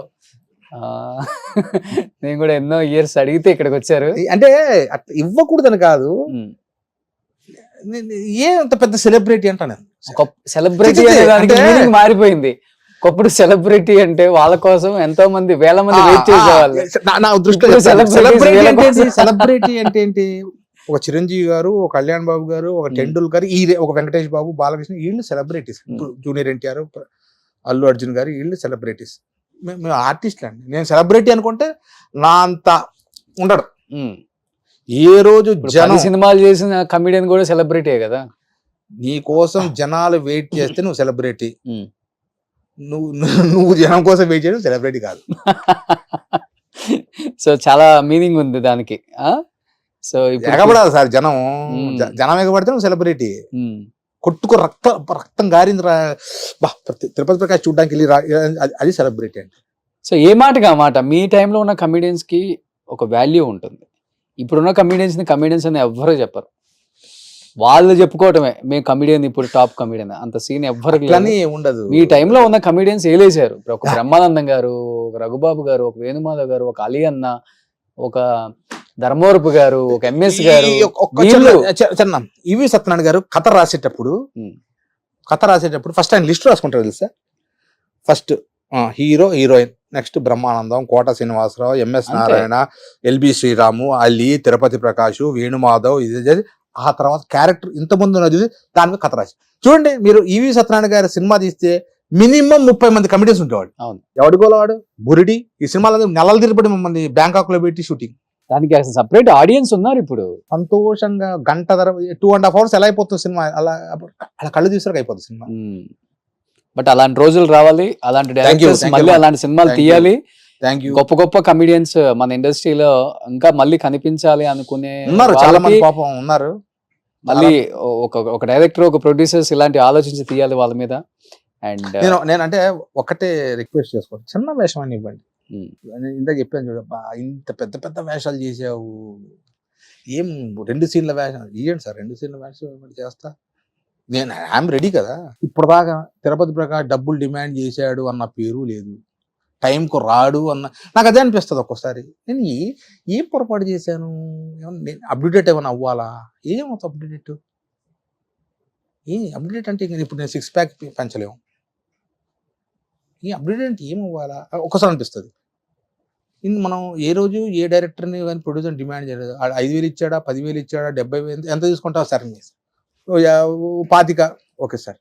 నేను కూడా ఎన్నో ఇయర్స్ అడిగితే ఇక్కడికి వచ్చారు. అంటే అట్లా ఇవ్వకూడదని కాదు, ఏ అంత పెద్ద సెలబ్రిటీ అంటా నేను. సెలబ్రిటీ అనే దానికి మీనింగ్ మారిపోయింది. ఒకప్పుడు సెలబ్రిటీ అంటే వాళ్ళ కోసం ఎంతో మంది వేల మంది వెయిట్ చేసేవాళ్ళు. నా దృష్టిలో సెలబ్రిటీ అంటే ఏంటి, ఒక చిరంజీవి గారు, ఒక కళ్యాణ్ బాబు గారు, ఒక టెండూల్కర్, ఒక వెంకటేష్ బాబు, బాలకృష్ణ, వీళ్ళు సెలబ్రిటీస్. జూనియర్ ఎన్టీఆర్, అల్లు అర్జున్ గారు, వీళ్ళు సెలబ్రిటీస్. మేము ఆర్టిస్ట్లు అండి. నేను సెలబ్రిటీ అనుకుంటే నా అంత ఉండడు. ఏ రోజు జనం సినిమాలు చేసిన కమిడియన్ కూడా సెలబ్రిటీ కదా. నీ కోసం జనాలు వెయిట్ చేస్తే నువ్వు సెలబ్రిటీ, నువ్వు జనం కోసం వెయిట్ చేయడం సెలబ్రిటీ కాదు. సో చాలా మీనింగ్ ఉంది దానికి. సో ఎగబడాలి సార్ జనం, జనం ఎగబడితే నువ్వు సెలబ్రిటీ. కొట్టుకు రక్తం గారింది తిరుపతి ప్రకాష్ చూడడానికి వెళ్ళి అది సెలబ్రిటీ అంటే. సో ఏ మాటగా ఆ మాట, మీ టైంలో ఉన్న కమిడియన్స్ కి ఒక వాల్యూ ఉంటుంది. ఇప్పుడున్న కమిడియన్స్ అని ఎవ్వరూ చెప్పరు, వాళ్ళు చెప్పుకోవటమే మేము కమిడియన్, ఇప్పుడు టాప్ కమిడియన్. అంత సీన్ ఎవ్వరికి ఉండదు. మీ టైంలో ఉన్న కమిడియన్స్ ఏలేశారు. ఇప్పుడు ఒక బ్రహ్మానందం గారు, ఒక రఘుబాబు గారు, ఒక వేణుమాధవ్ గారు, ఒక అలీ అన్న, ఒక ధర్మవరపు గారు, ఒక ఎంఎస్ గారు. ఇవి సత్యనారాయణ గారు కథ రాసేటప్పుడు ఫస్ట్ ఆయన లిస్ట్ రాసుకుంటారు తెలుసా. First hero, heroine, next Brahmanandam, Kota Srinivasarao, MS Narayana, LB Sriramu, Ali, Tirupati Prakash, Venumadhav, ఇది ఆ తర్వాత క్యారెక్టర్ ఇంతమంది ఉన్నది దాని మీద కథ రాసి. చూడండి మీరు ఈవి సత్యనారాయణ గారి సినిమా తీస్తే మినిమం 30 మంది కమిడియన్స్ ఉండేవాడు. ఎవడికోవాడు బురిడి. ఈ సినిమాలో నెలలు తిరిపడి మమ్మల్ని బ్యాంకాక్ లో పెట్టి షూటింగ్. దానికి అసలు సపరేట్ ఆడియన్స్ ఉన్నారు. ఇప్పుడు సంతోషంగా గంట 2.5 hours ఎలా అయిపోతుంది సినిమా, అలా కళ్ళు తీసాక అయిపోతుంది సినిమా. బట్ అలాంటి రోజులు రావాలి, అలాంటి డైరెక్టర్స్ మళ్ళీ అలాంటి సినిమాలు తీయాలి. గొప్ప గొప్ప కమిడియన్స్ మన ఇండస్ట్రీలో ఇంకా మళ్ళీ కనిపించాలి అనుకునే ఉన్నారు, చాలా మంది పాపం ఉన్నారు. మళ్ళీ ఒక డైరెక్టర్, ఒక ప్రొడ్యూసర్స్ ఇలాంటి ఆలోచించి తీయాలి వాళ్ళ మీద. అండ్ నేనంటే ఒకటే రిక్వెస్ట్ చేసుకోండి, చిన్న వేషం అని ఇవ్వండి. ఇందాక చెప్పాను చూడ, ఇంత పెద్ద పెద్ద వేషాలు చేసావు, ఏం 2 సీన్ల వేషం ఇవ్వండి సార్, 2 సీన్ల వేషం చేస్తా. నేను ఐఎమ్ రెడీ కదా. ఇప్పుడు దాకా తిరుపతి ప్రకాష్ డబ్బులు డిమాండ్ చేశాడు అన్న పేరు లేదు, టైంకు రాడు అన్న, నాకు అదే అనిపిస్తుంది ఒక్కోసారి. నేను ఏం పొరపాటు చేశాను, నేను అప్డేట్ ఏమైనా అవ్వాలా, ఏమవుతుంది అప్డేట్, అప్డేట్ అంటే ఇప్పుడు నేను 6 pack పెంచలేము, ఈ అప్డేట్ అంటే ఏం అవ్వాలా ఒక్కసారి అనిపిస్తుంది. మనం ఏ రోజు ఏ డైరెక్టర్ని కానీ ప్రొడ్యూసర్ డిమాండ్ చేయలేదు. 5,000 ఇచ్చాడా, 10,000 ఇచ్చాడా, 70,000 ఎంత తీసుకుంటావు సార్, 25 ఓకే సార్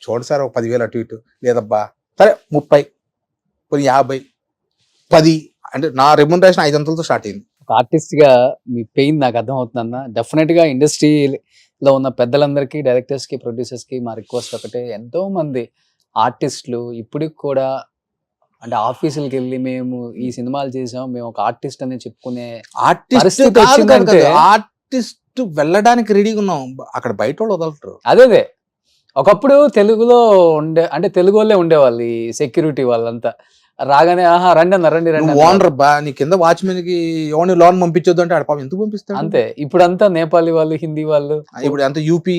చూడండి సార్, ఒక 10,000 అటు ఇటు లేదబ్బా, సరే 30, 50, 10 అంటే నా రెమ్యునరేషన్ 500తో స్టార్ట్ అయింది. ఒక ఆర్టిస్ట్ గా మీ పెయిన్ నాకు అర్థం అవుతుందన్న. డెఫినెట్ గా ఇండస్ట్రీలో ఉన్న పెద్దలందరికీ, డైరెక్టర్స్ కి, ప్రొడ్యూసర్స్ కి మా రిక్వెస్ట్ ఒకటే, ఎంతో మంది ఆర్టిస్టులు ఇప్పటికి కూడా అంటే ఆఫీసులకి వెళ్ళి మేము ఈ సినిమాలు చేసాం, మేము ఒక ఆర్టిస్ట్ అని చెప్పుకునే పరిస్థితి వచ్చిందంటే, ఆర్టిస్ట్ వెళ్ళడానికి రెడీగా ఉన్నాం, అక్కడ బయట వాళ్ళు వదలరు. అదే ఒకప్పుడు తెలుగులో అంటే తెలుగు వాళ్ళే ఉండేవాళ్ళు, ఈ సెక్యూరిటీ వాళ్ళంతా రాగానే ఆహా రండి అన్న, రండి ఓనర్ బా, నీ కింద వాచ్మెన్ కి ఎవరిని లోన్ పంపించొద్దు అంటే ఆడ ఎందుకు పంపిస్తాడు అంతే. ఇప్పుడంతా నేపాలీ వాళ్ళు, హిందీ వాళ్ళు, ఇప్పుడు అంత యూపీ,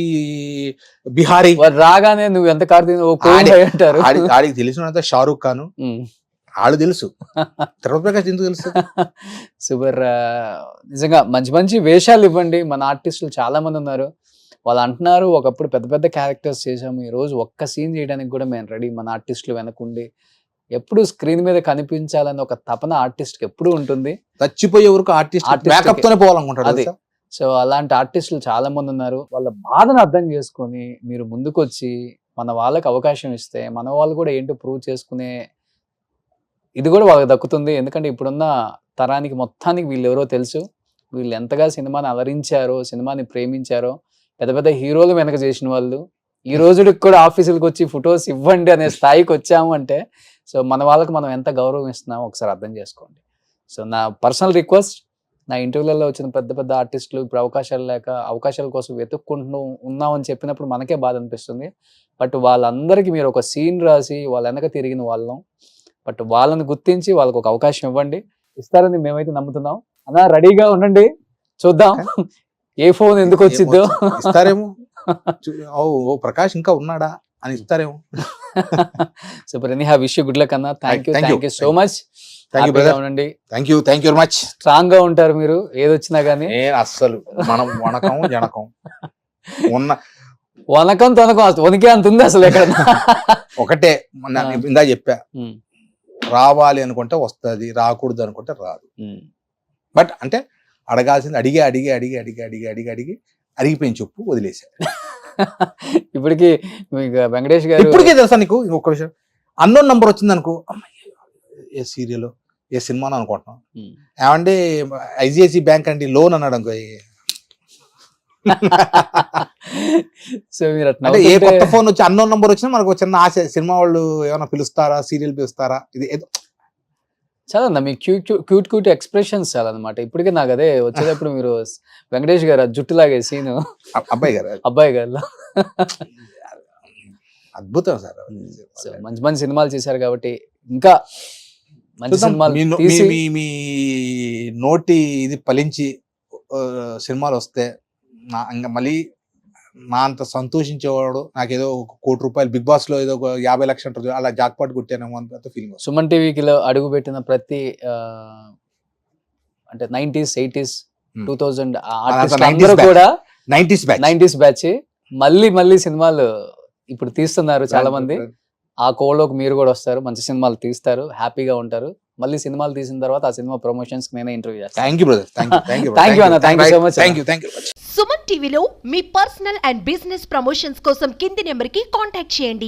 బిహారీ రాగానే నువ్వు ఎంత కార్తీ అంటారు. ఆడికి తెలిసినంత షారూక్ ఖాన్ వాళ్ళు తెలుసు, తిరుపతి ప్రకాష్ ఎందుకు తెలుసు. సూపర్. నిజంగా మంచి మంచి వేషాలు ఇవ్వండి. మన ఆర్టిస్టులు చాలా మంది ఉన్నారు, వాళ్ళు అంటున్నారు ఒకప్పుడు పెద్ద పెద్ద క్యారెక్టర్స్ చేసాము, ఈ రోజు ఒక్క సీన్ చేయడానికి కూడా మేము రెడీ. మన ఆర్టిస్టులు వెనకుండి ఎప్పుడు స్క్రీన్ మీద కనిపించాలని ఒక తపన ఆర్టిస్ట్ కి ఎప్పుడు ఉంటుంది. చచ్చిపోయే వరకు ఆర్టిస్ట్ పోవాలనుకుంటాడు అది. సో అలాంటి ఆర్టిస్టులు చాలా మంది ఉన్నారు. వాళ్ళ బాధను అర్థం చేసుకొని మీరు ముందుకు వచ్చి మన వాళ్ళకి అవకాశం ఇస్తే మన వాళ్ళు కూడా ఏంటో ప్రూవ్ చేసుకునే ఇది కూడా వాళ్ళకి దక్కుతుంది. ఎందుకంటే ఇప్పుడున్న తరానికి మొత్తానికి వీళ్ళెవరో తెలుసు. వీళ్ళు ఎంతగా సినిమాని అలరించారో, సినిమాని ప్రేమించారో, పెద్ద పెద్ద హీరోలు వెనక చేసిన వాళ్ళు. ఈ రోజుకి కూడా ఆఫీసులకు వచ్చి ఫొటోస్ ఇవ్వండి అనే స్థాయికి వచ్చాము అంటే, సో మన వాళ్ళకి మనం ఎంత గౌరవం ఇస్తున్నామో ఒకసారి అర్థం చేసుకోండి. సో నా పర్సనల్ రిక్వెస్ట్, నా ఇంటర్వ్యూలలో వచ్చిన పెద్ద పెద్ద ఆర్టిస్టులు ఇప్పుడు అవకాశాలు లేక అవకాశాల కోసం వెతుక్కుంటూ ఉన్నామని చెప్పినప్పుడు మనకే బాధ అనిపిస్తుంది. బట్ వాళ్ళందరికీ మీరు ఒక సీన్ రాసి వాళ్ళ వెనక తిరిగిన వాళ్ళం. బట్ వాళ్ళని గుర్తించి వాళ్ళకి ఒక అవకాశం ఇవ్వండి. ఇస్తారని మేమైతే నమ్ముతున్నాం. అన్నా రెడీగా ఉండండి, చూద్దాం ఏ ఫోన్ ఎందుకు వచ్చిద్దో. ఇస్తారేమో. ఓ ప్రకాష్ ఇంకా ఉన్నాడా అని ఇస్తారేమో. Super. Any wish you good luck అన్న. Thank you so much. ఉండండి. Thank you very much. Strong గా ఉంటారు మీరు ఏదొచ్చినా గానీ. అస్సలు మనం వనకం జనకం ఉన్న వనకం తొనకం వణికే అంత ఉంది అసలు ఎక్కడ. ఒకటే ఇందా చెప్పా, రావాలి అనుకుంటే వస్తుంది, రాకూడదు అనుకుంటే రాదు. బట్ అంటే అడగాల్సింది అడిగిపోయిన చెప్పు వదిలేశారు. ఇప్పటికి వెంకటేష్ గారు ఇప్పటికే తెలుసా నీకు ఇంకొక విషయం, అన్నోన్ నంబర్ వచ్చింది అనుకో, ఏ సీరియల్ ఏ సినిమాను అనుకుంటున్నాం, ఏమంటే ఐసిఐసి బ్యాంక్ అండి లోన్ అన్నాడు అనుకో. సో మీరు అంటే ఏ కొత్త ఫోన్ వచ్చి అన్నోన్ నంబర్ వచ్చినా మనకు చిన్న ఆశ, సినిమా వాళ్ళు ఏమైనా పిలుస్తారా, సీరియల్ పిలుస్తారా, ఇది ఏదో చాలా మీ క్యూట్ ఎక్స్ప్రెషన్స్ చాలా అనమాట. ఇప్పటికే నాకు అదే వచ్చేటప్పుడు మీరు వెంకటేష్ గారు జుట్టు లాగే సీను అబ్బాయి గారు అద్భుతం సార్. సో మంచి మంచి సినిమాలు చేశారు కాబట్టి ఇంకా మంచి సినిమాలు తీసి మీ నోటి ఇది ఫలించి సినిమాలు వస్తే ఇంకా మళ్ళీ నా అంత సంతోషించేవాడు నాకేదో ఒక ₹1 కోటి బిగ్ బాస్ లో ఏదో 50 లక్షలు అలా జాక్పాట్ కొట్టానేమో అంత ఫీలింగ్. సుమన్ టీవీకిలో అడుగు పెట్టిన ప్రతి అంటే 90s 80s 2000 అందరూ కూడా 90s బ్యాచ్ మళ్ళీ సినిమాలు ఇప్పుడు తీస్తున్నారు చాలా మంది. ఆ కోలోకి మీరు కూడా వస్తారు, మంచి సినిమాలు తీస్తారు, హ్యాపీగా ఉంటారు. మళ్ళీ సినిమాలు తీసిన తర్వాత ఆ సినిమా ప్రమోషన్స్ నేనే ఇంటర్వ్యూ చేస్తాను. Thank you brother. Thank you అన్న. Thank you so much. Thank you. Suman టీవీలో మీ పర్సనల్ అండ్ బిజినెస్ ప్రమోషన్స్ కోసం కింది నెంబర్కి కాంటాక్ట్ చేయండి.